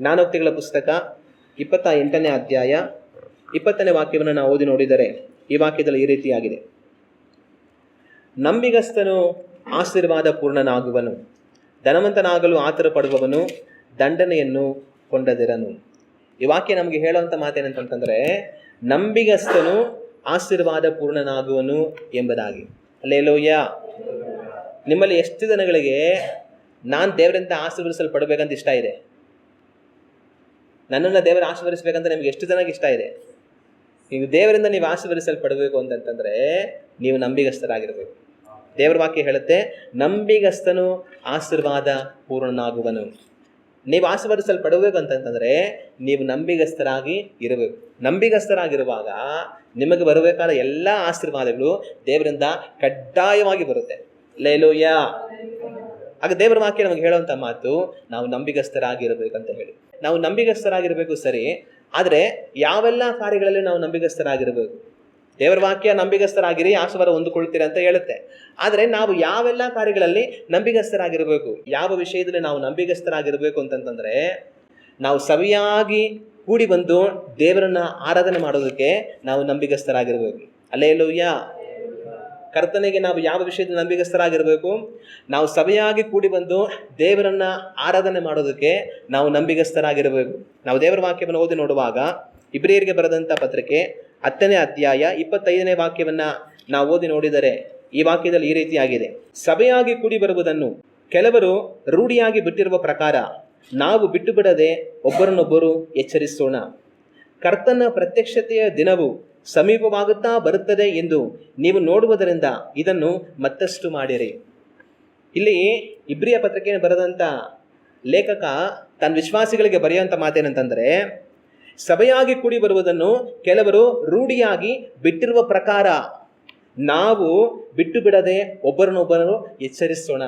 ಜ್ಞಾನೋಕ್ತಿಗಳ ಪುಸ್ತಕ 28ನೇ ಅಧ್ಯಾಯ 20ನೇ ವಾಕ್ಯವನ್ನು ನಾವು ಓದಿ ನೋಡಿದರೆ ಈ ವಾಕ್ಯದಲ್ಲಿ ಈ ರೀತಿಯಾಗಿದೆ. ನಂಬಿಗಸ್ತನು ಆಶೀರ್ವಾದ ಪೂರ್ಣನಾಗುವನು, ಧನವಂತನಾಗಲು ಆತುರ ಪಡುವವನು ದಂಡನೆಯನ್ನು ಕೊಂಡದಿರನು. ಈ ವಾಕ್ಯ ನಮಗೆ ಹೇಳುವಂಥ ಮಾತೇನಂತಂದರೆ, ನಂಬಿಗಸ್ತನು ಆಶೀರ್ವಾದ ಪೂರ್ಣನಾಗುವನು ಎಂಬುದಾಗಿ. ಹಲ್ಲೆಲೂಯ. ನಿಮ್ಮಲ್ಲಿ ಎಷ್ಟು ಜನಗಳಿಗೆ ನಾನು ದೇವರಿಂದ ಆಶೀರ್ವದಿಸಲ್ಪಡಬೇಕಂತ ಇಷ್ಟ ಇದೆ? ನನ್ನನ್ನು ದೇವರು ಆಶೀರ್ವದಿಸಬೇಕಂತ ನಿಮ್ಗೆ ಎಷ್ಟು ಜನಕ್ಕೆ ಇಷ್ಟ ಇದೆ? ನೀವು ದೇವರಿಂದ ನೀವು ಆಶೀರ್ವದಿಸಲ್ಪಡಬೇಕು ಅಂತಂತಂದರೆ ನೀವು ನಂಬಿಗಸ್ತರಾಗಿರಬೇಕು. ದೇವರ ವಾಕ್ಯ ಹೇಳುತ್ತೆ, ನಂಬಿಗಸ್ತನು ಆಶೀರ್ವಾದ ಪೂರ್ಣನಾಗುವನು. ನೀವು ಆಶೀರ್ವದಿಸಲ್ಪಡಬೇಕು ಅಂತಂತಂದರೆ ನೀವು ನಂಬಿಗಸ್ತರಾಗಿ ಇರಬೇಕು. ನಂಬಿಗಸ್ತರಾಗಿರುವಾಗ ನಿಮಗೆ ಬರಬೇಕಾದ ಎಲ್ಲ ಆಶೀರ್ವಾದಗಳು ದೇವರಿಂದ ಕಡ್ಡಾಯವಾಗಿ ಬರುತ್ತೆ. ಹಲ್ಲೆಲೂಯ. ಆಗ ದೇವರ ವಾಕ್ಯ ನಮಗೆ ಹೇಳುವಂಥ ಮಾತು, ನಾವು ನಂಬಿಗಸ್ತರಾಗಿರಬೇಕಂತ ಹೇಳಿ. ನಾವು ನಂಬಿಗಸ್ತರಾಗಿರಬೇಕು ಸರಿ, ಆದರೆ ಯಾವೆಲ್ಲ ಕಾರ್ಯಗಳಲ್ಲಿ ನಾವು ನಂಬಿಗಸ್ತರಾಗಿರಬೇಕು? ದೇವರ ವಾಕ್ಯ ನಂಬಿಗಸ್ತರಾಗಿರಿ ಆಶೀರ್ವಾದ ಹೊಂದಿಕೊಳ್ತೀರಿ ಅಂತ ಹೇಳುತ್ತೆ. ಆದರೆ ನಾವು ಯಾವೆಲ್ಲ ಕಾರ್ಯಗಳಲ್ಲಿ ನಂಬಿಗಸ್ತರಾಗಿರಬೇಕು? ಯಾವ ವಿಷಯದಲ್ಲಿ ನಾವು ನಂಬಿಗಸ್ತರಾಗಿರಬೇಕು ಅಂತಂತಂದರೆ, ನಾವು ಸರಿಯಾಗಿ ಕೂಡಿ ಬಂದು ದೇವರನ್ನ ಆರಾಧನೆ ಮಾಡೋದಕ್ಕೆ ನಾವು ನಂಬಿಗಸ್ತರಾಗಿರಬೇಕು. ಹಲ್ಲೆಲೂಯ. ಕರ್ತನಿಗೆ ನಾವು ಯಾವ ವಿಷಯದಲ್ಲಿ ನಂಬಿಗಸ್ತರಾಗಿರಬೇಕು? ನಾವು ಸಭೆಯಾಗಿ ಕೂಡಿ ಬಂದು ದೇವರನ್ನ ಆರಾಧನೆ ಮಾಡೋದಕ್ಕೆ ನಾವು ನಂಬಿಗಸ್ತರಾಗಿರಬೇಕು. ನಾವು ದೇವರ ವಾಕ್ಯವನ್ನು ಓದಿ ನೋಡುವಾಗ ಇಬ್ರಿಯರಿಗೆ ಬರೆದಂಥ ಪತ್ರಿಕೆ 10ನೇ ಅಧ್ಯಾಯ 25ನೇ ವಾಕ್ಯವನ್ನು ನಾವು ಓದಿ ನೋಡಿದರೆ ಈ ವಾಕ್ಯದಲ್ಲಿ ಈ ರೀತಿಯಾಗಿದೆ. ಸಭೆಯಾಗಿ ಕೂಡಿ ಬರುವುದನ್ನು ಕೆಲವರು ರೂಢಿಯಾಗಿ ಬಿಟ್ಟಿರುವ ಪ್ರಕಾರ ನಾವು ಬಿಟ್ಟು ಬಿಡದೆ ಒಬ್ಬರನ್ನೊಬ್ಬರು ಎಚ್ಚರಿಸೋಣ. ಕರ್ತನ ಪ್ರತ್ಯಕ್ಷತೆಯ ದಿನವು ಸಮೀಪವಾಗುತ್ತಾ ಬರುತ್ತದೆ ಎಂದು ನೀವು ನೋಡುವುದರಿಂದ ಇದನ್ನು ಮತ್ತಷ್ಟು ಮಾಡಿರಿ. ಇಲ್ಲಿ ಇಬ್ರಿಯ ಪತ್ರಿಕೆಯನ್ನು ಬರೆದಂಥ ಲೇಖಕ ತನ್ನ ವಿಶ್ವಾಸಿಗಳಿಗೆ ಬರೆಯುವಂಥ ಮಾತೇನಂತಂದರೆ, ಸಭೆಯಾಗಿ ಕೂಡಿ ಬರುವುದನ್ನು ಕೆಲವರು ರೂಢಿಯಾಗಿ ಬಿಟ್ಟಿರುವ ಪ್ರಕಾರ ನಾವು ಬಿಟ್ಟು ಬಿಡದೆ ಒಬ್ಬರನ್ನೊಬ್ಬರು ಎಚ್ಚರಿಸೋಣ.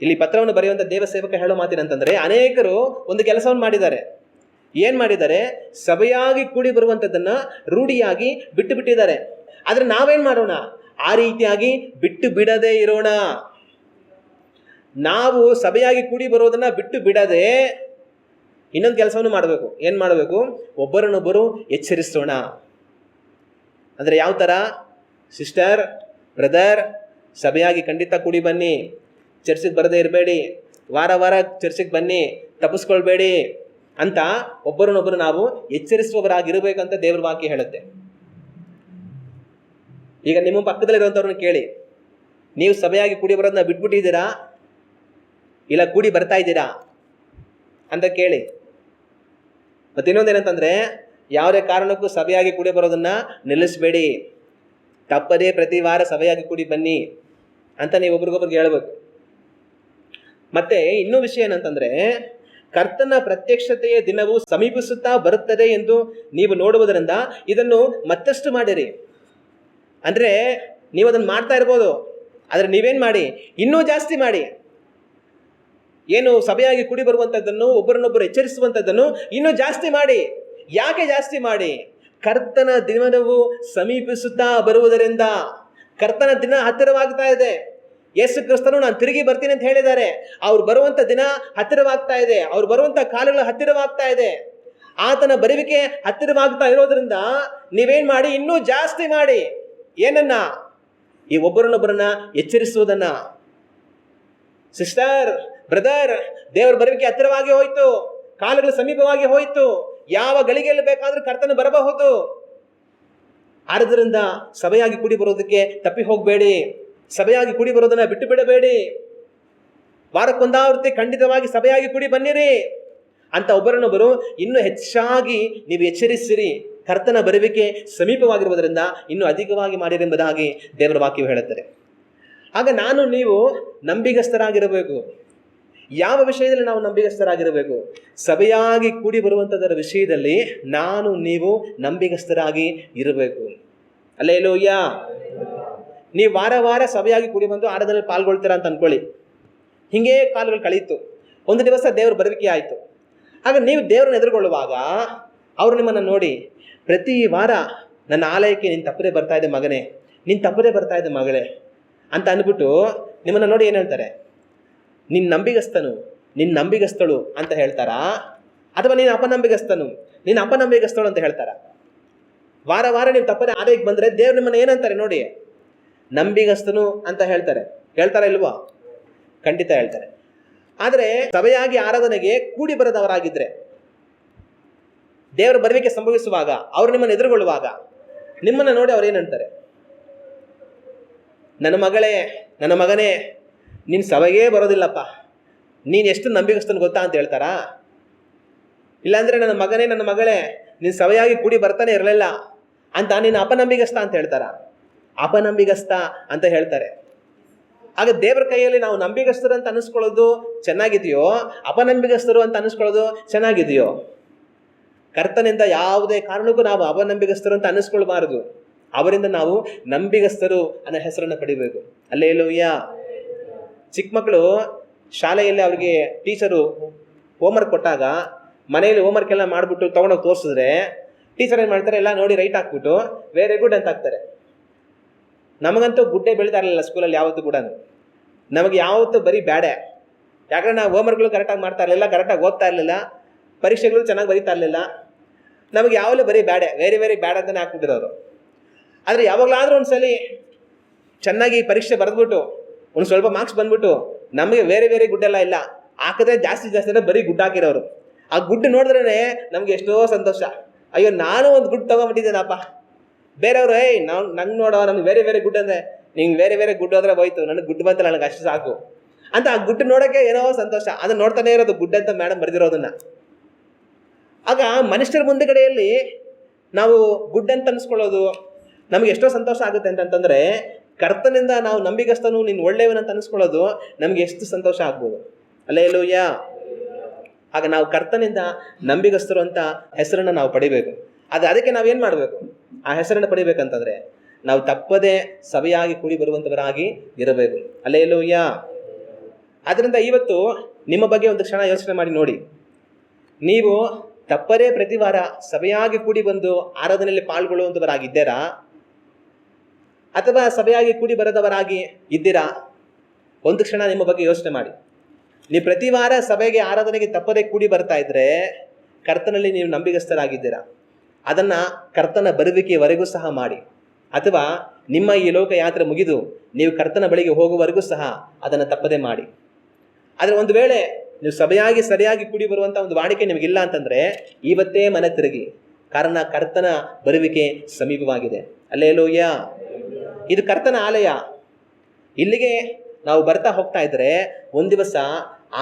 ಇಲ್ಲಿ ಪತ್ರವನ್ನು ಬರೆಯುವಂಥ ದೇವ ಸೇವಕ ಹೇಳೋ ಮಾತೇನಂತಂದರೆ, ಅನೇಕರು ಒಂದು ಕೆಲಸವನ್ನು ಮಾಡಿದ್ದಾರೆ. ಏನು ಮಾಡಿದ್ದಾರೆ? ಸಭೆಯಾಗಿ ಕೂಡಿ ಬರುವಂಥದ್ದನ್ನು ರೂಢಿಯಾಗಿ ಬಿಟ್ಟು ಬಿಟ್ಟಿದ್ದಾರೆ. ಆದರೆ ನಾವೇನು ಮಾಡೋಣ? ಆ ರೀತಿಯಾಗಿ ಬಿಟ್ಟು ಬಿಡದೇ ಇರೋಣ. ನಾವು ಸಭೆಯಾಗಿ ಕೂಡಿ ಬರೋದನ್ನು ಬಿಟ್ಟು ಬಿಡದೆ ಇನ್ನೊಂದು ಕೆಲಸವನ್ನು ಮಾಡಬೇಕು. ಏನು ಮಾಡಬೇಕು? ಒಬ್ಬರನ್ನೊಬ್ಬರು ಎಚ್ಚರಿಸೋಣ. ಅಂದರೆ ಯಾವ ಥರ? ಸಿಸ್ಟರ್, ಬ್ರದರ್, ಸಭೆಯಾಗಿ ಖಂಡಿತ ಕೂಡಿ ಬನ್ನಿ, ಚರ್ಚಿಗೆ ಬರದೇ ಇರಬೇಡಿ, ವಾರ ವಾರ ಚರ್ಚಿಗೆ ಬನ್ನಿ, ತಪ್ಪಿಸ್ಕೊಳ್ಬೇಡಿ ಅಂತ ಒಬ್ಬರನ್ನೊಬ್ಬರು ನಾವು ಎಚ್ಚರಿಸುವವರಾಗಿರಬೇಕಂತ ದೇವ್ರ ವಾಕ್ಯ ಹೇಳುತ್ತೆ. ಈಗ ನಿಮ್ಮ ಪಕ್ಕದಲ್ಲಿರುವಂಥವ್ರನ್ನ ಕೇಳಿ, ನೀವು ಸಭೆಯಾಗಿ ಕೂಡಿ ಬರೋದನ್ನ ಬಿಟ್ಬಿಟ್ಟಿದ್ದೀರಾ, ಇಲ್ಲ ಕೂಡಿ ಬರ್ತಾ ಇದ್ದೀರಾ ಅಂತ ಕೇಳಿ. ಮತ್ತೆ ಇನ್ನೊಂದೇನಂತಂದರೆ, ಯಾವುದೇ ಕಾರಣಕ್ಕೂ ಸಭೆಯಾಗಿ ಕೂಡಿ ಬರೋದನ್ನ ನಿಲ್ಲಿಸಬೇಡಿ, ತಪ್ಪದೇ ಪ್ರತಿ ವಾರ ಸಭೆಯಾಗಿ ಕೂಡಿ ಬನ್ನಿ ಅಂತ ನೀವು ಒಬ್ರಿಗೊಬ್ರಿಗೆ ಹೇಳ್ಬೇಕು. ಮತ್ತೆ ಇನ್ನೂ ವಿಷಯ ಏನಂತಂದರೆ, ಕರ್ತನ ಪ್ರತ್ಯಕ್ಷತೆಯ ದಿನವು ಸಮೀಪಿಸುತ್ತಾ ಬರುತ್ತದೆ ಎಂದು ನೀವು ನೋಡುವುದರಿಂದ ಇದನ್ನು ಮತ್ತಷ್ಟು ಮಾಡಿರಿ. ಅಂದರೆ ನೀವು ಅದನ್ನು ಮಾಡ್ತಾ ಇರ್ಬೋದು, ಆದರೆ ನೀವೇನು ಮಾಡಿ? ಇನ್ನೂ ಜಾಸ್ತಿ ಮಾಡಿ. ಏನು ಸಭೆಯಾಗಿ ಕೂಡಿ ಬರುವಂಥದ್ದನ್ನು, ಒಬ್ಬರನ್ನೊಬ್ಬರು ಎಚ್ಚರಿಸುವಂಥದ್ದನ್ನು ಇನ್ನೂ ಜಾಸ್ತಿ ಮಾಡಿ. ಯಾಕೆ ಜಾಸ್ತಿ ಮಾಡಿ? ಕರ್ತನ ದಿನವು ಸಮೀಪಿಸುತ್ತಾ ಬರುವುದರಿಂದ. ಕರ್ತನ ದಿನ ಹತ್ತಿರವಾಗ್ತಾ ಇದೆ. ಯೇಸು ಕ್ರಿಸ್ತನು ನಾನು ತಿರುಗಿ ಬರ್ತೀನಿ ಅಂತ ಹೇಳಿದ್ದಾರೆ. ಅವ್ರು ಬರುವಂಥ ದಿನ ಹತ್ತಿರವಾಗ್ತಾ ಇದೆ. ಅವ್ರು ಬರುವಂಥ ಕಾಲಗಳು ಹತ್ತಿರವಾಗ್ತಾ ಇದೆ. ಆತನ ಬರುವಿಕೆ ಹತ್ತಿರವಾಗ್ತಾ ಇರೋದ್ರಿಂದ ನೀವೇನು ಮಾಡಿ? ಇನ್ನೂ ಜಾಸ್ತಿ ಮಾಡಿ. ಏನನ್ನ? ಈ ಒಬ್ಬರನ್ನೊಬ್ಬರನ್ನ ಎಚ್ಚರಿಸುವುದನ್ನ. ಸಿಸ್ಟರ್, ಬ್ರದರ್, ದೇವರ ಬರುವಿಕೆ ಹತ್ತಿರವಾಗಿ ಹೋಯ್ತು, ಕಾಲಗಳು ಸಮೀಪವಾಗಿ ಹೋಯ್ತು, ಯಾವ ಗಳಿಗೆಯಲ್ಲಿ ಬೇಕಾದರೂ ಕರ್ತನು ಬರಬಹುದು. ಆದ್ದರಿಂದ ಸಭೆಯಾಗಿ ಕೂಡಿ ಬರೋದಕ್ಕೆ ತಪ್ಪಿ ಹೋಗಬೇಡಿ. ಸಭೆಯಾಗಿ ಕೂಡಿ ಬರೋದನ್ನ ಬಿಟ್ಟು ಬಿಡಬೇಡಿ. ವಾರಕ್ಕೊಂದಾವೃತ್ತಿ ಖಂಡಿತವಾಗಿ ಸಭೆಯಾಗಿ ಕೂಡಿ ಬನ್ನಿರಿ ಅಂತ ಒಬ್ಬರನ್ನೊಬ್ಬರು ಇನ್ನೂ ಹೆಚ್ಚಾಗಿ ನೀವು ಎಚ್ಚರಿಸಿರಿ. ಕರ್ತನ ಬರುವಿಕೆ ಸಮೀಪವಾಗಿರುವುದರಿಂದ ಇನ್ನೂ ಅಧಿಕವಾಗಿ ಮಾಡಿರಿ ಎಂಬುದಾಗಿ ದೇವರ ವಾಕ್ಯವು ಹೇಳುತ್ತದೆ. ಆಗ ನಾನು ನೀವು ನಂಬಿಗಸ್ತರಾಗಿರಬೇಕು. ಯಾವ ವಿಷಯದಲ್ಲಿ ನಾವು ನಂಬಿಗಸ್ತರಾಗಿರಬೇಕು? ಸಭೆಯಾಗಿ ಕೂಡಿ ಬರುವಂಥದ್ದರ ವಿಷಯದಲ್ಲಿ ನಾನು ನೀವು ನಂಬಿಗಸ್ತರಾಗಿ ಇರಬೇಕು. ಹಲ್ಲೆಲೂಯ. ನೀವು ವಾರ ವಾರ ಸಭೆಯಾಗಿ ಕೂಡಿ ಬಂದು ಆರಾಧನೆಯಲ್ಲಿ ಪಾಲ್ಗೊಳ್ತೀರಾ ಅಂತ ಅಂದ್ಕೊಳ್ಳಿ. ಹೀಗೆ ಕಾಲಗಳು ಕಳೀತು. ಒಂದು ದಿವಸ ದೇವ್ರ ಬರುವಿಕೆ ಆಯಿತು. ಆಗ ನೀವು ದೇವರನ್ನು ಎದುರುಗೊಳ್ಳುವಾಗ ಅವರು ನಿಮ್ಮನ್ನು ನೋಡಿ, ಪ್ರತಿ ವಾರ ನನ್ನ ಆಲಯಕ್ಕೆ ನೀನು ತಪ್ಪದೆ ಬರ್ತಾ ಇದೆ ಮಗನೇ, ನೀನು ತಪ್ಪದೆ ಬರ್ತಾ ಇದೆ ಮಗಳೇ ಅಂತ ಅಂದ್ಬಿಟ್ಟು ನಿಮ್ಮನ್ನು ನೋಡಿ ಏನು ಹೇಳ್ತಾರೆ? ನಿನ್ನ ನಂಬಿಗಸ್ತನು, ನಿನ್ನ ನಂಬಿಗಸ್ತಳು ಅಂತ ಹೇಳ್ತಾರಾ? ಅಥವಾ ನೀನು ಅಪನಂಬಿಗಸ್ತನು, ನೀನು ಅಪನಂಬಿಗಸ್ತಳು ಅಂತ ಹೇಳ್ತಾರ. ವಾರ ವಾರ ನೀವು ತಪ್ಪದೆ ಆದಾಯಕ್ಕೆ ಬಂದರೆ ದೇವ್ರು ನಿಮ್ಮನ್ನು ಏನಂತಾರೆ ನೋಡಿ, ನಂಬಿಗಸ್ತನು ಅಂತ ಹೇಳ್ತಾರೆ. ಹೇಳ್ತಾರ ಇಲ್ವಾ? ಖಂಡಿತ ಹೇಳ್ತಾರೆ. ಆದರೆ ಸಭೆಯಾಗಿ ಆರಾಧನೆಗೆ ಕೂಡಿ ಬರದವರಾಗಿದ್ದರೆ, ದೇವರ ಬರುವಿಕೆ ಸಂಭವಿಸುವಾಗ ಅವರು ನಿಮ್ಮನ್ನು ಎದುರುಗೊಳ್ಳುವಾಗ ನಿಮ್ಮನ್ನು ನೋಡಿ ಅವ್ರು ಏನಂತಾರೆ? ನನ್ನ ಮಗಳೇ, ನನ್ನ ಮಗನೇ, ನೀನು ಸಭೆಗೇ ಬರೋದಿಲ್ಲಪ್ಪ, ನೀನು ಎಷ್ಟು ನಂಬಿಗಸ್ತನು ಗೊತ್ತಾ ಅಂತ ಹೇಳ್ತಾರಾ? ಇಲ್ಲಾಂದರೆ ನನ್ನ ಮಗನೇ, ನನ್ನ ಮಗಳೇ, ನೀನು ಸಭೆಯಾಗಿ ಕೂಡಿ ಬರ್ತಾನೆ ಇರಲಿಲ್ಲ ಅಂತ ನೀನು ಅಪನಂಬಿಗಸ್ತ ಅಂತ ಹೇಳ್ತಾರ? ಅಪನಂಬಿಗಸ್ತ ಅಂತ ಹೇಳ್ತಾರೆ. ಆಗ ದೇವರ ಕೈಯಲ್ಲಿ ನಾವು ನಂಬಿಗಸ್ತರು ಅಂತ ಅನ್ನಿಸ್ಕೊಳ್ಳೋದು ಚೆನ್ನಾಗಿದೆಯೋ, ಅಪನಂಬಿಗಸ್ತರು ಅಂತ ಅನ್ನಿಸ್ಕೊಳ್ಳೋದು ಚೆನ್ನಾಗಿದೆಯೋ? ಕರ್ತನಿಂದ ಯಾವುದೇ ಕಾರಣಕ್ಕೂ ನಾವು ಅಪನಂಬಿಗಸ್ತರು ಅಂತ ಅನ್ನಿಸ್ಕೊಳ್ಬಾರದು. ಅವರಿಂದ ನಾವು ನಂಬಿಗಸ್ತರು ಅನ್ನೋ ಹೆಸರನ್ನು ಪಡಿಬೇಕು. ಹಲ್ಲೆಲೂಯಾ. ಚಿಕ್ಕ ಮಕ್ಕಳು ಶಾಲೆಯಲ್ಲಿ ಅವ್ರಿಗೆ ಟೀಚರು ಹೋಮ್ವರ್ಕ್ ಕೊಟ್ಟಾಗ ಮನೆಯಲ್ಲಿ ಹೋಮ್ವರ್ಕ್ ಎಲ್ಲ ಮಾಡಿಬಿಟ್ಟು ತೊಗೊಂಡೋಗಿ ತೋರಿಸಿದ್ರೆ ಟೀಚರ್ ಏನು ಮಾಡ್ತಾರೆ, ಎಲ್ಲ ನೋಡಿ ರೈಟ್ ಹಾಕ್ಬಿಟ್ಟು ವೆರಿ ಗುಡ್ ಅಂತ ಹಾಕ್ತಾರೆ. ನಮಗಂತೂ ಗುಡ್ಡೆ ಬೆಳೀತಾ ಇರಲಿಲ್ಲ ಸ್ಕೂಲಲ್ಲಿ ಯಾವತ್ತೂ ಕೂಡ. ನಮಗೆ ಯಾವತ್ತೂ ಬರೀ ಬ್ಯಾಡೆ. ಯಾಕಂದರೆ ನಾವು ಹೋಮ್ವರ್ಕ್ಗಳು ಕರೆಕ್ಟಾಗಿ ಮಾಡ್ತಾ ಇರಲಿಲ್ಲ, ಕರೆಕ್ಟಾಗಿ ಓದ್ತಾ ಇರಲಿಲ್ಲ, ಪರೀಕ್ಷೆಗಳು ಚೆನ್ನಾಗಿ ಬರೀತಾ ಇರಲಿಲ್ಲ. ನಮಗೆ ಯಾವಾಗಲೂ ಬರೀ ಬ್ಯಾಡೆ, ವೆರಿ ವೆರಿ ಬ್ಯಾಡ್ ಅಂತಲೇ ಹಾಕ್ಬಿಟ್ಟಿರೋರು. ಆದರೆ ಯಾವಾಗಲಾದರೂ ಒಂದು ಸಲ ಚೆನ್ನಾಗಿ ಪರೀಕ್ಷೆ ಬರೆದ್ಬಿಟ್ಟು ಒಂದು ಸ್ವಲ್ಪ ಮಾರ್ಕ್ಸ್ ಬಂದ್ಬಿಟ್ಟು ನಮಗೆ ವೆರಿ ವೆರಿ ಗುಡ್ ಎಲ್ಲ ಇಲ್ಲ, ಹಾಕಿದ್ರೆ ಜಾಸ್ತಿ ಬರೀ ಗುಡ್ ಹಾಕಿರೋರು. ಆ ಗುಡ್ ನೋಡಿದ್ರೇ ನಮಗೆ ಎಷ್ಟೋ ಸಂತೋಷ. ಅಯ್ಯೋ, ನಾನು ಒಂದು ಗುಡ್ ತೊಗೊಂಬಿಟ್ಟಿದ್ದೇನಪ್ಪ. ಬೇರೆಯವರು ನಂಗೆ ನೋಡೋ, ನಮ್ಗೆ ವೆರಿ ವೆರಿ ಗುಡ್ ಅಂದರೆ, ನಿಂಗೆ ವೆರಿ ವೆರಿ ಗುಡ್ ಹೋದ್ರೆ ಹೋಯ್ತು, ನನಗೆ ಗುಡ್ ಬಂತಲ್ಲ, ನನಗೆ ಅಷ್ಟು ಸಾಕು ಅಂತ ಆ ಗುಡ್ ನೋಡೋಕ್ಕೆ ಏನೋ ಸಂತೋಷ. ಅದನ್ನು ನೋಡ್ತಾನೆ ಇರೋದು ಗುಡ್ ಅಂತ ಮೇಡಮ್ ಬರೆದಿರೋದನ್ನು. ಆಗ ಮನುಷ್ಯರ ಮುಂದುಗಡೆಯಲ್ಲಿ ನಾವು ಗುಡ್ ಅಂತ ಅನ್ಸ್ಕೊಳ್ಳೋದು ನಮಗೆ ಎಷ್ಟೋ ಸಂತೋಷ ಆಗುತ್ತೆ ಅಂತಂತಂದರೆ, ಕರ್ತನಿಂದ ನಾವು ನಂಬಿಗಸ್ತನು, ನೀನು ಒಳ್ಳೆಯವನಂತ ಅನಿಸ್ಕೊಳ್ಳೋದು ನಮಗೆ ಎಷ್ಟು ಸಂತೋಷ ಆಗ್ಬೋದು. ಹಲ್ಲೆಲೂಯಾ. ಆಗ ನಾವು ಕರ್ತನಿಂದ ನಂಬಿಗಸ್ತರು ಅಂತ ಹೆಸರನ್ನು ನಾವು ಪಡಿಬೇಕು. ಅದಕ್ಕೆ ನಾವೇನು ಮಾಡಬೇಕು? ಆ ಹೆಸರನ್ನು ಪಡಿಬೇಕಂತಂದರೆ ನಾವು ತಪ್ಪದೇ ಸಭೆಯಾಗಿ ಕೂಡಿ ಬರುವಂಥವರಾಗಿ ಇರಬೇಕು. ಹಲ್ಲೆಲೂಯಾ. ಆದ್ದರಿಂದ ಇವತ್ತು ನಿಮ್ಮ ಬಗ್ಗೆ ಒಂದು ಕ್ಷಣ ಯೋಚನೆ ಮಾಡಿ ನೋಡಿ. ನೀವು ತಪ್ಪದೇ ಪ್ರತಿ ವಾರ ಸಭೆಯಾಗಿ ಕೂಡಿ ಬಂದು ಆರಾಧನೆಯಲ್ಲಿ ಪಾಲ್ಗೊಳ್ಳುವಂಥವರಾಗಿದ್ದೀರಾ, ಅಥವಾ ಸಭೆಯಾಗಿ ಕೂಡಿ ಬರದವರಾಗಿ ಇದ್ದೀರಾ? ಒಂದು ಕ್ಷಣ ನಿಮ್ಮ ಬಗ್ಗೆ ಯೋಚನೆ ಮಾಡಿ. ನೀವು ಪ್ರತಿ ವಾರ ಸಭೆಗೆ ಆರಾಧನೆಗೆ ತಪ್ಪದೇ ಕೂಡಿ ಬರ್ತಾ ಇದ್ರೆ ಕರ್ತನಲ್ಲಿ ನೀವು ನಂಬಿಗಸ್ತರಾಗಿದ್ದೀರಾ. ಅದನ್ನು ಕರ್ತನ ಬರುವಿಕೆಯವರೆಗೂ ಸಹ ಮಾಡಿ, ಅಥವಾ ನಿಮ್ಮ ಈ ಲೋಕ ಯಾತ್ರೆ ಮುಗಿದು ನೀವು ಕರ್ತನ ಬಳಿಗೆ ಹೋಗುವವರೆಗೂ ಸಹ ಅದನ್ನು ತಪ್ಪದೇ ಮಾಡಿ. ಆದರೆ ಒಂದು ವೇಳೆ ನೀವು ಸಭೆಯಾಗಿ ಸರಿಯಾಗಿ ಕೂಡಿ ಬರುವಂಥ ಒಂದು ವಾಡಿಕೆ ನಿಮಗಿಲ್ಲ ಅಂತಂದರೆ ಇವತ್ತೇ ಮನೆ ತಿರುಗಿ, ಕಾರಣ ಕರ್ತನ ಬರುವಿಕೆ ಸಮೀಪವಾಗಿದೆ. ಹಲ್ಲೆಲೂಯಾ. ಇದು ಕರ್ತನ ಆಲಯ. ಇಲ್ಲಿಗೆ ನಾವು ಬರ್ತಾ ಹೋಗ್ತಾ ಇದ್ದರೆ ಒಂದು ದಿವಸ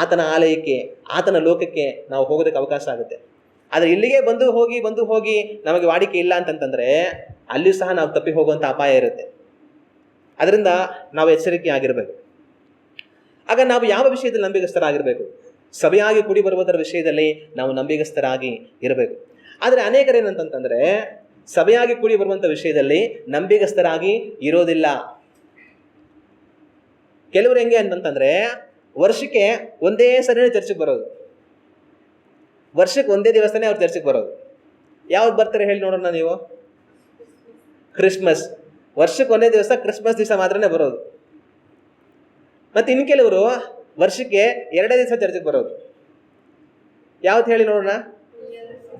ಆತನ ಆಲಯಕ್ಕೆ, ಆತನ ಲೋಕಕ್ಕೆ ನಾವು ಹೋಗೋದಕ್ಕೆ ಅವಕಾಶ ಆಗುತ್ತೆ. ಆದರೆ ಇಲ್ಲಿಗೆ ಬಂದು ಹೋಗಿ ನಮಗೆ ವಾಡಿಕೆ ಇಲ್ಲ ಅಂತಂತಂದರೆ ಅಲ್ಲಿಯೂ ಸಹ ನಾವು ತಪ್ಪಿ ಹೋಗುವಂಥ ಅಪಾಯ ಇರುತ್ತೆ. ಅದರಿಂದ ನಾವು ಎಚ್ಚರಿಕೆ ಆಗಿರಬೇಕು. ಆಗ ನಾವು ಯಾವ ವಿಷಯದಲ್ಲಿ ನಂಬಿಗಸ್ತರಾಗಿರಬೇಕು? ಸಭೆಯಾಗಿ ಕೂಡಿ ಬರುವುದರ ವಿಷಯದಲ್ಲಿ ನಾವು ನಂಬಿಗಸ್ತರಾಗಿ ಇರಬೇಕು. ಆದರೆ ಅನೇಕರೇನಂತಂತಂದರೆ ಸಭೆಯಾಗಿ ಕೂಡಿ ಬರುವಂಥ ವಿಷಯದಲ್ಲಿ ನಂಬಿಗಸ್ತರಾಗಿ ಇರೋದಿಲ್ಲ. ಕೆಲವರು ಹೆಂಗೆ ಅಂತಂತಂದರೆ ವರ್ಷಕ್ಕೆ ಒಂದೇ ಸರಿನೇ ಚರ್ಚೆಗೆ ಬರೋದು, ವರ್ಷಕ್ಕೆ ಒಂದೇ ದಿವಸನೇ ಅವ್ರು ಚರ್ಚೆಗೆ ಬರೋದು. ಯಾವ್ದು ಬರ್ತಾರೆ ಹೇಳಿ ನೋಡೋಣ ನೀವು? ಕ್ರಿಸ್ಮಸ್. ವರ್ಷಕ್ಕೆ ಒಂದೇ ದಿವಸ, ಕ್ರಿಸ್ಮಸ್ ದಿವಸ ಮಾತ್ರನೇ ಬರೋದು. ಮತ್ತು ಇನ್ನು ಕೆಲವರು ವರ್ಷಕ್ಕೆ 2 ದಿವಸ ಚರ್ಚೆಗೆ ಬರೋದು. ಯಾವ್ದು ಹೇಳಿ ನೋಡೋಣ?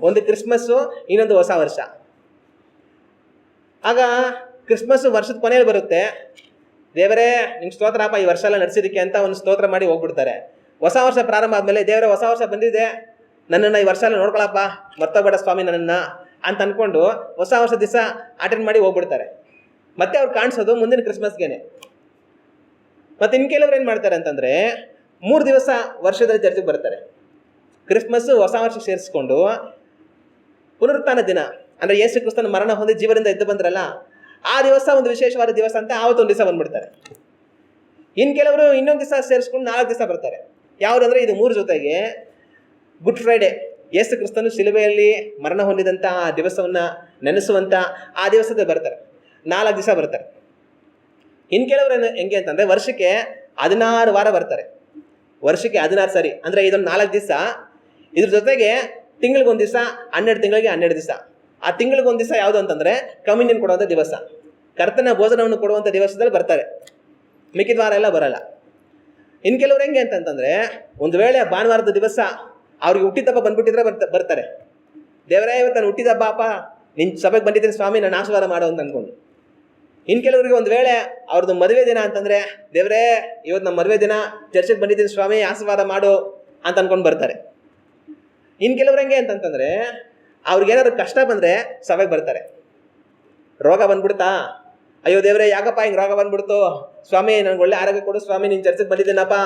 ಒಂದು ಕ್ರಿಸ್ಮಸ್ಸು, ಇನ್ನೊಂದು ಹೊಸ ವರ್ಷ. ಆಗ ಕ್ರಿಸ್ಮಸ್ಸು ವರ್ಷದ ಕೊನೆಯಲ್ಲಿ ಬರುತ್ತೆ. ದೇವರೇ ನಿಮ್ಗೆ ಸ್ತೋತ್ರಪ್ಪ ಈ ವರ್ಷ ಎಲ್ಲ ನಡೆಸಿದ್ದಕ್ಕೆ ಅಂತ ಒಂದು ಸ್ತೋತ್ರ ಮಾಡಿ ಹೋಗ್ಬಿಡ್ತಾರೆ. ಹೊಸ ವರ್ಷ ಪ್ರಾರಂಭ ಆದಮೇಲೆ ದೇವರೇ ಹೊಸ ವರ್ಷ ಬಂದಿದೆ, ನನ್ನನ್ನು ಈ ವರ್ಷ ಎಲ್ಲ ನೋಡ್ಕೊಳಪ್ಪ, ಮರ್ತೋಗ್ಬೇಡ ಸ್ವಾಮಿ ನನ್ನನ್ನು ಅಂತ ಅಂದ್ಕೊಂಡು ಹೊಸ ವರ್ಷ ದಿವಸ ಅಟೆಂಡ್ ಮಾಡಿ ಹೋಗ್ಬಿಡ್ತಾರೆ. ಮತ್ತೆ ಅವ್ರು ಕಾಣಿಸೋದು ಮುಂದಿನ ಕ್ರಿಸ್ಮಸ್ಗೇನೆ. ಮತ್ತು ಇನ್ನು ಕೆಲವ್ರು ಏನು ಮಾಡ್ತಾರೆ ಅಂತಂದರೆ 3 ದಿವಸ ವರ್ಷದಲ್ಲಿ ಚರ್ಚೆಗೆ ಬರ್ತಾರೆ. ಕ್ರಿಸ್ಮಸ್ಸು ಹೊಸ ವರ್ಷ ಸೇರಿಸ್ಕೊಂಡು ಪುನರುತ್ಥಾನ ದಿನ ಅಂದರೆ ಯೇಸು ಕ್ರಿಸ್ತನ ಮರಣ ಹೊಂದಿ ಜೀವನದಿಂದ ಎದ್ದು ಬಂದ್ರಲ್ಲ ಆ ದಿವಸ ಒಂದು ವಿಶೇಷವಾದ ದಿವಸ ಅಂತ ಆವತ್ತೊಂದು ದಿವಸ ಬಂದ್ಬಿಡ್ತಾರೆ. ಇನ್ನು ಕೆಲವರು ಇನ್ನೊಂದು ದಿವಸ ಸೇರಿಸ್ಕೊಂಡು 4 ದಿವಸ ಬರ್ತಾರೆ. ಯಾವುದಂದರೆ ಇದು 3 ಜೊತೆಗೆ ಗುಡ್ ಫ್ರೈಡೆ, ಯೇಸು ಕ್ರಿಸ್ತನು ಶಿಲುಬೆಯಲ್ಲಿ ಮರಣ ಹೊಂದಿದಂಥ ಆ ದಿವಸವನ್ನು ನೆನೆಸುವಂಥ ಆ ದಿವಸದ ಬರ್ತಾರೆ. 4 ದಿವಸ ಬರ್ತಾರೆ. ಇನ್ನು ಕೆಲವರು ಹೆಂಗೆ ಅಂತಂದರೆ ವರ್ಷಕ್ಕೆ 16 ವಾರ ಬರ್ತಾರೆ. ವರ್ಷಕ್ಕೆ 16 ಸರಿ ಅಂದರೆ ಇದೊಂದು 4 ದಿವಸ, ಇದ್ರ ಜೊತೆಗೆ ತಿಂಗಳಿಗೊಂದು ದಿವಸ, 12 ತಿಂಗಳಿಗೆ 12 ದಿವಸ. ಆ ತಿಂಗಳಿಗೊಂದು ದಿವಸ ಯಾವುದು ಅಂತಂದರೆ ಕಮ್ಯುನಿಯನ್ ಕೊಡುವಂಥ ದಿವಸ, ಕರ್ತನ ಭೋಜನವನ್ನು ಕೊಡುವಂಥ ದಿವಸದಲ್ಲಿ ಬರ್ತಾರೆ. ಮಿಕ್ಕಿದ ವಾರ ಎಲ್ಲ ಬರಲ್ಲ. ಇನ್ನು ಕೆಲವ್ರು ಹೆಂಗೆ ಅಂತಂತಂದರೆ ಒಂದು ವೇಳೆ ಭಾನುವಾರದ ದಿವಸ ಅವ್ರಿಗೆ ಹುಟ್ಟಿದಬ್ಬ ಬಂದ್ಬಿಟ್ಟಿದ್ರೆ ಬರ್ತಾರೆ. ದೇವರೇ ಇವತ್ತು ನಾನು ಹುಟ್ಟಿದಬ್ಬ ಅಪ್ಪ, ನಿನ್ನ ಸಭೆಗೆ ಬಂದಿದ್ದೀನಿ ಸ್ವಾಮಿ, ನಾನು ಆಶೀರ್ವಾದ ಮಾಡೋ ಅಂತ ಅನ್ಕೊಂಡು. ಇನ್ನು ಕೆಲವರಿಗೆ ಒಂದು ವೇಳೆ ಅವ್ರದ್ದು ಮದುವೆ ದಿನ ಅಂತಂದರೆ, ದೇವರೇ ಇವತ್ತು ನಮ್ಮ ಮದುವೆ ದಿನ, ಚರ್ಚಿಗೆ ಬಂದಿದ್ದೀನಿ ಸ್ವಾಮಿ, ಆಶೀರ್ವಾದ ಮಾಡು ಅಂತ ಅನ್ಕೊಂಡು ಬರ್ತಾರೆ. ಇನ್ನು ಕೆಲವ್ರು ಹೆಂಗೆ ಅಂತಂತಂದರೆ, ಅವ್ರಿಗೇನಾದ್ರು ಕಷ್ಟ ಬಂದರೆ ಸಭೆಗೆ ಬರ್ತಾರೆ. ರೋಗ ಬಂದ್ಬಿಡ್ತಾ, ಅಯ್ಯೋ ದೇವರೇ ಯಾಕಪ್ಪ ಹಿಂಗೆ ರೋಗ ಬಂದ್ಬಿಡ್ತು ಸ್ವಾಮಿ, ನನಗೆ ಒಳ್ಳೆ ಆರೋಗ್ಯ ಕೊಡು ಸ್ವಾಮಿ, ನಿನ್ನ ಚರ್ಚಿಗೆ ಬಂದಿದ್ದೀನಪ್ಪ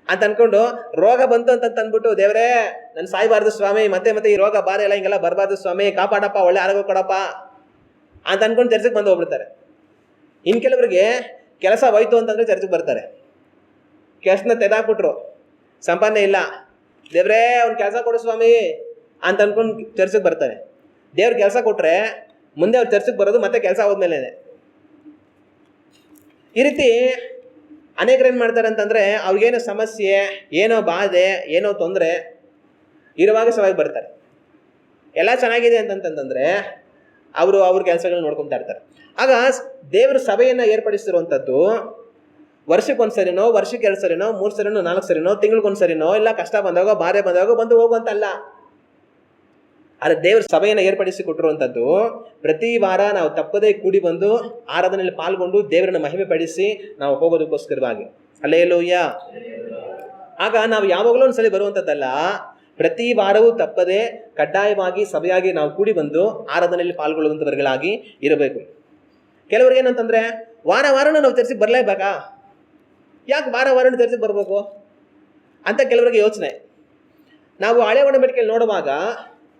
ಅಂತ ಅನ್ಕೊಂಡು, ರೋಗ ಬಂತು ಅಂತ ಅಂದ್ಬಿಟ್ಟು, ದೇವರೇ ನಾನು ಸಾಯ್ಬಾರ್ದು ಸ್ವಾಮಿ, ಮತ್ತೆ ಈ ರೋಗ ಬಾಧೆ ಎಲ್ಲ ಹಿಂಗೆಲ್ಲ ಬರಬಾರ್ದು ಸ್ವಾಮಿ, ಕಾಪಾಡಪ್ಪ, ಒಳ್ಳೆ ಆರೋಗ್ಯ ಕೊಡಪ್ಪ ಅಂತ ಅನ್ಕೊಂಡು ಚರ್ಚಿಗೆ ಬಂದು ಹೋಗ್ಬಿಡ್ತಾರೆ. ಇನ್ನು ಕೆಲವರಿಗೆ ಕೆಲಸ ಹೋಯ್ತು ಅಂತಂದರೆ ಚರ್ಚಿಗೆ ಬರ್ತಾರೆ. ಕೆಲಸನ ತೆಗೆದಾಕ್ಬಿಟ್ರು, ಸಂಪಾದನೆ ಇಲ್ಲ, ದೇವರೇ ಅವ್ನು ಕೆಲಸ ಕೊಡು ಸ್ವಾಮಿ ಅಂತ ಅನ್ಕೊಂಡು ಚರ್ಚಿಗೆ ಬರ್ತಾರೆ. ದೇವ್ರ ಕೆಲಸ ಕೊಟ್ಟರೆ ಮುಂದೆ ಅವ್ರು ಚರ್ಚಿಗೆ ಬರೋದು ಮತ್ತೆ ಕೆಲಸ ಹೋದ್ಮೇಲೆ. ಈ ರೀತಿ ಅನೇಕರು ಏನು ಮಾಡ್ತಾರೆ ಅಂತಂದರೆ, ಅವ್ರಿಗೇನೋ ಸಮಸ್ಯೆ, ಏನೋ ಬಾಧೆ, ಏನೋ ತೊಂದರೆ ಇರುವಾಗ ಸಭೆಗೆ ಬರ್ತಾರೆ. ಎಲ್ಲ ಚೆನ್ನಾಗಿದೆ ಅಂತಂತಂದರೆ ಅವ್ರ ಕೆಲಸಗಳನ್ನ ನೋಡ್ಕೊತಾ ಇರ್ತಾರೆ. ಆಗ ದೇವರು ಸಭೆಯನ್ನು ಏರ್ಪಡಿಸಿರುವಂಥದ್ದು ವರ್ಷಕ್ಕೊಂದ್ಸರಿನೋ, ವರ್ಷಕ್ಕೆ 2 ಸರಿನೋ, 3 ಸರಿನೋ, 4 ಸರಿನೋ, ತಿಂಗಳಿಗೊಂದ್ಸರಿನೋ, ಇಲ್ಲ ಕಷ್ಟ ಬಂದಾಗ, ಬಾಧೆ ಬಂದಾಗ ಬಂದು ಹೋಗುವಂತಲ್ಲ. ಆದರೆ ದೇವರು ಸಭೆಯನ್ನು ಏರ್ಪಡಿಸಿ ಕೊಟ್ಟಿರುವಂಥದ್ದು ಪ್ರತಿ ವಾರ ನಾವು ತಪ್ಪದೇ ಕೂಡಿ ಬಂದು ಆರಾಧನೆಯಲ್ಲಿ ಪಾಲ್ಗೊಂಡು ದೇವರನ್ನು ಮಹಿಮೆ ಪಡಿಸಿ ನಾವು ಹೋಗೋದಕ್ಕೋಸ್ಕರವಾಗಿ. ಹಲ್ಲೆಲೂಯ. ಆಗ ನಾವು ಯಾವಾಗಲೂ ಒಂದ್ಸಲಿ ಬರುವಂಥದ್ದಲ್ಲ, ಪ್ರತಿ ವಾರವೂ ತಪ್ಪದೆ ಕಡ್ಡಾಯವಾಗಿ ಸಭೆಯಾಗಿ ನಾವು ಕೂಡಿ ಬಂದು ಆರಾಧನೆಯಲ್ಲಿ ಪಾಲ್ಗೊಳ್ಳುವಂಥವರುಗಳಾಗಿ ಇರಬೇಕು. ಕೆಲವರಿಗೆ ಏನಂತಂದರೆ, ವಾರನೂ ನಾವು ಚರ್ಚಿಗೆ ಬರಲೇಬೇಕಾ, ಯಾಕೆ ವಾರನೂ ಚರ್ಚಿಗೆ ಬರಬೇಕು ಅಂತ ಕೆಲವರಿಗೆ ಯೋಚನೆ. ನಾವು ಹಳೆ ಒಡಂಬಡಿಕೆಯಲ್ಲಿ ನೋಡುವಾಗ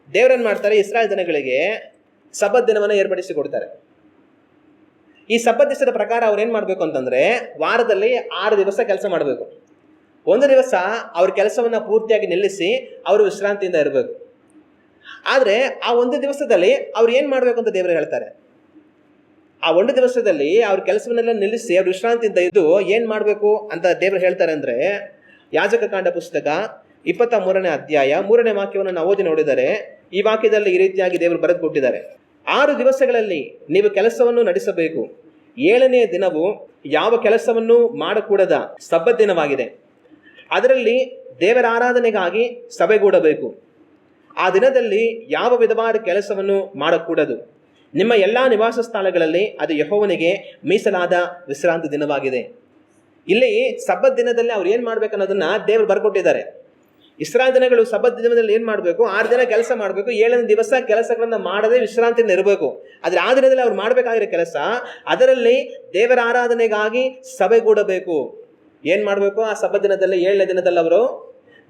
ದೇವರನ್ನು ಮಾಡ್ತಾರೆ, ಇಸ್ರಾಯೇಲ್ ಜನಗಳಿಗೆ ಸಬ್ಬತ್ ದಿನವನ್ನು ಏರ್ಪಡಿಸಿ ಕೊಡ್ತಾರೆ. ಈ ಸಬ್ಬತ್ ದಿವಸದ ಪ್ರಕಾರ ಅವ್ರು ಏನು ಮಾಡಬೇಕು ಅಂತಂದರೆ, ವಾರದಲ್ಲಿ 6 ದಿವಸ ಕೆಲಸ ಮಾಡಬೇಕು. ಒಂದು ದಿವಸ ಅವ್ರ ಕೆಲಸವನ್ನು ಪೂರ್ತಿಯಾಗಿ ನಿಲ್ಲಿಸಿ ಅವರು ವಿಶ್ರಾಂತಿಯಿಂದ ಇರಬೇಕು. ಆದರೆ ಆ ಒಂದು ದಿವಸದಲ್ಲಿ ಅವ್ರು ಏನು ಮಾಡಬೇಕು ಅಂತ ದೇವರು ಹೇಳ್ತಾರೆ. ಆ ಒಂದು ದಿವಸದಲ್ಲಿ ಅವ್ರ ಕೆಲಸವನ್ನೆಲ್ಲ ನಿಲ್ಲಿಸಿ ಅವ್ರು ವಿಶ್ರಾಂತಿಯಿಂದ ಇದ್ದು ಏನು ಮಾಡಬೇಕು ಅಂತ ದೇವರು ಹೇಳ್ತಾರೆ ಅಂದರೆ, ಯಾಜಕ ಕಾಂಡ ಪುಸ್ತಕ 23ನೇ ಅಧ್ಯಾಯ 3ನೇ ವಾಕ್ಯವನ್ನು ನಾವು ಓದಿ ನೋಡಿದರೆ, ಈ ವಾಕ್ಯದಲ್ಲಿ ಈ ರೀತಿಯಾಗಿ ದೇವರು ಬರೆದು ಕೊಟ್ಟಿದ್ದಾರೆ. 6 ದಿವಸಗಳಲ್ಲಿ ನೀವು ಕೆಲಸವನ್ನು ನಡೆಸಬೇಕು, 7ನೇ ದಿನವು ಯಾವ ಕೆಲಸವನ್ನು ಮಾಡಕೂಡದ ಸಬ್ಬತ್ ದಿನವಾಗಿದೆ. ಅದರಲ್ಲಿ ದೇವರ ಆರಾಧನೆಗಾಗಿ ಸಭೆಗೂಡಬೇಕು. ಆ ದಿನದಲ್ಲಿ ಯಾವ ವಿಧವಾದ ಕೆಲಸವನ್ನು ಮಾಡಕೂಡದು. ನಿಮ್ಮ ಎಲ್ಲ ನಿವಾಸ ಸ್ಥಳಗಳಲ್ಲಿ ಅದು ಯೆಹೋವನಿಗೆ ಮೀಸಲಾದ ವಿಶ್ರಾಂತಿ ದಿನವಾಗಿದೆ. ಇಲ್ಲಿ ಸಬ್ಬತ್ ದಿನದಲ್ಲಿ ಅವ್ರು ಏನು ಮಾಡ್ಬೇಕು ಅನ್ನೋದನ್ನ ದೇವರು ಬರ್ಕೊಟ್ಟಿದ್ದಾರೆ. ಇಸ್ರಾಯೇಲ್ ಜನಗಳು ಸಬ್ಬತ್ ದಿನದಲ್ಲಿ ಏನು ಮಾಡಬೇಕು, 6 ದಿನ ಕೆಲಸ ಮಾಡಬೇಕು, 7ನೇ ದಿವಸ ಕೆಲಸಗಳನ್ನ ಮಾಡದೆ ವಿಶ್ರಾಂತಿಯಿಂದ ಇರಬೇಕು. ಆದರೆ ಆ ದಿನದಲ್ಲಿ ಅವ್ರು ಮಾಡಬೇಕಾಗಿರೋ ಕೆಲಸ, ಅದರಲ್ಲಿ ದೇವರ ಆರಾಧನೆಗಾಗಿ ಸಭೆಗೂಡಬೇಕು. ಏನು ಮಾಡಬೇಕು, ಆ ಸಬ್ಬತ್ ದಿನದಲ್ಲಿ 7ನೇ ದಿನದಲ್ಲಿ ಅವರು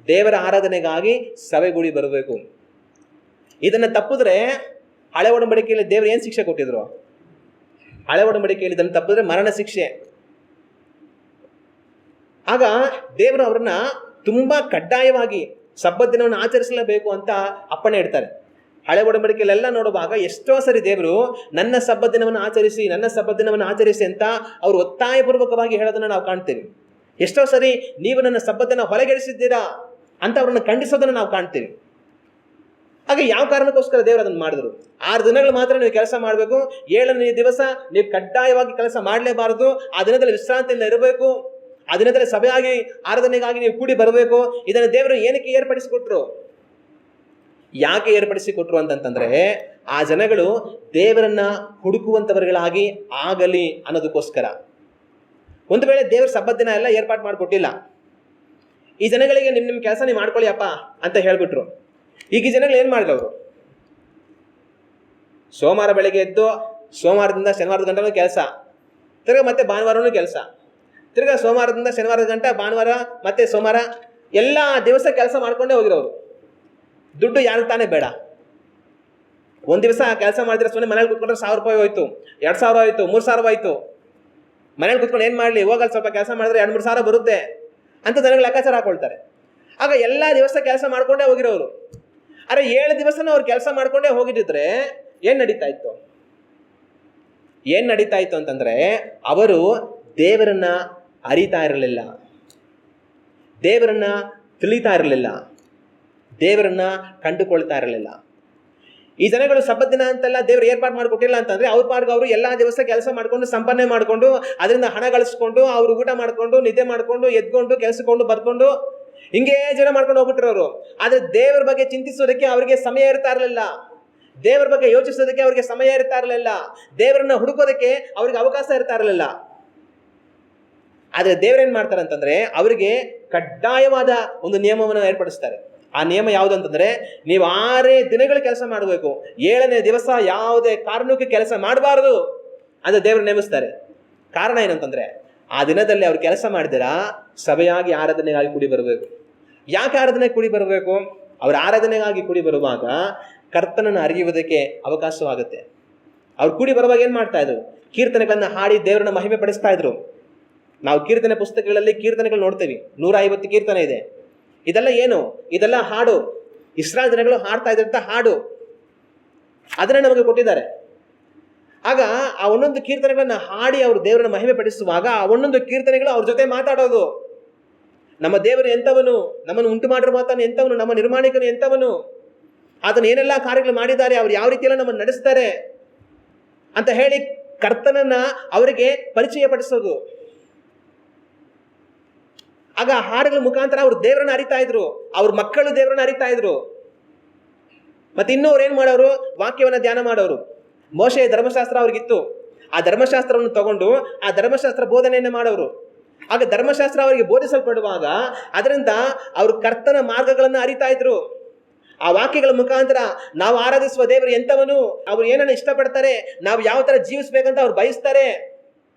ದೇವರ ಆರಾಧನೆಗಾಗಿ ಸಭೆಗೂಡಿ ಬರಬೇಕು. ಇದನ್ನು ತಪ್ಪಿದ್ರೆ, ಹಳೆ ಒಡಂಬಡಿಕೆಯಲ್ಲಿ ದೇವರು ಏನು ಶಿಕ್ಷೆ ಕೊಟ್ಟಿದ್ರು? ಹಳೆ ಒಡಂಬಡಿಕೆಯಲ್ಲಿ ಇದನ್ನು ತಪ್ಪಿದ್ರೆ ಮರಣ ಶಿಕ್ಷೆ. ಆಗ ದೇವರು ಅವರನ್ನ ತುಂಬ ಕಡ್ಡಾಯವಾಗಿ ಸಬ್ಬತ್ ದಿನವನ್ನು ಆಚರಿಸಲೇಬೇಕು ಅಂತ ಅಪ್ಪಣೆ ಇಡ್ತಾರೆ. ಹಳೆ ಒಡಂಬಡಿಕೆಯಲ್ಲೆಲ್ಲ ನೋಡುವಾಗ ಎಷ್ಟೋ ಸರಿ ದೇವರು ನನ್ನ ಸಬ್ಬತ್ ದಿನವನ್ನು ಆಚರಿಸಿ, ನನ್ನ ಸಬ್ಬತ್ ದಿನವನ್ನು ಆಚರಿಸಿ ಅಂತ ಅವರು ಒತ್ತಾಯಪೂರ್ವಕವಾಗಿ ಹೇಳೋದನ್ನು ನಾವು ಕಾಣ್ತೀವಿ. ಎಷ್ಟೋ ಸರಿ ನೀವು ನನ್ನ ಸಬ್ಬತ್ತನ್ನು ಹೊರಗೆಡಿಸಿದ್ದೀರಾ ಅಂತ ಅವ್ರನ್ನ ಖಂಡಿಸೋದನ್ನು ನಾವು ಕಾಣ್ತೀವಿ. ಹಾಗೆ ಯಾವ ಕಾರಣಕ್ಕೋಸ್ಕರ ದೇವರು ಅದನ್ನು ಮಾಡಿದ್ರು? 6 ದಿನಗಳು ಮಾತ್ರ ನೀವು ಕೆಲಸ ಮಾಡಬೇಕು, 7ನೇ ದಿವಸ ನೀವು ಕಡ್ಡಾಯವಾಗಿ ಕೆಲಸ ಮಾಡಲೇಬಾರದು. ಆ ದಿನದಲ್ಲಿ ವಿಶ್ರಾಂತಿಯಿಂದ ಇರಬೇಕು. ಆ ದಿನದಲ್ಲಿ ಸಭೆಯಾಗಿ ಆರಾಧನೆಗಾಗಿ ನೀವು ಕೂಡಿ ಬರಬೇಕು. ಇದನ್ನು ದೇವರು ಏನಕ್ಕೆ ಏರ್ಪಡಿಸಿಕೊಟ್ರು? ಯಾಕೆ ಏರ್ಪಡಿಸಿಕೊಟ್ರು ಅಂತಂತಂದ್ರೆ, ಆ ಜನಗಳು ದೇವರನ್ನ ಹುಡುಕುವಂಥವರುಗಳಾಗಿ ಆಗಲಿ ಅನ್ನೋದಕ್ಕೋಸ್ಕರ. ಒಂದು ವೇಳೆ ದೇವರು ಸಬ್ಬತ್ ದಿನ ಎಲ್ಲ ಏರ್ಪಾಡು ಮಾಡಿಕೊಟ್ಟಿಲ್ಲ, ಈ ಜನಗಳಿಗೆ ನಿಮ್ಮ ಕೆಲಸ ನೀವು ಮಾಡ್ಕೊಳ್ಳಿ ಅಪ್ಪ ಅಂತ ಹೇಳ್ಬಿಟ್ರು. ಈಗ ಈ ಜನಗಳು ಏನು ಮಾಡಿದ್ರು? ಅವರು ಸೋಮವಾರ ಬೆಳಗ್ಗೆ ಎದ್ದು ಸೋಮವಾರದಿಂದ ಶನಿವಾರದ ಗಂಟನೂ ಕೆಲಸ, ತಿರ್ಗಾ ಮತ್ತೆ ಭಾನುವಾರನೂ ಕೆಲಸ, ತಿರ್ಗಾ ಸೋಮವಾರದಿಂದ ಶನಿವಾರದ ಗಂಟ, ಭಾನುವಾರ ಮತ್ತೆ ಸೋಮವಾರ, ಎಲ್ಲ ದಿವಸ ಕೆಲಸ ಮಾಡ್ಕೊಂಡೇ ಹೋಗಿರೋರು. ದುಡ್ಡು ಯಾರು ತಾನೇ ಬೇಡ. ಒಂದು ದಿವಸ ಕೆಲಸ ಮಾಡಿದ್ರೆ ಸುಮ್ಮನೆ ಮನೇಲಿ ಕೂತ್ಕೊಂಡ್ರೆ 1000 ರೂಪಾಯಿ ಹೋಯ್ತು, 2000 ಹೋಯ್ತು, 3000 ಹೋಯ್ತು. ಮನೇಲಿ ಕೂತ್ಕೊಂಡು ಏನು ಮಾಡಲಿ, ಹೋಗಲ್ಲಿ ಸ್ವಲ್ಪ ಕೆಲಸ ಮಾಡಿದ್ರೆ 2-3 ಸಾವಿರ ಬರುತ್ತೆ ಅಂತ ಜನಗಳು ಲೆಕ್ಕಾಚಾರ ಹಾಕೊಳ್ತಾರೆ. ಆಗ ಎಲ್ಲ ದಿವಸ ಕೆಲಸ ಮಾಡ್ಕೊಂಡೇ ಹೋಗಿರೋರು. ಅರೆ 7 ದಿವಸನೂ ಅವ್ರು ಕೆಲಸ ಮಾಡ್ಕೊಂಡೇ ಹೋಗಿದ್ದಿದ್ರೆ ಏನು ನಡೀತಾ ಇತ್ತು ಅಂತಂದರೆ, ಅವರು ದೇವರನ್ನ ಅರಿತಾ ಇರಲಿಲ್ಲ, ದೇವರನ್ನ ತಿಳಿತಾ ಇರಲಿಲ್ಲ, ದೇವರನ್ನ ಕಂಡುಕೊಳ್ತಾ ಇರಲಿಲ್ಲ. ಈ ಜನಗಳು ಸಬ್ಬತ್ ದಿನ ಅಂತೆಲ್ಲ ದೇವರು ಏರ್ಪಾಡು ಮಾಡಿಕೊಟ್ಟಿಲ್ಲ ಅಂತಂದರೆ, ಅವ್ರ ಪಾರ್ಗ ಅವರು ಎಲ್ಲ ದಿವಸ ಕೆಲಸ ಮಾಡಿಕೊಂಡು ಸಂಪಾದನೆ ಮಾಡಿಕೊಂಡು ಅದರಿಂದ ಹಣ ಗಳಿಸ್ಕೊಂಡು ಅವರು ಊಟ ಮಾಡಿಕೊಂಡು ನಿದ್ದೆ ಮಾಡಿಕೊಂಡು ಎದ್ಕೊಂಡು ಕೆಲಸಕೊಂಡು ಬರ್ಕೊಂಡು ಹಿಂಗೇ ಜೀವನ ಮಾಡ್ಕೊಂಡು ಹೋಗ್ಬಿಟ್ಟಿರೋರು. ಆದ್ರೆ ದೇವರ ಬಗ್ಗೆ ಚಿಂತಿಸೋದಕ್ಕೆ ಅವರಿಗೆ ಸಮಯ ಇರ್ತಾ ಇರಲಿಲ್ಲ. ದೇವರ ಬಗ್ಗೆ ಯೋಚಿಸೋದಕ್ಕೆ ಅವ್ರಿಗೆ ಸಮಯ ಇರ್ತಾ ಇರಲಿಲ್ಲ. ದೇವರನ್ನ ಹುಡುಕೋದಕ್ಕೆ ಅವ್ರಿಗೆ ಅವಕಾಶ ಇರ್ತಾ ಇರಲಿಲ್ಲ. ಆದ್ರೆ ದೇವರೇನ್ ಮಾಡ್ತಾರೆ ಅಂತಂದ್ರೆ ಅವರಿಗೆ ಕಡ್ಡಾಯವಾದ ಒಂದು ನಿಯಮವನ್ನು ಏರ್ಪಡಿಸ್ತಾರೆ. ಆ ನಿಯಮ ಯಾವುದು ಅಂತಂದ್ರೆ, ನೀವು 6 ದಿನಗಳು ಕೆಲಸ ಮಾಡಬೇಕು, 7ನೇ ದಿವಸ ಯಾವುದೇ ಕಾರಣಕ್ಕೆ ಕೆಲಸ ಮಾಡಬಾರದು ಅಂತ ದೇವರು ನೇಮಿಸ್ತಾರೆ. ಕಾರಣ ಏನಂತಂದ್ರೆ, ಆ ದಿನದಲ್ಲಿ ಅವ್ರು ಕೆಲಸ ಮಾಡಿದಿರಾ ಸಭೆಯಾಗಿ ಆರಾಧನೆಗಾಗಿ ಕೂಡಿ ಬರಬೇಕು. ಯಾಕೆ ಆರಾಧನೆ ಕೂಡಿ ಬರಬೇಕು? ಅವ್ರ ಆರಾಧನೆಗಾಗಿ ಕೂಡಿ ಬರುವಾಗ ಕರ್ತನನ್ನು ಅರಿಯುವುದಕ್ಕೆ ಅವಕಾಶವಾಗುತ್ತೆ. ಅವ್ರು ಕೂಡಿ ಬರುವಾಗ ಏನ್ ಮಾಡ್ತಾ ಇದ್ರು? ಕೀರ್ತನೆಗಳನ್ನ ಹಾಡಿ ದೇವರನ್ನ ಮಹಿಮೆ ಪಡಿಸ್ತಾ ಇದ್ರು. ನಾವು ಕೀರ್ತನೆ ಪುಸ್ತಕಗಳಲ್ಲಿ ಕೀರ್ತನೆಗಳು ನೋಡ್ತೇವೆ, 150 ಕೀರ್ತನೆ ಇದೆ. ಇದೆಲ್ಲ ಏನು? ಇದೆಲ್ಲ ಹಾಡು. ಇಸ್ರಾಯೇಲ್ ಜನಗಳು ಹಾಡ್ತಾ ಇದ್ದಂತ ಹಾಡು, ಅದನ್ನೇ ನಮಗೆ ಕೊಟ್ಟಿದ್ದಾರೆ. ಆಗ ಆ ಒಂದೊಂದು ಕೀರ್ತನೆಗಳನ್ನ ಹಾಡಿ ಅವರು ದೇವರನ್ನ ಮಹಿಮೆ ಪಡಿಸುವಾಗ ಆ ಒಂದೊಂದು ಕೀರ್ತನೆಗಳು ಅವ್ರ ಜೊತೆ ಮಾತಾಡೋದು. ನಮ್ಮ ದೇವರು ಎಂತವನು, ನಮ್ಮನ್ನು ಉಂಟು ಮಾಡಿರುವ ಆತನು ಎಂತವನು, ನಮ್ಮ ನಿರ್ಮಾಣಿಕನು ಎಂತವನು, ಆತನು ಏನೆಲ್ಲ ಕಾರ್ಯಗಳು ಮಾಡಿದ್ದಾರೆ, ಅವ್ರು ಯಾವ ರೀತಿಯೆಲ್ಲ ನಮ್ಮನ್ನು ನಡೆಸ್ತಾರೆ ಅಂತ ಹೇಳಿ ಕರ್ತನನ್ನ ಅವರಿಗೆ ಪರಿಚಯ ಪಡಿಸೋದು. ಆಗ ಹಾಡುಗಳ ಮುಖಾಂತರ ಅವರು ದೇವರನ್ನ ಅರಿತಾ ಇದ್ರು, ಅವ್ರ ಮಕ್ಕಳು ದೇವರನ್ನ ಅರಿತಾ ಇದ್ರು. ಮತ್ತೆ ಇನ್ನೂ ಅವ್ರು ಏನ್ ಮಾಡೋರು? ವಾಕ್ಯವನ್ನ ಧ್ಯಾನ ಮಾಡೋರು. ಮೋಶೆಯ ಧರ್ಮಶಾಸ್ತ್ರ ಅವ್ರಿಗಿತ್ತು. ಆ ಧರ್ಮಶಾಸ್ತ್ರವನ್ನು ತಗೊಂಡು ಆ ಧರ್ಮಶಾಸ್ತ್ರ ಬೋಧನೆಯನ್ನು ಮಾಡೋರು. ಆಗ ಧರ್ಮಶಾಸ್ತ್ರ ಅವರಿಗೆ ಬೋಧಿಸಲ್ಪಡುವಾಗ ಅದರಿಂದ ಅವರು ಕರ್ತನ ಮಾರ್ಗಗಳನ್ನ ಅರಿತಾ ಇದ್ರು. ಆ ವಾಕ್ಯಗಳ ಮುಖಾಂತರ ನಾವು ಆರಾಧಿಸುವ ದೇವರು ಎಂತವನು, ಅವ್ರು ಏನನ್ನ ಇಷ್ಟಪಡ್ತಾರೆ, ನಾವು ಯಾವ ತರ ಜೀವಿಸ್ಬೇಕಂತ ಅವ್ರು ಬಯಸ್ತಾರೆ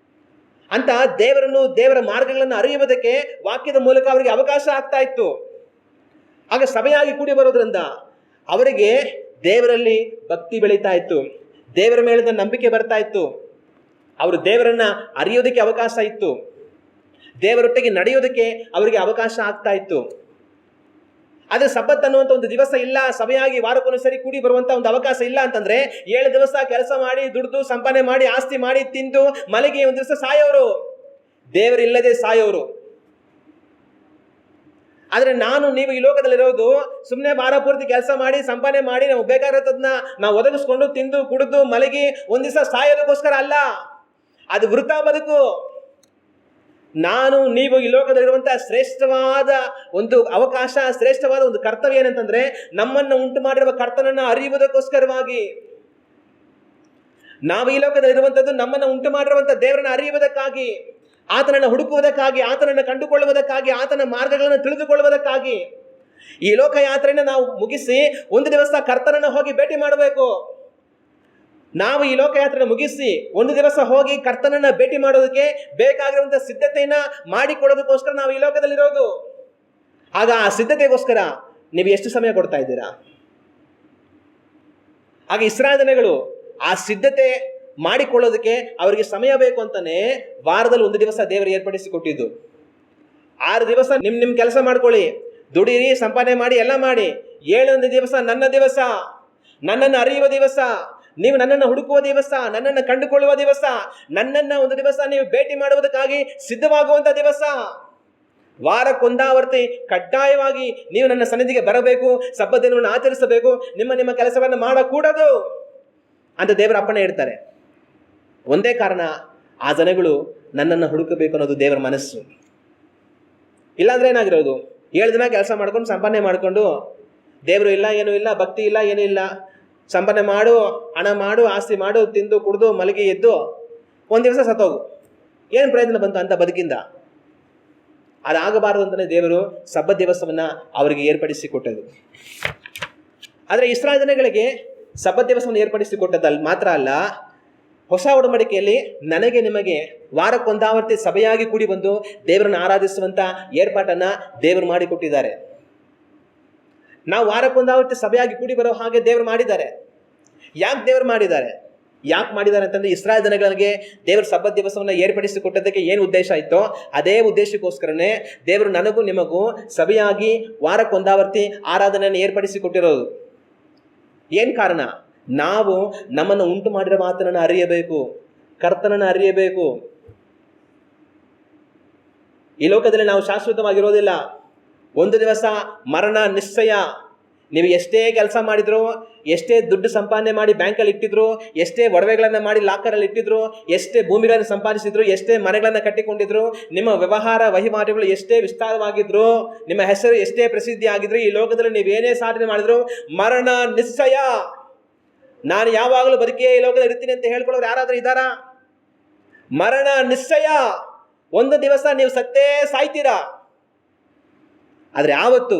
ಅಂತ ದೇವರನ್ನು, ದೇವರ ಮಾರ್ಗಗಳನ್ನು ಅರಿಯುವುದಕ್ಕೆ ವಾಕ್ಯದ ಮೂಲಕ ಅವರಿಗೆ ಅವಕಾಶ ಆಗ್ತಾ ಇತ್ತು. ಆಗ ಸಭೆಯಾಗಿ ಕೂಡಿ ಬರೋದ್ರಿಂದ ಅವರಿಗೆ ದೇವರಲ್ಲಿ ಭಕ್ತಿ ಬೆಳೀತಾ ಇತ್ತು, ದೇವರ ಮೇಲಿನ ನಂಬಿಕೆ ಬರ್ತಾ ಇತ್ತು, ಅವರು ದೇವರನ್ನ ಅರಿಯೋದಕ್ಕೆ ಅವಕಾಶ ಇತ್ತು, ದೇವರೊಟ್ಟಿಗೆ ನಡೆಯೋದಕ್ಕೆ ಅವರಿಗೆ ಅವಕಾಶ ಆಗ್ತಾ ಇತ್ತು. ಆದ್ರೆ ಸಬ್ಬತ್ ಅನ್ನುವಂಥ ಒಂದು ದಿವಸ ಇಲ್ಲ, ಸಭೆಯಾಗಿ ವಾರಕ್ಕೊಂದ್ಸರಿ ಕೂಡಿ ಬರುವಂತ ಒಂದು ಅವಕಾಶ ಇಲ್ಲ ಅಂತಂದ್ರೆ 7 ದಿವಸ ಕೆಲಸ ಮಾಡಿ ದುಡ್ದು ಸಂಪಾದನೆ ಮಾಡಿ ಆಸ್ತಿ ಮಾಡಿ ತಿಂದು ಮಲಗಿ ಒಂದು ದಿವಸ ಸಾಯೋರು, ದೇವರಿಲ್ಲದೆ ಸಾಯೋರು. ಆದ್ರೆ ನಾನು ನೀವು ಈ ಲೋಕದಲ್ಲಿರೋದು ಸುಮ್ಮನೆ ವಾರ ಪೂರ್ತಿ ಕೆಲಸ ಮಾಡಿ ಸಂಪಾದನೆ ಮಾಡಿ ನಾವು ಬೇಕಾಗಿರೋದನ್ನ ನಾವು ಒದಗಿಸ್ಕೊಂಡು ತಿಂದು ಕುಡಿದು ಮಲಗಿ ಒಂದ್ ದಿವಸ ಸಾಯೋದಕ್ಕೋಸ್ಕರ ಅಲ್ಲ. ಅದು ವೃಥಾ ಬದುಕು. ನಾನು ನೀವು ಈ ಲೋಕದಲ್ಲಿರುವಂತಹ ಶ್ರೇಷ್ಠವಾದ ಒಂದು ಅವಕಾಶ, ಶ್ರೇಷ್ಠವಾದ ಒಂದು ಕರ್ತವ್ಯ ಏನಂತಂದ್ರೆ ನಮ್ಮನ್ನು ಉಂಟು ಮಾಡಿರುವ ಕರ್ತನನ್ನ ಅರಿಯುವುದಕ್ಕೋಸ್ಕರವಾಗಿ. ನಾವು ಈ ಲೋಕದಲ್ಲಿರುವಂಥದ್ದು ನಮ್ಮನ್ನು ಉಂಟು ಮಾಡಿರುವಂತಹ ದೇವರನ್ನ ಅರಿಯುವುದಕ್ಕಾಗಿ, ಆತನನ್ನು ಹುಡುಕುವುದಕ್ಕಾಗಿ, ಆತನನ್ನು ಕಂಡುಕೊಳ್ಳುವುದಕ್ಕಾಗಿ, ಆತನ ಮಾರ್ಗಗಳನ್ನು ತಿಳಿದುಕೊಳ್ಳುವುದಕ್ಕಾಗಿ. ಈ ಲೋಕ ಯಾತ್ರೆಯನ್ನು ನಾವು ಮುಗಿಸಿ ಒಂದು ದಿವಸ ಕರ್ತನನ್ನು ಹೋಗಿ ಭೇಟಿ ಮಾಡಬೇಕು. ನಾವು ಈ ಲೋಕಯಾತ್ರೆ ಮುಗಿಸಿ ಒಂದು ದಿವಸ ಹೋಗಿ ಕರ್ತನನ್ನ ಭೇಟಿ ಮಾಡೋದಕ್ಕೆ ಬೇಕಾಗಿರುವಂತಹ ಸಿದ್ಧತೆಯನ್ನ ಮಾಡಿಕೊಳ್ಳೋದಕ್ಕೋಸ್ಕರ ನಾವು ಈ ಲೋಕದಲ್ಲಿರೋದು. ಆಗ ಆ ಸಿದ್ಧತೆಗೋಸ್ಕರ ನೀವು ಎಷ್ಟು ಸಮಯ ಕೊಡ್ತಾ ಇದ್ದೀರಾ? ಆಗ ಇಸ್ರಾಯೇಲ್ ಜನಗಳು ಆ ಸಿದ್ಧತೆ ಮಾಡಿಕೊಳ್ಳೋದಕ್ಕೆ ಅವರಿಗೆ ಸಮಯ ಬೇಕು ಅಂತಾನೆ ವಾರದಲ್ಲಿ ಒಂದು ದಿವಸ ದೇವರು ಏರ್ಪಡಿಸಿ ಕೊಟ್ಟಿದ್ದು. 6 ದಿವಸ ನಿಮ್ ಕೆಲಸ ಮಾಡ್ಕೊಳ್ಳಿ, ದುಡೀರಿ, ಸಂಪಾದನೆ ಮಾಡಿ, ಎಲ್ಲ ಮಾಡಿ. 7ನೇ ದಿವಸ ನನ್ನ ದಿವಸ, ನನ್ನನ್ನು ಅರಿಯುವ ದಿವಸ, ನೀವು ನನ್ನನ್ನು ಹುಡುಕುವ ದಿವಸ, ನನ್ನನ್ನು ಕಂಡುಕೊಳ್ಳುವ ದಿವಸ, ನನ್ನನ್ನ ಒಂದು ದಿವಸ ನೀವು ಭೇಟಿ ಮಾಡುವುದಕ್ಕಾಗಿ ಸಿದ್ಧವಾಗುವಂತ ದಿವಸ. ವಾರಕ್ಕೊಂದಾವರ್ತಿ ಕಡ್ಡಾಯವಾಗಿ ನೀವು ನನ್ನ ಸನ್ನಿಧಿಗೆ ಬರಬೇಕು, ಸಬ್ಬತ್ ದಿನವನ್ನು ಆಚರಿಸಬೇಕು, ನಿಮ್ಮ ಕೆಲಸವನ್ನು ಮಾಡಕೂಡದು ಅಂತ ದೇವರ ಅಪ್ಪಣೆ ಇಡ್ತಾರೆ. ಒಂದೇ ಕಾರಣ, ಆ ಜನಗಳು ನನ್ನನ್ನು ಹುಡುಕಬೇಕು ಅನ್ನೋದು ದೇವರ ಮನಸ್ಸು. ಇಲ್ಲಾಂದ್ರೆ ಏನಾಗಿರೋದು? 7 ದಿನ ಕೆಲಸ ಮಾಡ್ಕೊಂಡು ಸಂಪಾದನೆ ಮಾಡಿಕೊಂಡು ದೇವರು ಇಲ್ಲ, ಏನೂ ಇಲ್ಲ, ಭಕ್ತಿ ಇಲ್ಲ, ಏನೂ ಇಲ್ಲ, ಸಂಪಾದನೆ ಮಾಡು, ಹಣ ಮಾಡು, ಆಸ್ತಿ ಮಾಡು, ತಿಂದು ಕುಡಿದು ಮಲಗಿ ಎದ್ದು ಒಂದು ದಿವಸ ಸತ್ತೋಗು. ಏನು ಪ್ರಯೋಜನ ಬಂತು ಅಂತ ಬದುಕಿಂದ? ಅದಾಗಬಾರದು ಅಂತಲೇ ದೇವರು ಸಬ್ಬತ್ ದಿವಸವನ್ನ ಅವರಿಗೆ ಏರ್ಪಡಿಸಿ ಕೊಟ್ಟದ್ದು. ಆದರೆ ಇಸ್ರಾಯೇಲ್ ಜನಗಳಿಗೆ ಸಬ್ಬತ್ ದಿವಸವನ್ನು ಏರ್ಪಡಿಸಿ ಕೊಟ್ಟದ್ದು ಮಾತ್ರ ಅಲ್ಲ, ಹೊಸ ಒಡಂಬಡಿಕೆಯಲ್ಲಿ ನನಗೆ ನಿಮಗೆ ವಾರಕ್ಕೊಂದಾವರ್ತಿ ಸಭೆಯಾಗಿ ಕೂಡಿ ಬಂದು ದೇವರನ್ನು ಆರಾಧಿಸುವಂತ ಏರ್ಪಾಟನ್ನ ದೇವರು ಮಾಡಿಕೊಟ್ಟಿದ್ದಾರೆ. ನಾವು ವಾರಕ್ಕೊಂದಾವರ್ತಿ ಸಭೆಯಾಗಿ ಕೂಡಿ ಬರೋ ಹಾಗೆ ದೇವರು ಮಾಡಿದ್ದಾರೆ. ಯಾಕೆ ದೇವರು ಮಾಡಿದ್ದಾರೆ ಅಂತಂದ್ರೆ, ಇಸ್ರಾಯೇಲ್ ಜನಗಳಿಗೆ ದೇವರು ಸಬ್ಬತ್ ದಿವಸವನ್ನು ಏರ್ಪಡಿಸಿ ಕೊಟ್ಟದಕ್ಕೆ ಏನು ಉದ್ದೇಶ ಇತ್ತೋ ಅದೇ ಉದ್ದೇಶಕ್ಕೋಸ್ಕರನೇ ದೇವರು ನನಗೂ ನಿಮಗೂ ಸಭೆಯಾಗಿ ವಾರಕ್ಕೊಂದಾವರ್ತಿ ಆರಾಧನೆಯನ್ನು ಏರ್ಪಡಿಸಿ ಕೊಟ್ಟಿರೋದು. ಏನ್ ಕಾರಣ? ನಾವು ನಮ್ಮನ್ನು ಉಂಟು ಮಾಡಿರೋ ಆತನನ್ನು ಅರಿಯಬೇಕು, ಕರ್ತನನ್ನು ಅರಿಯಬೇಕು. ಈ ಲೋಕದಲ್ಲಿ ನಾವು ಶಾಶ್ವತವಾಗಿರೋದಿಲ್ಲ. ಒಂದು ದಿವಸ ಮರಣ ನಿಶ್ಚಯ. ನೀವು ಎಷ್ಟೇ ಕೆಲಸ ಮಾಡಿದ್ರು, ಎಷ್ಟೇ ದುಡ್ಡು ಸಂಪಾದನೆ ಮಾಡಿ ಬ್ಯಾಂಕಲ್ಲಿ ಇಟ್ಟಿದ್ರು, ಎಷ್ಟೇ ಒಡವೆಗಳನ್ನು ಮಾಡಿ ಲಾಕರಲ್ಲಿ ಇಟ್ಟಿದ್ರು, ಎಷ್ಟೇ ಭೂಮಿಗಳನ್ನು ಸಂಪಾದಿಸಿದ್ರು, ಎಷ್ಟೇ ಮನೆಗಳನ್ನು ಕಟ್ಟಿಕೊಂಡಿದ್ರು, ನಿಮ್ಮ ವ್ಯವಹಾರ ವಹಿವಾಟುಗಳು ಎಷ್ಟೇ ವಿಸ್ತಾರವಾಗಿದ್ರು, ನಿಮ್ಮ ಹೆಸರು ಎಷ್ಟೇ ಪ್ರಸಿದ್ಧಿ ಆಗಿದ್ರು, ಈ ಲೋಕದಲ್ಲಿ ನೀವೇನೇ ಸಾಧನೆ ಮಾಡಿದ್ರು ಮರಣ ನಿಶ್ಚಯ. ನಾನು ಯಾವಾಗಲೂ ಬದುಕೇ ಈ ಲೋಕದಲ್ಲಿ ಇರ್ತೀನಿ ಅಂತ ಹೇಳ್ಕೊಳ್ಳೋರು ಯಾರಾದ್ರೂ ಇದ್ದಾರಾ? ಮರಣ ನಿಶ್ಚಯ. ಒಂದು ದಿವಸ ನೀವು ಸತ್ತೇ ಸಾಯ್ತೀರಾ. ಆದರೆ ಯಾವತ್ತು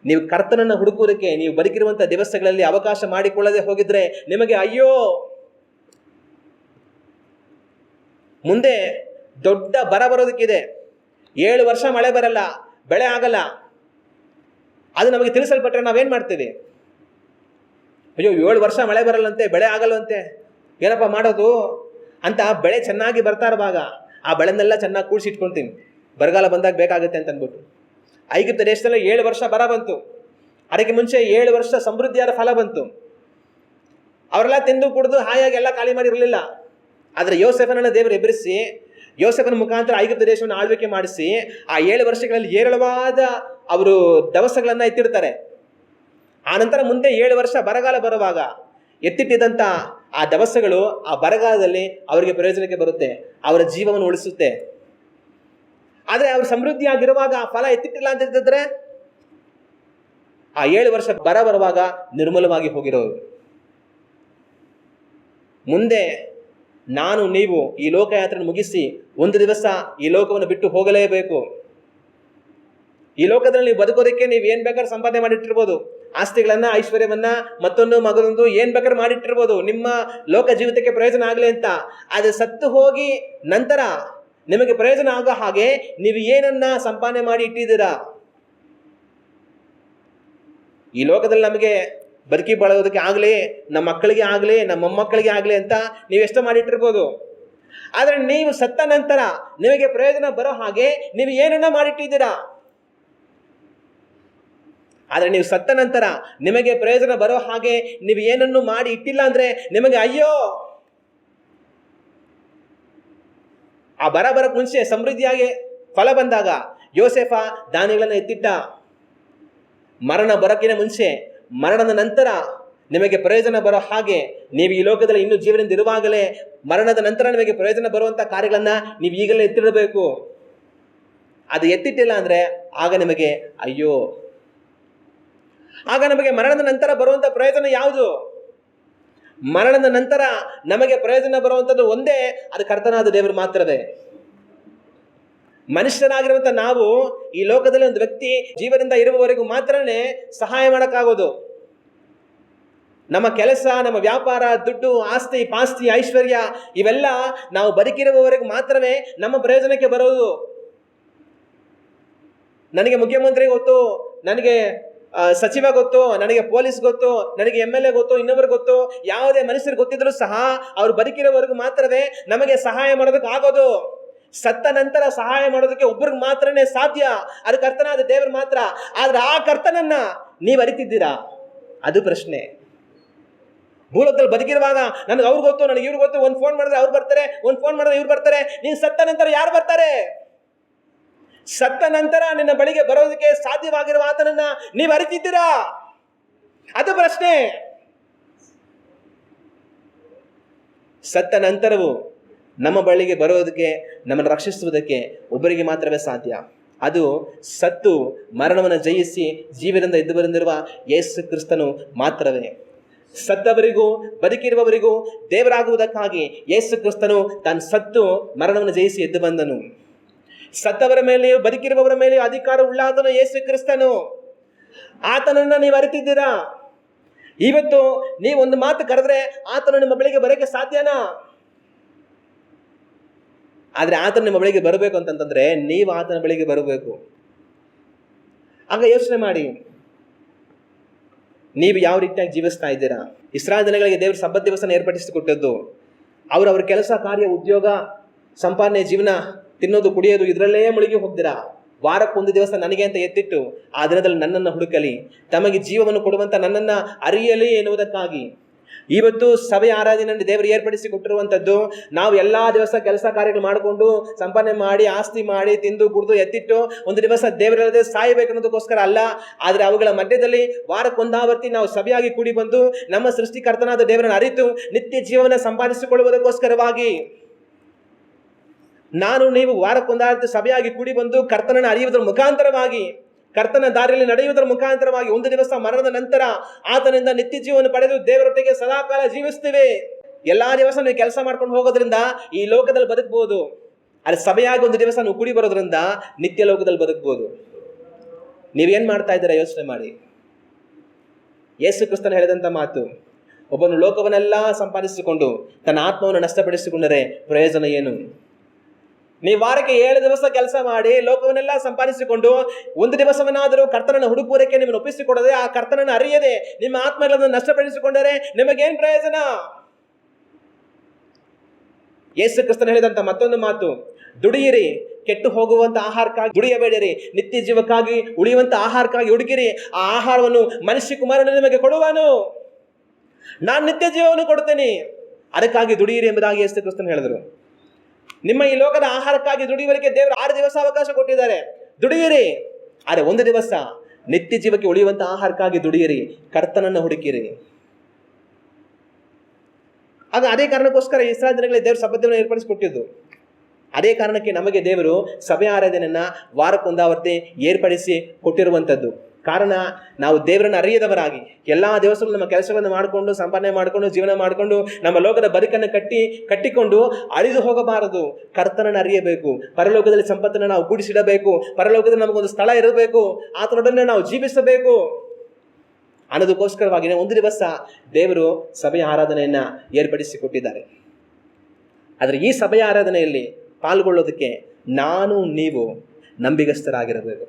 ನೀವು ಕರ್ತನನ್ನು ಹುಡುಕುವುದಕ್ಕೆ ನೀವು ಬದುಕಿರುವಂಥ ದಿವಸಗಳಲ್ಲಿ ಅವಕಾಶ ಮಾಡಿಕೊಳ್ಳದೆ ಹೋಗಿದ್ರೆ ನಿಮಗೆ ಅಯ್ಯೋ. ಮುಂದೆ ದೊಡ್ಡ ಬರ ಬರೋದಕ್ಕಿದೆ. 7 ವರ್ಷ ಮಳೆ ಬರಲ್ಲ, ಬೆಳೆ ಆಗಲ್ಲ. ಅದು ನಮಗೆ ತಿಳಿಸಲ್ಪಟ್ರೆ ನಾವೇನ್ ಮಾಡ್ತೀವಿ? ಅಯ್ಯೋ 7 ವರ್ಷ ಮಳೆ ಬರಲ್ಲಂತೆ, ಬೆಳೆ ಆಗಲ್ಲಂತೆ, ಏನಪ್ಪ ಮಾಡೋದು ಅಂತ ಬೆಳೆ ಚೆನ್ನಾಗಿ ಬರ್ತಾ ಇರುವಾಗ ಆ ಬೆಳೆನೆಲ್ಲ ಚೆನ್ನಾಗಿ ಕೂಡಿಸಿಟ್ಕೊಳ್ತೀನಿ, ಬರಗಾಲ ಬಂದಾಗ ಬೇಕಾಗುತ್ತೆ ಅಂತ ಅಂದ್ಬಿಟ್ಟು. ಐಗುಪ್ತ ದೇಶದಲ್ಲಿ 7 ವರ್ಷ ಬರ ಬಂತು. ಅದಕ್ಕೆ ಮುಂಚೆ 7 ವರ್ಷ ಸಮೃದ್ಧಿಯಾದ ಫಲ ಬಂತು. ಅವರೆಲ್ಲ ತಿಂದು ಕುಡಿದು ಹಾಯಾಗಿ ಎಲ್ಲ ಖಾಲಿ ಮಾಡಿರಲಿಲ್ಲ. ಆದರೆ ಯೋಸೇಫನನ್ನ ದೇವರು ಎಬ್ಬರಿಸಿ, ಯೋಸೇಫನ ಮುಖಾಂತರ ಐಗುಪ್ತ ದೇಶವನ್ನು ಆಳ್ವಿಕೆ ಮಾಡಿಸಿ ಆ 7 ವರ್ಷಗಳಲ್ಲಿ ಏರಳವಾದ ಅವರು ದವಸಗಳನ್ನು ಎತ್ತಿಡ್ತಾರೆ. ಆ ನಂತರ ಮುಂದೆ 7 ವರ್ಷ ಬರಗಾಲ ಬರುವಾಗ ಎತ್ತಿಟ್ಟಿದ್ದಂಥ ಆ ದವಸಗಳು ಆ ಬರಗಾಲದಲ್ಲಿ ಅವರಿಗೆ ಪ್ರಯೋಜನಕ್ಕೆ ಬರುತ್ತೆ, ಅವರ ಜೀವವನ್ನು ಉಳಿಸುತ್ತೆ. ಆದರೆ ಅವರು ಸಮೃದ್ಧಿಯಾಗಿರುವಾಗ ಆ ಫಲ ಎತ್ತಿಟ್ಟಿಲ್ಲ ಅಂತ ಹೇಳಿದ್ರೆ ಆ 7 ವರ್ಷ ಬರ ಬರುವಾಗ ನಿರ್ಮೂಲವಾಗಿ ಹೋಗಿರೋರು. ಮುಂದೆ ನಾನು ನೀವು ಈ ಲೋಕಯಾತ್ರೆ ಮುಗಿಸಿ ಒಂದು ದಿವಸ ಈ ಲೋಕವನ್ನು ಬಿಟ್ಟು ಹೋಗಲೇಬೇಕು. ಈ ಲೋಕದಲ್ಲಿ ನೀವು ಬದುಕೋದಕ್ಕೆ ನೀವು ಏನ್ ಬೇಕಾದ್ರೂ ಸಂಪಾದನೆ ಮಾಡಿಟ್ಟಿರ್ಬೋದು, ಆಸ್ತಿಗಳನ್ನ, ಐಶ್ವರ್ಯವನ್ನ, ಮತ್ತೊಂದು ಮಗದೊಂದು ಏನ್ ಬೇಕಾದ್ರೂ ಮಾಡಿಟ್ಟಿರ್ಬೋದು ನಿಮ್ಮ ಲೋಕ ಜೀವಿತಕ್ಕೆ ಪ್ರಯೋಜನ ಆಗಲಿ ಅಂತ. ಅದು ಸತ್ತು ಹೋಗಿ ನಂತರ ನಿಮಗೆ ಪ್ರಯೋಜನ ಆಗೋ ಹಾಗೆ ನೀವು ಏನನ್ನ ಸಂಪಾದನೆ ಮಾಡಿ ಇಟ್ಟಿದ್ದೀರಾ? ಈ ಲೋಕದಲ್ಲಿ ನಮಗೆ ಬದುಕಿ ಬಾಳೋದಕ್ಕೆ ಆಗಲಿ, ನಮ್ಮ ಮಕ್ಕಳಿಗೆ ಆಗಲಿ, ನಮ್ಮ ಮೊಮ್ಮಕ್ಕಳಿಗೆ ಆಗಲಿ ಅಂತ ನೀವು ಎಷ್ಟು ಮಾಡಿಟ್ಟಿರ್ಬೋದು. ಆದರೆ ನೀವು ಸತ್ತ ನಂತರ ನಿಮಗೆ ಪ್ರಯೋಜನ ಬರೋ ಹಾಗೆ ನೀವು ಏನನ್ನ ಮಾಡಿಟ್ಟಿದ್ದೀರಾ? ಆದರೆ ನೀವು ಸತ್ತ ನಂತರ ನಿಮಗೆ ಪ್ರಯೋಜನ ಬರೋ ಹಾಗೆ ನೀವು ಏನನ್ನು ಮಾಡಿ ಇಟ್ಟಿಲ್ಲ ಅಂದ್ರೆ ನಿಮಗೆ ಅಯ್ಯೋ. ಆ ಬರಕ್ಕೆ ಮುಂಚೆ ಸಮೃದ್ಧಿಯಾಗಿ ಫಲ ಬಂದಾಗ ಯೋಸೇಫ ಧಾನ್ಯಗಳನ್ನು ಎತ್ತಿಟ್ಟ. ಮರಣ ಬರೋಕ್ಕಿಂತ ಮುಂಚೆ, ಮರಣದ ನಂತರ ನಿಮಗೆ ಪ್ರಯೋಜನ ಬರೋ ಹಾಗೆ ನೀವು ಈ ಲೋಕದಲ್ಲಿ ಇನ್ನೂ ಜೀವನದಿಂದ ಇರುವಾಗಲೇ ಮರಣದ ನಂತರ ನಿಮಗೆ ಪ್ರಯೋಜನ ಬರುವಂಥ ಕಾರ್ಯಗಳನ್ನ ನೀವು ಈಗಲೇ ಎತ್ತಿಡಬೇಕು. ಅದು ಎತ್ತಿಟ್ಟಿಲ್ಲ ಅಂದ್ರೆ ಆಗ ನಿಮಗೆ ಅಯ್ಯೋ. ಆಗ ನಮಗೆ ಮರಣದ ನಂತರ ಬರುವಂಥ ಪ್ರಯೋಜನ ಯಾವುದು? ಮರಣದ ನಂತರ ನಮಗೆ ಪ್ರಯೋಜನ ಬರುವಂಥದ್ದು ಒಂದೇ, ಅದು ಕರ್ತನಾದ ದೇವರು ಮಾತ್ರವೇ. ಮನುಷ್ಯರಾಗಿರುವಂಥ ನಾವು ಈ ಲೋಕದಲ್ಲಿ ಒಂದು ವ್ಯಕ್ತಿ ಜೀವನದಿಂದ ಇರುವವರೆಗೂ ಮಾತ್ರನೇ ಸಹಾಯ ಮಾಡೋಕ್ಕಾಗೋದು. ನಮ್ಮ ಕೆಲಸ, ನಮ್ಮ ವ್ಯಾಪಾರ, ದುಡ್ಡು, ಆಸ್ತಿ ಪಾಸ್ತಿ, ಐಶ್ವರ್ಯ ಇವೆಲ್ಲ ನಾವು ಬದುಕಿರುವವರೆಗೂ ಮಾತ್ರವೇ ನಮ್ಮ ಪ್ರಯೋಜನಕ್ಕೆ ಬರೋದು. ನನಗೆ ಮುಖ್ಯಮಂತ್ರಿ ಗೊತ್ತು, ನನಗೆ ಸಚಿವ ಗೊತ್ತು, ನನಗೆ ಪೊಲೀಸ್ ಗೊತ್ತು, ನನಗೆ MLA ಗೊತ್ತು, ಇನ್ನೊಬ್ಬರು ಗೊತ್ತು, ಯಾವುದೇ ಮನುಷ್ಯರು ಗೊತ್ತಿದ್ರು ಸಹ ಅವರು ಬದುಕಿರೋವರೆಗೂ ಮಾತ್ರವೇ ನಮಗೆ ಸಹಾಯ ಮಾಡೋದಕ್ಕೆ ಆಗೋದು. ಸತ್ತ ನಂತರ ಸಹಾಯ ಮಾಡೋದಕ್ಕೆ ಒಬ್ಬರಿಗೆ ಮಾತ್ರನೇ ಸಾಧ್ಯ, ಅದು ಕರ್ತನಾದ ದೇವರು ಮಾತ್ರ. ಆದ್ರೆ ಆ ಕರ್ತನನ್ನ ನೀವು ಅರಿತಿದ್ದೀರಾ? ಅದು ಪ್ರಶ್ನೆ. ಭೂಲೋಕದಲ್ಲಿ ಬದುಕಿರುವಾಗ ನನಗೆ ಅವ್ರು ಗೊತ್ತು, ನನಗೆ ಇವ್ರು ಗೊತ್ತು, ಒಂದು ಫೋನ್ ಮಾಡಿದ್ರೆ ಅವ್ರು ಬರ್ತಾರೆ, ಒಂದು ಫೋನ್ ಮಾಡಿದ್ರೆ ಇವ್ರು ಬರ್ತಾರೆ. ನೀನು ಸತ್ತ ನಂತರ ಯಾರು ಬರ್ತಾರೆ? ಸತ್ತ ನಂತರ ನಿನ್ನ ಬಳಿಗೆ ಬರೋದಕ್ಕೆ ಸಾಧ್ಯವಾಗಿರುವ ಆತನನ್ನ ನೀವು ಅರಿತಿದ್ದೀರಾ? ಅದು ಪ್ರಶ್ನೆ. ಸತ್ತ ನಂತರವೂ ನಮ್ಮ ಬಳಿಗೆ ಬರೋದಕ್ಕೆ, ನಮ್ಮನ್ನು ರಕ್ಷಿಸುವುದಕ್ಕೆ ಒಬ್ಬರಿಗೆ ಮಾತ್ರವೇ ಸಾಧ್ಯ. ಅದು ಸತ್ತು ಮರಣವನ್ನು ಜಯಿಸಿ ಜೀವನದಿಂದ ಎದ್ದು ಬಂದಿರುವ ಯೇಸು ಕ್ರಿಸ್ತನು ಮಾತ್ರವೇ. ಸತ್ತವರಿಗೂ ಬದುಕಿರುವವರಿಗೂ ದೇವರಾಗುವುದಕ್ಕಾಗಿ ಯೇಸು ಕ್ರಿಸ್ತನು ತಾನು ಸತ್ತು ಮರಣವನ್ನು ಜಯಿಸಿ ಎದ್ದು ಬಂದನು. ಸತ್ತವರ ಮೇಲೆಯೂ ಬದುಕಿರುವವರ ಮೇಲೆಯೂ ಅಧಿಕಾರ ಉಳ್ಳಾದನು ಯೇಸು ಕ್ರಿಸ್ತನು. ಆತನನ್ನ ನೀವು ಅರಿತಿದ್ದೀರಾ? ಇವತ್ತು ನೀವು ಒಂದು ಮಾತು ಕರೆದ್ರೆ ಆತನು ನಿಮ್ಮ ಬಳಿಗೆ ಬರೋಕ್ಕೆ ಸಾಧ್ಯನಾ? ಆದ್ರೆ ಆತನು ನಿಮ್ಮ ಬಳಿಗೆ ಬರಬೇಕು ಅಂತಂತಂದ್ರೆ ನೀವು ಆತನ ಬಳಿಗೆ ಬರಬೇಕು. ಆಗ ಯೋಚನೆ ಮಾಡಿ, ನೀವು ಯಾವ ರೀತಿಯಾಗಿ ಜೀವಿಸ್ತಾ ಇದ್ದೀರಾ? ಇಸ್ರಾಯೇಲ್ ಜನಗಳಿಗೆ ದೇವರು ಸಬ್ಬತ್ ದಿವಸನ ಏರ್ಪಡಿಸಿಕೊಟ್ಟದ್ದು. ಅವ್ರ ಕೆಲಸ, ಕಾರ್ಯ, ಉದ್ಯೋಗ, ಸಂಪಾದನೆ, ಜೀವನ, ತಿನ್ನೋದು, ಕುಡಿಯೋದು ಇದರಲ್ಲೇ ಮುಳುಗಿ ಹೋಗ್ದಿರಾ. ವಾರಕ್ಕೊಂದು ದಿವಸ ನನಗೆ ಅಂತ ಎತ್ತಿಟ್ಟು ಆ ದಿನದಲ್ಲಿ ನನ್ನನ್ನು ಹುಡುಕಲಿ, ತಮಗೆ ಜೀವವನ್ನು ಕೊಡುವಂತ ನನ್ನನ್ನು ಅರಿಯಲಿ ಎನ್ನುವುದಕ್ಕಾಗಿ ಇವತ್ತು ಸಭೆ ಆರಾಧನೆಯನ್ನು ದೇವರು ಏರ್ಪಡಿಸಿ ಕೊಟ್ಟಿರುವಂಥದ್ದು ನಾವು ಎಲ್ಲಾ ದಿವಸ ಕೆಲಸ ಕಾರ್ಯಗಳು ಮಾಡಿಕೊಂಡು ಸಂಪಾದನೆ ಮಾಡಿ ಆಸ್ತಿ ಮಾಡಿ ತಿಂದು ಕುಡಿದು ಎತ್ತಿಟ್ಟು ಒಂದು ದಿವಸ ದೇವರಲ್ಲದೆ ಸಾಯಬೇಕು ಅನ್ನೋದಕ್ಕೋಸ್ಕರ ಅಲ್ಲ. ಆದರೆ ಅವುಗಳ ಮಧ್ಯದಲ್ಲಿ ವಾರಕ್ಕೊಂದಾವರ್ತಿ ನಾವು ಸಭೆಯಾಗಿ ಕೂಡಿ ಬಂದು ನಮ್ಮ ಸೃಷ್ಟಿಕರ್ತನಾದ ದೇವರನ್ನು ಅರಿತು ನಿತ್ಯ ಜೀವನ ಸಂಪಾದಿಸಿಕೊಳ್ಳುವುದಕ್ಕೋಸ್ಕರವಾಗಿ ನಾನು ನೀವು ವಾರಕ್ಕೊಂದಾವರ್ತಿ ಸಭೆಯಾಗಿ ಕೂಡಿ ಬಂದು ಕರ್ತನನ್ನು ಅರಿಯುವುದರ ಮುಖಾಂತರವಾಗಿ, ಕರ್ತನ ದಾರಿಯಲ್ಲಿ ನಡೆಯುವುದರ ಮುಖಾಂತರವಾಗಿ ಒಂದು ದಿವಸ ಮರಣದ ನಂತರ ಆತನಿಂದ ನಿತ್ಯ ಜೀವನ ಪಡೆದು ದೇವರೊಟ್ಟಿಗೆ ಸದಾಕಾಲ ಜೀವಿಸ್ತೀವಿ. ಎಲ್ಲಾ ದಿವಸ ನೀವು ಕೆಲಸ ಮಾಡ್ಕೊಂಡು ಹೋಗೋದ್ರಿಂದ ಈ ಲೋಕದಲ್ಲಿ ಬದುಕಬಹುದು. ಅಲ್ಲಿ ಸಭೆಯಾಗಿ ಒಂದು ದಿವಸ ನೀವು ಕೂಡಿ ಬರೋದ್ರಿಂದ ನಿತ್ಯ ಲೋಕದಲ್ಲಿ ಬದುಕಬಹುದು. ನೀವೇನ್ ಮಾಡ್ತಾ ಇದ್ದೀರಾ ಯೋಚನೆ ಮಾಡಿ. ಯೇಸು ಕ್ರಿಸ್ತನು ಹೇಳಿದಂತ ಮಾತು, ಒಬ್ಬನು ಲೋಕವನ್ನೆಲ್ಲ ಸಂಪಾದಿಸಿಕೊಂಡು ತನ್ನ ಆತ್ಮವನ್ನು ನಷ್ಟಪಡಿಸಿಕೊಂಡರೆ ಪ್ರಯೋಜನ ಏನು? ನೀವು ವಾರಕ್ಕೆ 7 ದಿವಸ ಕೆಲಸ ಮಾಡಿ ಲೋಕವನ್ನೆಲ್ಲ ಸಂಪಾದಿಸಿಕೊಂಡು ಒಂದು ದಿವಸವನ್ನಾದರೂ ಕರ್ತನನ್ನು ಹುಡುಕುವುದಕ್ಕೆ ನಿಮ್ಮನ್ನು ಒಪ್ಪಿಸಿಕೊಡದೆ, ಆ ಕರ್ತನನ್ನು ಅರಿಯದೆ ನಿಮ್ಮ ಆತ್ಮಗಳನ್ನು ನಷ್ಟಪಡಿಸಿಕೊಂಡರೆ ನಿಮಗೇನ್ ಪ್ರಯೋಜನ? ಯೇಸು ಕ್ರಿಸ್ತನು ಹೇಳಿದಂತ ಮತ್ತೊಂದು ಮಾತು, ದುಡಿಯಿರಿ, ಕೆಟ್ಟು ಹೋಗುವಂತ ಆಹಾರಕ್ಕಾಗಿ ದುಡಿಯಬೇಡಿರಿ, ನಿತ್ಯ ಜೀವಕ್ಕಾಗಿ ಉಳಿಯುವಂತ ಆಹಾರಕ್ಕಾಗಿ ಹುಡುಕಿರಿ. ಆ ಆಹಾರವನ್ನು ಮನುಷ್ಯ ಕುಮಾರನು ನಿಮಗೆ ಕೊಡುವನು. ನಾನು ನಿತ್ಯ ಜೀವವನ್ನು ಕೊಡ್ತೇನೆ, ಅದಕ್ಕಾಗಿ ದುಡಿಯಿರಿ ಎಂಬುದಾಗಿ ಯೇಸು ಕ್ರಿಸ್ತನು ಹೇಳಿದರು. ನಿಮ್ಮ ಈ ಲೋಕದ ಆಹಾರಕ್ಕಾಗಿ ದುಡಿಯುವರಿಗೆ ದೇವರು 6 ದಿವಸ ಅವಕಾಶ ಕೊಟ್ಟಿದ್ದಾರೆ. ದುಡಿಯಿರಿ, ಆದರೆ ಒಂದು ದಿವಸ ನಿತ್ಯ ಜೀವಕ್ಕೆ ಉಳಿಯುವಂತ ಆಹಾರಕ್ಕಾಗಿ ದುಡಿಯಿರಿ, ಕರ್ತನನ್ನು ಹುಡುಕಿರಿ. ಆಗ ಅದೇ ಕಾರಣಕ್ಕೋಸ್ಕರ ಇಸ್ರಾಯೇಲ್ ಜನಗಳಿಗೆ ದೇವರು ಸಬ್ಬತ್ತನ್ನು ಏರ್ಪಡಿಸಿಕೊಟ್ಟಿದ್ದು. ಅದೇ ಕಾರಣಕ್ಕೆ ನಮಗೆ ದೇವರು ಸಭೆ ಆರಾಧನೆಯನ್ನ ವಾರಕ್ಕೊಂದಾವರ್ತಿ ಏರ್ಪಡಿಸಿ ಕೊಟ್ಟಿರುವಂಥದ್ದು. ಕಾರಣ ನಾವು ದೇವರನ್ನು ಅರಿಯದವರಾಗಿ ಎಲ್ಲಾ ದಿವಸಗಳು ನಮ್ಮ ಕೆಲಸಗಳನ್ನು ಮಾಡಿಕೊಂಡು ಸಂಪಾದನೆ ಮಾಡಿಕೊಂಡು ಜೀವನ ಮಾಡಿಕೊಂಡು ನಮ್ಮ ಲೋಕದ ಬದುಕನ್ನು ಕಟ್ಟಿಕೊಂಡು ಅಳಿದು ಹೋಗಬಾರದು. ಕರ್ತನನ್ನು ಅರಿಯಬೇಕು, ಪರಲೋಕದಲ್ಲಿ ಸಂಪತ್ತನ್ನು ನಾವು ಕೂಡಿಸಿಡಬೇಕು, ಪರಲೋಕದಲ್ಲಿ ನಮಗೊಂದು ಸ್ಥಳ ಇರಬೇಕು, ಆತನೊಡನೆ ನಾವು ಜೀವಿಸಬೇಕು ಅನ್ನೋದಕ್ಕೋಸ್ಕರವಾಗಿ ಒಂದು ದಿವಸ ದೇವರು ಸಭೆಯ ಆರಾಧನೆಯನ್ನ ಏರ್ಪಡಿಸಿಕೊಟ್ಟಿದ್ದಾರೆ. ಆದರೆ ಈ ಸಭೆಯ ಆರಾಧನೆಯಲ್ಲಿ ಪಾಲ್ಗೊಳ್ಳೋದಕ್ಕೆ ನಾನು ನೀವು ನಂಬಿಗಸ್ತರಾಗಿರಬೇಕು.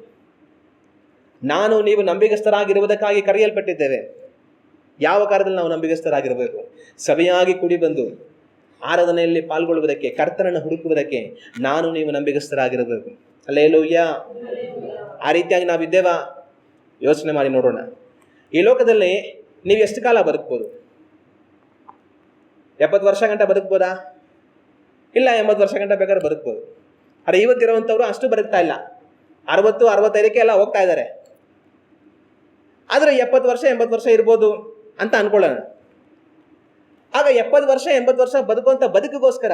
ನಾನು ನೀವು ನಂಬಿಗಸ್ತರಾಗಿರುವುದಕ್ಕಾಗಿ ಕರೆಯಲ್ಪಟ್ಟಿದ್ದೇವೆ. ಯಾವ ಕಾರಣದಲ್ಲಿ ನಾವು ನಂಬಿಗಸ್ತರಾಗಿರಬೇಕು? ಸಭೆಯಾಗಿ ಕೂಡಿ ಬಂದು ಆರಾಧನೆಯಲ್ಲಿ ಪಾಲ್ಗೊಳ್ಳುವುದಕ್ಕೆ, ಕರ್ತನನ್ನು ಹುಡುಕುವುದಕ್ಕೆ ನಾನು ನೀವು ನಂಬಿಗಸ್ತರಾಗಿರಬೇಕು. ಹಲ್ಲೆಲೂಯಾ. ಆ ರೀತಿಯಾಗಿ ನಾವಿದ್ದೇವಾ? ಯೋಚನೆ ಮಾಡಿ ನೋಡೋಣ. ಈ ಲೋಕದಲ್ಲಿ ನೀವು ಎಷ್ಟು ಕಾಲ ಬದುಕ್ಬೋದು? 70 ವರ್ಷ ಗಂಟ ಬದುಕ್ಬೋದಾ? ಇಲ್ಲ, 80 ವರ್ಷ ಗಂಟ ಬೇಕಾದ್ರೆ ಬದುಕ್ಬೋದು. ಆದರೆ ಇವತ್ತಿರುವಂಥವ್ರು ಅಷ್ಟು ಬದುಕ್ತಾ ಇಲ್ಲ. 60, 65ಕ್ಕೆ ಎಲ್ಲ ಹೋಗ್ತಾ ಇದ್ದಾರೆ. ಆದರೆ 70 ವರ್ಷ 80 ವರ್ಷ ಇರ್ಬೋದು ಅಂತ ಅನ್ಕೊಳ್ಳೋಣ. ಆಗ 70 ವರ್ಷ 80 ವರ್ಷ ಬದುಕುವಂಥ ಬದುಕಿಗೋಸ್ಕರ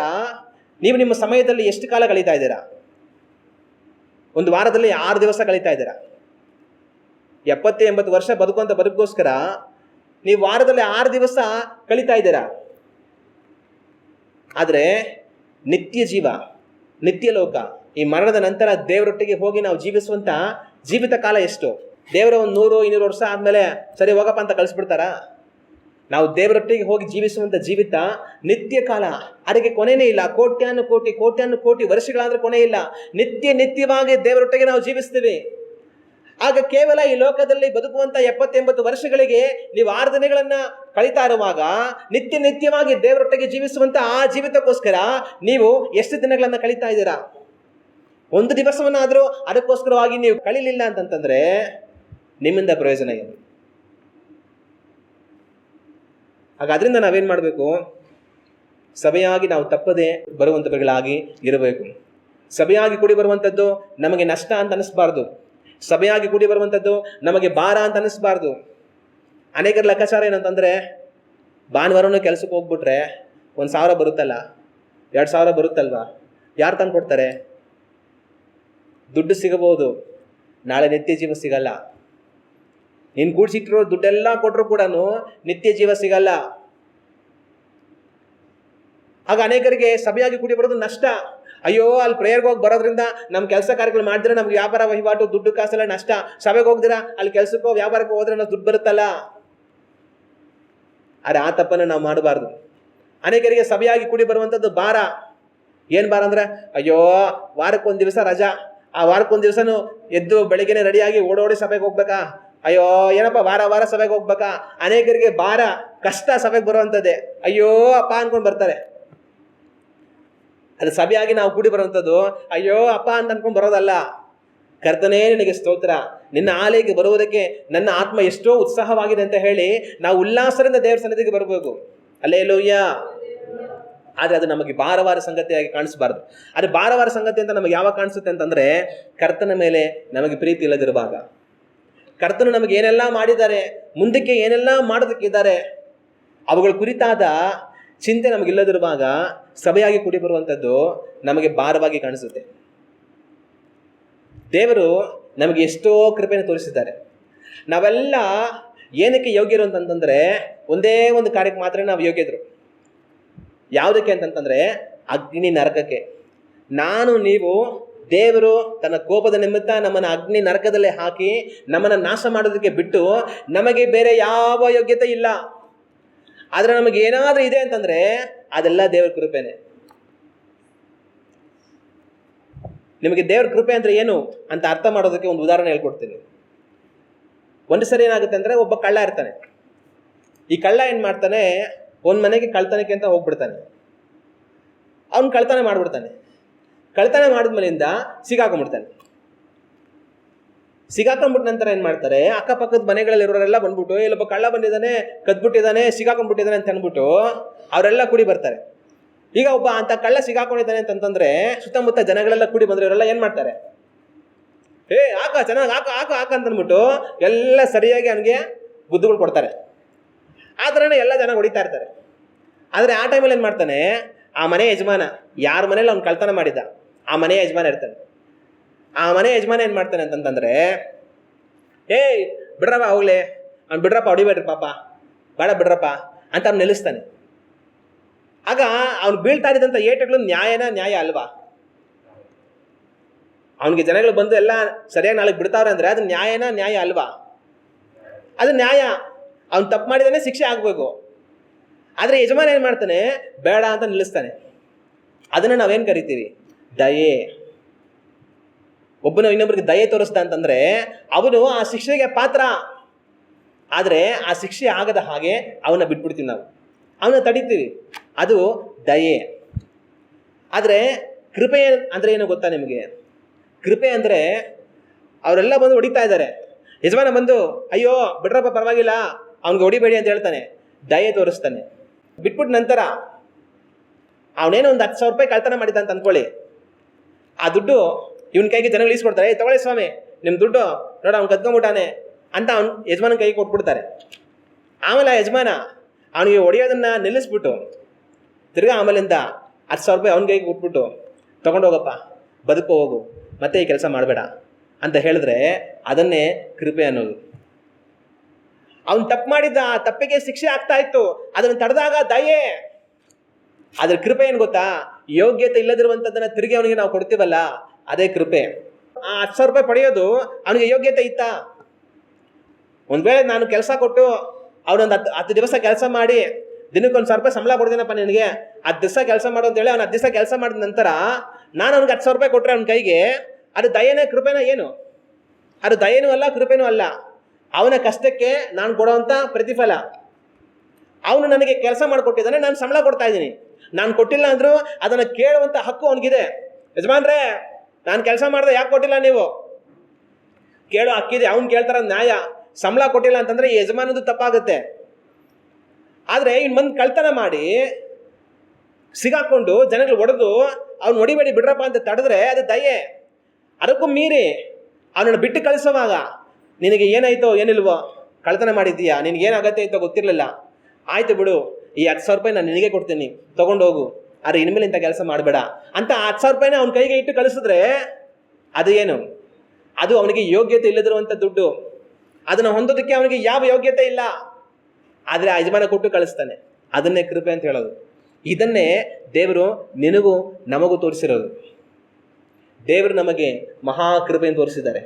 ನೀವು ನಿಮ್ಮ ಸಮಯದಲ್ಲಿ ಎಷ್ಟು ಕಾಲ ಕಳೀತಾ ಇದ್ದೀರಾ? ಒಂದು ವಾರದಲ್ಲಿ 6 ದಿವಸ ಕಳೀತಾ ಇದ್ದೀರಾ. 70-80 ವರ್ಷ ಬದುಕುವಂಥ ಬದುಕಿಗೋಸ್ಕರ ನೀವು ವಾರದಲ್ಲಿ 6 ದಿವಸ ಕಳೀತಾ ಇದ್ದೀರಾ. ಆದರೆ ನಿತ್ಯ ಜೀವ, ನಿತ್ಯ ಲೋಕ, ಈ ಮರಣದ ನಂತರ ದೇವರೊಟ್ಟಿಗೆ ಹೋಗಿ ನಾವು ಜೀವಿಸುವಂತ ಜೀವಿತ ಕಾಲ ಎಷ್ಟು? ದೇವರ ಒಂದು 100-200 ವರ್ಷ ಆದ್ಮೇಲೆ ಸರಿ ಹೋಗಪ್ಪ ಅಂತ ಕಳಿಸ್ಬಿಡ್ತಾರಾ? ನಾವು ದೇವರೊಟ್ಟಿಗೆ ಹೋಗಿ ಜೀವಿಸುವಂತ ಜೀವಿತ ನಿತ್ಯ ಕಾಲ, ಅದಕ್ಕೆ ಕೊನೆಯೇ ಇಲ್ಲ. ಕೋಟ್ಯಾನು ಕೋಟಿ ವರ್ಷಗಳಾದ್ರೆ ಕೊನೆ ಇಲ್ಲ. ನಿತ್ಯವಾಗಿ ದೇವರೊಟ್ಟಿಗೆ ನಾವು ಜೀವಿಸ್ತೀವಿ. ಆಗ ಕೇವಲ ಈ ಲೋಕದಲ್ಲಿ ಬದುಕುವಂತ 70-80 ವರ್ಷಗಳಿಗೆ ನೀವು 6 ದಿನಗಳನ್ನ ಕಳೀತಾ ಇರುವಾಗ ನಿತ್ಯವಾಗಿ ದೇವರೊಟ್ಟಿಗೆ ಜೀವಿಸುವಂತ ಆ ಜೀವಿತಕ್ಕೋಸ್ಕರ ನೀವು ಎಷ್ಟು ದಿನಗಳನ್ನ ಕಳೀತಾ ಇದ್ದೀರಾ? ಒಂದು ದಿವಸವನ್ನಾದರೂ ಅದಕ್ಕೋಸ್ಕರವಾಗಿ ನೀವು ಕಳೀಲಿಲ್ಲ ಅಂತಂತಂದ್ರೆ ನಿಮ್ಮಿಂದ ಪ್ರಯೋಜನ ಏನು? ಆಗ ಅದರಿಂದ ನಾವೇನ್ ಮಾಡಬೇಕು? ಸಭೆಯಾಗಿ ನಾವು ತಪ್ಪದೆ ಬರುವಂಥವುಗಳಾಗಿ ಇರಬೇಕು. ಸಭೆಯಾಗಿ ಕೂಡಿ ಬರುವಂಥದ್ದು ನಮಗೆ ನಷ್ಟ ಅಂತ ಅನಿಸ್ಬಾರ್ದು. ಸಭೆಯಾಗಿ ಕೂಡಿ ಬರುವಂಥದ್ದು ನಮಗೆ ಭಾರ ಅಂತ ಅನಿಸ್ಬಾರ್ದು. ಅನೇಕರ ಲೆಕ್ಕಾಚಾರ ಏನಂತಂದ್ರೆ, ಭಾನುವಾರನೂ ಕೆಲಸಕ್ಕೆ ಹೋಗ್ಬಿಟ್ರೆ 1,000 ಬರುತ್ತಲ್ಲ, 2,000 ಬರುತ್ತಲ್ವಾ? ಯಾರು ತಂದು ಕೊಡ್ತಾರೆ? ದುಡ್ಡು ಸಿಗಬಹುದು, ನಾಳೆ ನಿತ್ಯ ಜೀವ ಸಿಗಲ್ಲ. ನೀನು ಕೂಡಿಸಿಟ್ಟಿರೋ ದುಡ್ಡೆಲ್ಲ ಕೊಟ್ಟರು ಕೂಡ ನಿತ್ಯ ಜೀವ ಸಿಗಲ್ಲ. ಆಗ ಅನೇಕರಿಗೆ ಸಭೆಯಾಗಿ ಕೂಡಿ ಬರೋದು ನಷ್ಟ. ಅಯ್ಯೋ, ಅಲ್ಲಿ ಪ್ರೇಯರ್ಗೆ ಹೋಗಿ ಬರೋದ್ರಿಂದ ನಮ್ಮ ಕೆಲಸ ಕಾರ್ಯಗಳು ಮಾಡಿದ್ರೆ ನಮ್ಗೆ ವ್ಯಾಪಾರ ವಹಿವಾಟು ದುಡ್ಡು ಕಾಸೆಲ್ಲ ನಷ್ಟ. ಸಭೆಗೆ ಹೋಗ್ದಿರಾ ಅಲ್ಲಿ ಕೆಲಸಕ್ಕೋ ವ್ಯಾಪಾರಕ್ಕೋ ಹೋದ್ರೆ ನಾವು ದುಡ್ಡು ಬರುತ್ತಲ್ಲ. ಆದರೆ ಆ ತಪ್ಪನ್ನು ನಾವು ಮಾಡಬಾರ್ದು. ಅನೇಕರಿಗೆ ಸಭೆಯಾಗಿ ಕೂಡಿ ಬರುವಂಥದ್ದು ಭಾರ. ಏನು ಭಾರ ಅಂದ್ರೆ, ಅಯ್ಯೋ ವಾರಕ್ಕೊಂದು ದಿವಸ ರಜಾ, ಆ ವಾರಕ್ಕೊಂದು ದಿವಸನೂ ಎದ್ದು ಬೆಳಿಗ್ಗೆನೆ ರೆಡಿಯಾಗಿ ಓಡೋಡಿ ಸಭೆಗೆ ಹೋಗ್ಬೇಕಾ? ಅಯ್ಯೋ ಏನಪ್ಪ ವಾರ ಸಭೆಗೆ ಹೋಗ್ಬೇಕಾ? ಅನೇಕರಿಗೆ ಭಾರ, ಕಷ್ಟ ಸಭೆಗೆ ಬರುವಂಥದ್ದೇ. ಅಯ್ಯೋ ಅಪ್ಪ ಅನ್ಕೊಂಡು ಬರ್ತಾರೆ. ಅದು ಸಭೆಯಾಗಿ ನಾವು ಕೂಡಿ ಬರುವಂಥದ್ದು ಅಯ್ಯೋ ಅಪ್ಪ ಅಂತ ಅನ್ಕೊಂಡು ಬರೋದಲ್ಲ. ಕರ್ತನೇ ನಿನಗೆ ಸ್ತೋತ್ರ, ನಿನ್ನ ಆಲಯಕ್ಕೆ ಬರುವುದಕ್ಕೆ ನನ್ನ ಆತ್ಮ ಎಷ್ಟೋ ಉತ್ಸಾಹವಾಗಿದೆ ಅಂತ ಹೇಳಿ ನಾವು ಉಲ್ಲಾಸದಿಂದ ದೇವರ ಸನ್ನಿಧಿಗೆ ಬರಬೇಕು. ಹಲ್ಲೆಲೂಯ. ಆದರೆ ಅದು ನಮಗೆ ಭಾರವಾದ ಸಂಗತಿಯಾಗಿ ಕಾಣಿಸಬಾರ್ದು. ಅದು ಭಾರವಾದ ಸಂಗತಿ ಅಂತ ನಮಗೆ ಯಾವಾಗ ಕಾಣಿಸುತ್ತೆ ಅಂತಂದರೆ, ಕರ್ತನ ಮೇಲೆ ನಮಗೆ ಪ್ರೀತಿ ಇಲ್ಲದಿರುವಾಗ, ಕರ್ತನು ನಮಗೆ ಏನೆಲ್ಲ ಮಾಡಿದ್ದಾರೆ, ಮುಂದಕ್ಕೆ ಏನೆಲ್ಲ ಮಾಡೋದಕ್ಕಿದ್ದಾರೆ, ಅವುಗಳ ಕುರಿತಾದ ಚಿಂತೆ ನಮಗಿಲ್ಲದಿರುವಾಗ ಸಭೆಯಾಗಿ ಕೂಡಿ ಬರುವಂಥದ್ದು ನಮಗೆ ಭಾರವಾಗಿ ಕಾಣಿಸುತ್ತೆ. ದೇವರು ನಮಗೆ ಎಷ್ಟೋ ಕೃಪೆಯನ್ನು ತೋರಿಸಿದ್ದಾರೆ. ನಾವೆಲ್ಲ ಏನಕ್ಕೆ ಯೋಗ್ಯರು ಅಂತಂತಂದರೆ ಒಂದೇ ಒಂದು ಕಾರ್ಯಕ್ಕೆ ಮಾತ್ರ ನಾವು ಯೋಗ್ಯರು. ಯಾವುದಕ್ಕೆ ಅಂತಂತಂದರೆ ಅಗ್ನಿ ನರಕಕ್ಕೆ. ನಾನು ನೀವು, ದೇವರು ತನ್ನ ಕೋಪದ ನಿಮಿತ್ತ ನಮ್ಮನ್ನು ಅಗ್ನಿ ನರಕದಲ್ಲೇ ಹಾಕಿ ನಮ್ಮನ್ನು ನಾಶ ಮಾಡೋದಕ್ಕೆ ಬಿಟ್ಟು ನಮಗೆ ಬೇರೆ ಯಾವ ಯೋಗ್ಯತೆ ಇಲ್ಲ. ಆದರೆ ನಮಗೆ ಏನಾದರೂ ಇದೆ ಅಂತಂದರೆ ಅದೆಲ್ಲ ದೇವರ ಕೃಪೆನೇ. ನಿಮಗೆ ದೇವ್ರ ಕೃಪೆ ಅಂದರೆ ಏನು ಅಂತ ಅರ್ಥ ಮಾಡೋದಕ್ಕೆ ಒಂದು ಉದಾಹರಣೆ ಹೇಳ್ಕೊಡ್ತೀನಿ. ಒಂದು ಸರಿ ಏನಾಗುತ್ತೆ ಅಂದರೆ, ಒಬ್ಬ ಕಳ್ಳ ಇರ್ತಾನೆ. ಈ ಕಳ್ಳ ಏನು ಮಾಡ್ತಾನೆ, ಒಂದು ಮನೆಗೆ ಕಳ್ತನಕ್ಕೆ ಅಂತ ಹೋಗ್ಬಿಡ್ತಾನೆ. ಅವ್ನು ಕಳ್ತನ ಮಾಡಿಬಿಡ್ತಾನೆ. ಕಳ್ತನ ಮಾಡಿದ್ಮೇಲಿಂದ ಸಿಗಾಕೊಂಡ್ಬಿಡ್ತಾನೆ. ಸಿಗಾಕೊಂಡ್ಬಿಟ್ಟ ನಂತರ ಏನು ಮಾಡ್ತಾರೆ, ಅಕ್ಕಪಕ್ಕದ ಮನೆಗಳಲ್ಲಿರೋರೆಲ್ಲ ಬಂದ್ಬಿಟ್ಟು ಇಲ್ಲೊಬ್ಬ ಕಳ್ಳ ಬಂದಿದ್ದಾನೆ, ಕದ್ಬಿಟ್ಟಿದ್ದಾನೆ, ಸಿಗಾಕೊಂಡ್ಬಿಟ್ಟಿದ್ದಾನೆ ಅಂತ ಅಂದ್ಬಿಟ್ಟು ಅವರೆಲ್ಲ ಕೂಡಿ ಬರ್ತಾರೆ. ಈಗ ಒಬ್ಬ ಅಂತ ಕಳ್ಳ ಸಿಗಾಕೊಂಡಿದ್ದಾನೆ ಅಂತಂತಂದ್ರೆ ಸುತ್ತಮುತ್ತ ಜನಗಳೆಲ್ಲ ಕೂಡಿ ಬಂದ್ರೆ ಇವರೆಲ್ಲ ಏನು ಮಾಡ್ತಾರೆ, ಹಾಕ ಚೆನ್ನಾಗಿ ಹಾಕ ಹಾಕ ಹಾಕ ಅಂತಂದ್ಬಿಟ್ಟು ಎಲ್ಲ ಸರಿಯಾಗಿ ಅವನಿಗೆ ಬುದ್ಧಿಗಳು ಕೊಡ್ತಾರೆ. ಆ ಥರನೇ ಎಲ್ಲ ಜನ ಹೊಡಿತಾ ಇರ್ತಾರೆ. ಆದರೆ ಆ ಟೈಮಲ್ಲಿ ಏನು ಮಾಡ್ತಾನೆ, ಆ ಮನೆ ಯಜಮಾನ, ಯಾರ ಮನೇಲಿ ಅವ್ನು ಕಳ್ತನ ಮಾಡಿದ್ದ ಆ ಮನೆ ಯಜಮಾನ ಇರ್ತಾನೆ. ಆ ಮನೆ ಯಜಮಾನ ಏನು ಮಾಡ್ತಾನೆ ಅಂತಂತಂದರೆ, ಬಿಡ್ರಪ್ಪ ಹೋಗ್ಲಿ, ಅವ್ನು ಬಿಡ್ರಪ್ಪ, ಹೊಡಿಬೇಡ್ರಿ ಪಾಪ, ಬೇಡ ಬಿಡ್ರಪ್ಪ ಅಂತ ಅವ್ನು ನಿಲ್ಲಿಸ್ತಾನೆ. ಆಗ ಅವ್ನು ಬೀಳ್ತಾ ಇದ್ದಂಥ ಏಟುಗಳು ನ್ಯಾಯ ಅಲ್ವಾ? ಅವನಿಗೆ ಜನಗಳು ಬಂದು ಎಲ್ಲ ಸರಿಯಾಗಿ ನಾಳೆ ಬಿಡ್ತಾವ್ರೆ ಅಂದರೆ ಅದು ನ್ಯಾಯ ಅಲ್ವಾ? ಅದು ನ್ಯಾಯ. ಅವ್ನು ತಪ್ಪು ಮಾಡಿದಾನೆ, ಶಿಕ್ಷೆ ಆಗಬೇಕು. ಆದರೆ ಯಜಮಾನ ಏನು ಮಾಡ್ತಾನೆ, ಬೇಡ ಅಂತ ನಿಲ್ಲಿಸ್ತಾನೆ. ಅದನ್ನು ನಾವೇನು ಕರಿತೀವಿ, ದಯೆ. ಒಬ್ಬನು ಇನ್ನೊಬ್ಬರಿಗೆ ದಯೆ ತೋರಿಸ್ದ ಅಂತಂದರೆ ಅವನು ಆ ಶಿಕ್ಷೆಗೆ ಪಾತ್ರ. ಆದರೆ ಆ ಶಿಕ್ಷೆ ಆಗದ ಹಾಗೆ ಅವನ್ನ ಬಿಟ್ಬಿಡ್ತೀವಿ, ನಾವು ಅವನ್ನ ತಡಿತೀವಿ. ಅದು ದಯೆ. ಆದರೆ ಕೃಪೆ ಅಂದರೆ ಏನು ಗೊತ್ತಾ ನಿಮಗೆ? ಕೃಪೆ ಅಂದರೆ ಅವರೆಲ್ಲ ಬಂದು ಹೊಡಿತಾ ಇದ್ದಾರೆ, ಯಜಮಾನ ಬಂದು ಅಯ್ಯೋ ಬಿಡ್ರಪ್ಪ ಪರವಾಗಿಲ್ಲ ಅವ್ನಿಗೆ ಹೊಡಿಬೇಡಿ ಅಂತ ಹೇಳ್ತಾನೆ, ದಯೆ ತೋರಿಸ್ತಾನೆ. ಬಿಟ್ಬಿಟ್ಟು ನಂತರ ಅವನೇನೋ ಒಂದು 10,000 ರೂಪಾಯಿ ಕಳ್ತನ ಮಾಡಿದ್ದ ಅಂತ ಅಂದ್ಕೊಳ್ಳಿ. ಆ ದುಡ್ಡು ಇವನ ಕೈಗೆ ಜನಗಳು ಈಸ್ಕೊಡ್ತಾರೆ, ತಗೊಳ್ಳಿ ಸ್ವಾಮಿ ನಿಮ್ಮ ದುಡ್ಡು, ನೋಡ ಅವ್ನು ಕದ್ಕೊಂಡ್ಬಿಟ್ಟಾನೆ ಅಂತ ಅವ್ನು ಯಜಮಾನ ಕೈಗೆ ಕೊಟ್ಬಿಡ್ತಾರೆ. ಆಮೇಲೆ ಆ ಯಜಮಾನ ಅವನಿಗೆ ಹೊಡೆಯೋದನ್ನು ನಿಲ್ಲಿಸ್ಬಿಟ್ಟು ತಿರ್ಗಾ ಆಮೇಲಿಂದ 10,000 ರೂಪಾಯಿ ಅವನ ಕೈಗೆ ಕೊಟ್ಬಿಟ್ಟು ತೊಗೊಂಡೋಗಪ್ಪ, ಬದುಕೋ ಹೋಗು, ಮತ್ತೆ ಈ ಕೆಲಸ ಮಾಡಬೇಡ ಅಂತ ಹೇಳಿದ್ರೆ ಅದನ್ನೇ ಕೃಪೆ ಅನ್ನೋದು. ಅವನು ತಪ್ಪು ಮಾಡಿದ್ದ, ಆ ತಪ್ಪಿಗೆ ಶಿಕ್ಷೆ ಆಗ್ತಾ ಇತ್ತು, ಅದನ್ನು ತಡೆದಾಗ ದಯೆ. ಅದ್ರ ಕೃಪೆ ಏನು ಗೊತ್ತಾ, ಯೋಗ್ಯತೆ ಇಲ್ಲದಿರುವಂಥದ್ದನ್ನು ತಿರುಗಿ ಅವನಿಗೆ ನಾವು ಕೊಡ್ತೀವಲ್ಲ, ಅದೇ ಕೃಪೆ. ಆ 10,000 ರೂಪಾಯಿ ಪಡೆಯೋದು ಅವನಿಗೆ ಯೋಗ್ಯತೆ ಇತ್ತಾ? ಒಂದು ವೇಳೆ ನಾನು ಕೆಲಸ ಕೊಟ್ಟು ಅವನೊಂದು 10 ದಿವಸ ಕೆಲಸ ಮಾಡಿ ದಿನಕ್ಕೆ 1,000 ರೂಪಾಯಿ ಸಂಬಳ ಕೊಡ್ತೀನಪ್ಪ ನಿನಗೆ, 10 ದಿವಸ ಕೆಲಸ ಮಾಡು ಅಂತೇಳಿ ಅವ್ನು 10 ದಿವಸ ಕೆಲಸ ಮಾಡಿದ ನಂತರ ನಾನು ಅವ್ನಿಗೆ 10,000 ರೂಪಾಯಿ ಕೊಟ್ಟರೆ ಅವನ ಕೈಗೆ, ಅದು ದಯೆನೇ ಕೃಪೆನ? ಏನು ಅದು ದಯೆನೂ ಅಲ್ಲ, ಕೃಪೆನೂ ಅಲ್ಲ. ಅವನ ಕಷ್ಟಕ್ಕೆ ನಾನು ಕೊಡುವಂಥ ಪ್ರತಿಫಲ. ಅವನು ನನಗೆ ಕೆಲಸ ಮಾಡಿಕೊಟ್ಟಿದ್ದಾನೆ, ನಾನು ಸಂಬಳ ಕೊಡ್ತಾ ಇದ್ದೀನಿ. ನಾನು ಕೊಟ್ಟಿಲ್ಲ ಅಂದರೂ ಅದನ್ನು ಕೇಳುವಂಥ ಹಕ್ಕು ಅವನಿಗಿದೆ. ಯಜಮಾನ್ರೇ ನಾನು ಕೆಲಸ ಮಾಡಿದೆ, ಯಾಕೆ ಕೊಟ್ಟಿಲ್ಲ ನೀವು? ಕೇಳೋ ಹಕ್ಕಿದೆ, ಅವ್ನು ಕೇಳ್ತಾರ ನ್ಯಾಯ. ಸಂಬಳ ಕೊಟ್ಟಿಲ್ಲ ಅಂತಂದರೆ ಈ ಯಜಮಾನದು ತಪ್ಪಾಗುತ್ತೆ. ಆದರೆ ಇನ್ನು ಮಂದಿ ಕಳ್ತನ ಮಾಡಿ ಸಿಗಾಕೊಂಡು ಜನಗಳು ಹೊಡೆದು ಅವ್ನು ಹೊಡಿಬೇಡಿ ಬಿಡ್ರಪ್ಪ ಅಂತ ತಡೆದ್ರೆ ಅದು ದಯೆ. ಅದಕ್ಕೂ ಮೀರಿ ಅವನನ್ನು ಬಿಟ್ಟು ಕಳಿಸೋವಾಗ ನಿನಗೆ ಏನಾಯ್ತೋ ಏನಿಲ್ವೋ, ಕಳ್ತನ ಮಾಡಿದ್ದೀಯಾ, ನಿನಗೇನು ಅಗತ್ಯ ಆಯ್ತೋ ಗೊತ್ತಿರಲಿಲ್ಲ, ಆಯಿತು ಬಿಡು, ಈ 10,000 ರೂಪಾಯಿ ನಾನು ನಿನಗೆ ಕೊಡ್ತೀನಿ, ತೊಗೊಂಡೋಗು, ಆದರೆ ಇನ್ಮೇಲೆ ಇಂಥ ಕೆಲಸ ಮಾಡಬೇಡ ಅಂತ 10,000 ರೂಪಾಯಿನ ಅವನ ಕೈಗೆ ಇಟ್ಟು ಕಳಿಸಿದ್ರೆ ಅದು ಏನು? ಅದು ಅವನಿಗೆ ಯೋಗ್ಯತೆ ಇಲ್ಲದಿರುವಂಥ ದುಡ್ಡು. ಅದನ್ನು ಹೊಂದೋದಕ್ಕೆ ಅವನಿಗೆ ಯಾವ ಯೋಗ್ಯತೆ ಇಲ್ಲ. ಆದರೆ ಆ ಯಜಮಾನ ಕೊಟ್ಟು ಕಳಿಸ್ತಾನೆ. ಅದನ್ನೇ ಕೃಪೆ ಅಂತ ಹೇಳೋದು. ಇದನ್ನೇ ದೇವರು ನಿನಗೂ ನಮಗೂ ತೋರಿಸಿರೋದು. ದೇವರು ನಮಗೆ ಮಹಾಕೃಪೆಯನ್ನು ತೋರಿಸಿದ್ದಾರೆ.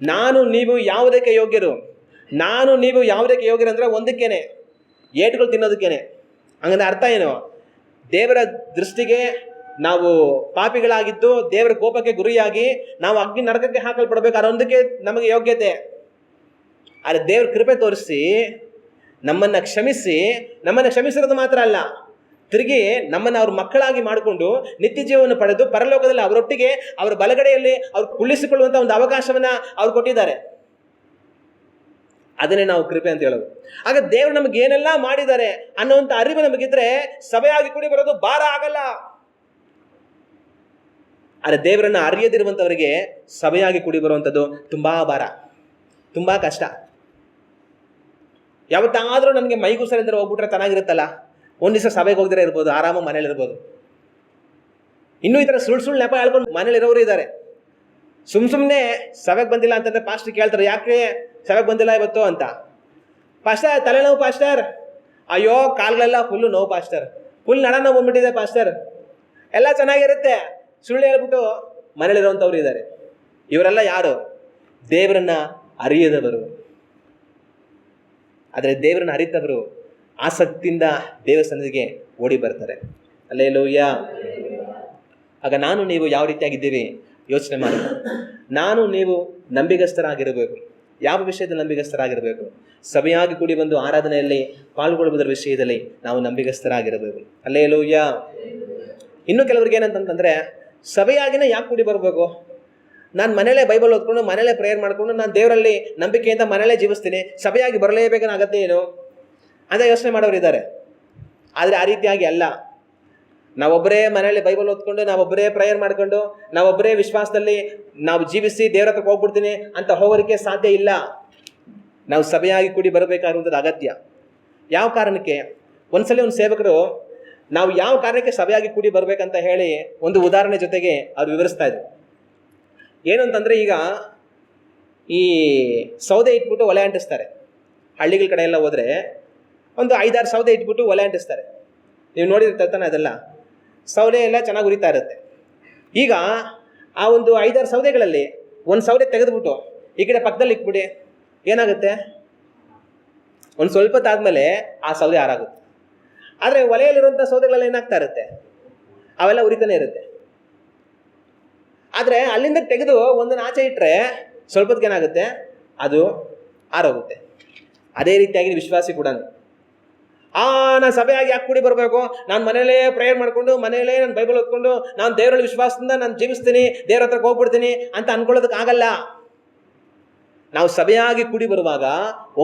ನಾನು ನೀವು ಯಾವುದಕ್ಕೆ ಯೋಗ್ಯರು? ನಾನು ನೀವು ಯಾವುದಕ್ಕೆ ಯೋಗ್ಯರು ಅಂದರೆ ಒಂದಕ್ಕೇನೆ, ಏಟುಗಳು ತಿನ್ನೋದಕ್ಕೇನೆ. ಹಂಗಂದ್ರೆ ಅರ್ಥ ಏನು? ದೇವರ ದೃಷ್ಟಿಗೆ ನಾವು ಪಾಪಿಗಳಾಗಿದ್ದು ದೇವರ ಕೋಪಕ್ಕೆ ಗುರಿಯಾಗಿ ನಾವು ಅಗ್ನಿ ನರಕಕ್ಕೆ ಹಾಕಲ್ಪಡಬೇಕು, ಅದೊಂದಕ್ಕೆ ನಮಗೆ ಯೋಗ್ಯತೆ. ಆದರೆ ದೇವ್ರ ಕೃಪೆ ತೋರಿಸಿ ನಮ್ಮನ್ನು ಕ್ಷಮಿಸಿರೋದು ಮಾತ್ರ ಅಲ್ಲ, ತಿರುಗಿ ನಮ್ಮನ್ನು ಅವ್ರ ಮಕ್ಕಳಾಗಿ ಮಾಡಿಕೊಂಡು ನಿತ್ಯ ಜೀವವನ್ನು ಪಡೆದು ಪರಲೋಕದಲ್ಲಿ ಅವರೊಟ್ಟಿಗೆ ಅವರ ಬಲಗಡೆಯಲ್ಲಿ ಅವ್ರು ಕುಳ್ಳಿಸಿಕೊಳ್ಳುವಂಥ ಒಂದು ಅವಕಾಶವನ್ನ ಅವ್ರು ಕೊಟ್ಟಿದ್ದಾರೆ. ಅದನ್ನೇ ನಾವು ಕೃಪೆ ಅಂತ ಹೇಳೋದು. ಆಗ ದೇವರು ನಮಗೆ ಏನೆಲ್ಲ ಮಾಡಿದ್ದಾರೆ ಅನ್ನುವಂಥ ಅರಿವು ನಮಗಿದ್ರೆ ಸಭೆಯಾಗಿ ಕೂಡಿ ಬರೋದು ಭಾರ ಆಗಲ್ಲ. ಆದರೆ ದೇವರನ್ನ ಅರಿಯದಿರುವಂಥವರಿಗೆ ಸಭೆಯಾಗಿ ಕೂಡಿ ಬರುವಂಥದ್ದು ತುಂಬಾ ಭಾರ, ತುಂಬಾ ಕಷ್ಟ. ಯಾವತ್ತಾದ್ರೂ ನನಗೆ ಮೈಗೂಸಲಿಂದ ಹೋಗ್ಬಿಟ್ರೆ ಚೆನ್ನಾಗಿರುತ್ತಲ್ಲ, ಒಂದು ದಿವಸ ಸಭೆಗೆ ಹೋಗಿದ್ರೆ ಇರ್ಬೋದು, ಆರಾಮಾಗಿ ಮನೇಲಿ ಇರ್ಬೋದು. ಇನ್ನೂ ಈ ಥರ ಸುಳ್ಳು ನೆಪ ಹೇಳ್ಕೊಂಡು ಮನೇಲಿ ಇರೋರು ಇದ್ದಾರೆ. ಸುಮ್ಮನೆ ಸಭೆಗೆ ಬಂದಿಲ್ಲ ಅಂತಂದ್ರೆ ಪಾಸ್ಟರ್ ಕೇಳ್ತಾರೆ, ಯಾಕೆ ಸಭೆಗೆ ಬಂದಿಲ್ಲ ಇವತ್ತು ಅಂತ. ಪಾಸ್ಟರ್ ತಲೆನೋವು ಪಾಸ್ಟರ್, ಅಯ್ಯೋ ಕಾಲ್ಗಳೆಲ್ಲ ಫುಲ್ಲು ನೋವು ಪಾಸ್ಟರ್, ಫುಲ್ ನಡ ನೋವು ಬಂದ್ಬಿಟ್ಟಿದೆ ಪಾಸ್ಟರ್. ಎಲ್ಲ ಚೆನ್ನಾಗಿರುತ್ತೆ, ಸುಳ್ಳು ಹೇಳ್ಬಿಟ್ಟು ಮನೇಲಿರುವಂಥವ್ರು ಇದ್ದಾರೆ. ಇವರೆಲ್ಲ ಯಾರು? ದೇವರನ್ನ ಅರಿಯದವರು. ಆದರೆ ದೇವರನ್ನ ಅರಿತವರು ಆಸಕ್ತಿಯಿಂದ ದೇವಸ್ಥಾನಕ್ಕೆ ಓಡಿ ಬರ್ತಾರೆ. ಹಲ್ಲೆಲೂಯಾ. ಆಗ ನಾನು ನೀವು ಯಾವ ರೀತಿಯಾಗಿದ್ದೀವಿ ಯೋಚನೆ ಮಾಡಿ. ನಾನು ನೀವು ನಂಬಿಗಸ್ತರಾಗಿರಬೇಕು. ಯಾವ ವಿಷಯದಲ್ಲಿ ನಂಬಿಗಸ್ತರಾಗಿರಬೇಕು? ಸಭೆಯಾಗಿ ಕೂಡಿ ಬಂದು ಆರಾಧನೆಯಲ್ಲಿ ಪಾಲ್ಗೊಳ್ಳುವುದರ ವಿಷಯದಲ್ಲಿ ನಾವು ನಂಬಿಗಸ್ತರಾಗಿರಬೇಕು. ಹಲ್ಲೆಲೂಯಾ. ಇನ್ನು ಕೆಲವ್ರಿಗೆ ಏನಂತಂತಂದರೆ, ಸಭೆಯಾಗಿನೇ ಯಾಕೆ ಕೂಡಿ ಬರಬೇಕು? ನಾನು ಮನೇಲೇ ಬೈಬಲ್ ಓದ್ಕೊಂಡು ಮನೇಲೇ ಪ್ರೇಯರ್ ಮಾಡಿಕೊಂಡು ನಾನು ದೇವರಲ್ಲಿ ನಂಬಿಕೆಯಿಂದ ಮನೇಲೇ ಜೀವಿಸ್ತೀನಿ, ಸಭೆಯಾಗಿ ಬರಲೇಬೇಕನ್ನ ಅಗತ್ಯ ಏನು ಅಂತ ಯೋಚನೆ ಮಾಡೋರು ಇದ್ದಾರೆ. ಆದರೆ ಆ ರೀತಿಯಾಗಿ ಅಲ್ಲ. ನಾವೊಬ್ಬರೇ ಮನೇಲಿ ಬೈಬಲ್ ಓದ್ಕೊಂಡು, ನಾವೊಬ್ಬರೇ ಪ್ರೇಯರ್ ಮಾಡ್ಕೊಂಡು, ನಾವೊಬ್ಬರೇ ವಿಶ್ವಾಸದಲ್ಲಿ ನಾವು ಜೀವಿಸಿ ದೇವರ ಹತ್ರಕ್ಕೆ ಹೋಗ್ಬಿಡ್ತೀನಿ ಅಂತ ಹೋಗೋದಕ್ಕೆ ಸಾಧ್ಯ ಇಲ್ಲ. ನಾವು ಸಭೆಯಾಗಿ ಕೂಡಿ ಬರಬೇಕಾಗಿರುವಂಥದ್ದು ಅಗತ್ಯ. ಯಾವ ಕಾರಣಕ್ಕೆ? ಒಂದ್ಸಲಿ ಒಂದು ಸೇವಕರು ನಾವು ಯಾವ ಕಾರಣಕ್ಕೆ ಸಭೆಯಾಗಿ ಕೂಡಿ ಬರಬೇಕಂತ ಹೇಳಿ ಒಂದು ಉದಾಹರಣೆ ಜೊತೆಗೆ ಅವ್ರು ವಿವರಿಸ್ತಾ ಇದ್ರು. ಏನು ಅಂತಂದರೆ, ಈಗ ಈ ಸೌದೆ ಇಟ್ಬಿಟ್ಟು ಒಲೆ ಅಂಟಿಸ್ತಾರೆ. ಹಳ್ಳಿಗಳ ಕಡೆ ಎಲ್ಲ ಹೋದರೆ ಒಂದು 5-6 ಸೌದೆ ಇಟ್ಬಿಟ್ಟು ಒಲೆ ಅಂಟಿಸ್ತಾರೆ. ನೀವು ನೋಡಿರ್ತಾರೆ ತಾನೆ, ಅದೆಲ್ಲ ಸೌದೆ ಎಲ್ಲ ಚೆನ್ನಾಗಿ ಉರಿತಾ ಇರುತ್ತೆ. ಈಗ ಆ ಒಂದು 5-6 ಸೌದೆಗಳಲ್ಲಿ ಒಂದು ಸೌದೆ ತೆಗೆದುಬಿಟ್ಟು ಈ ಕಡೆ ಪಕ್ಕದಲ್ಲಿ ಇಟ್ಬಿಡಿ, ಏನಾಗುತ್ತೆ? ಒಂದು ಸ್ವಲ್ಪ ಹೊತ್ತಾದ್ಮೇಲೆ ಆ ಸೌದೆ ಹಾರಾಗುತ್ತೆ. ಆದರೆ ಒಲೆಯಲ್ಲಿರುವಂಥ ಸೌದೆಗಳೆಲ್ಲ ಏನಾಗ್ತಾ ಇರುತ್ತೆ? ಅವೆಲ್ಲ ಉರಿತಾನೆ ಇರುತ್ತೆ. ಆದರೆ ಅಲ್ಲಿಂದ ತೆಗೆದು ಒಂದನ್ನು ಆಚೆ ಇಟ್ಟರೆ ಸ್ವಲ್ಪ ಹೊತ್ತಿಗೆ ಏನಾಗುತ್ತೆ? ಅದು ಆರೋಗುತ್ತೆ. ಅದೇ ರೀತಿಯಾಗಿ ವಿಶ್ವಾಸಿ ಕೂಡ ನಾನು ಸಭೆಯಾಗಿ ಯಾಕೆ ಕೂಡಿ ಬರಬೇಕು, ನಾನು ಮನೇಲೇ ಪ್ರೇಯರ್ ಮಾಡಿಕೊಂಡು ಮನೇಲೇ ನಾನು ಬೈಬಲ್ ಓದ್ಕೊಂಡು ನಾನು ದೇವರಲ್ಲಿ ವಿಶ್ವಾಸದಿಂದ ನಾನು ಜೀವಿಸ್ತೀನಿ, ದೇವ್ರ ಹತ್ರಕ್ಕೆ ಹೋಗ್ಬಿಡ್ತೀನಿ ಅಂತ ಅನ್ಕೊಳ್ಳೋದಕ್ಕಾಗಲ್ಲ. ನಾವು ಸಭೆಯಾಗಿ ಕೂಡಿ ಬರುವಾಗ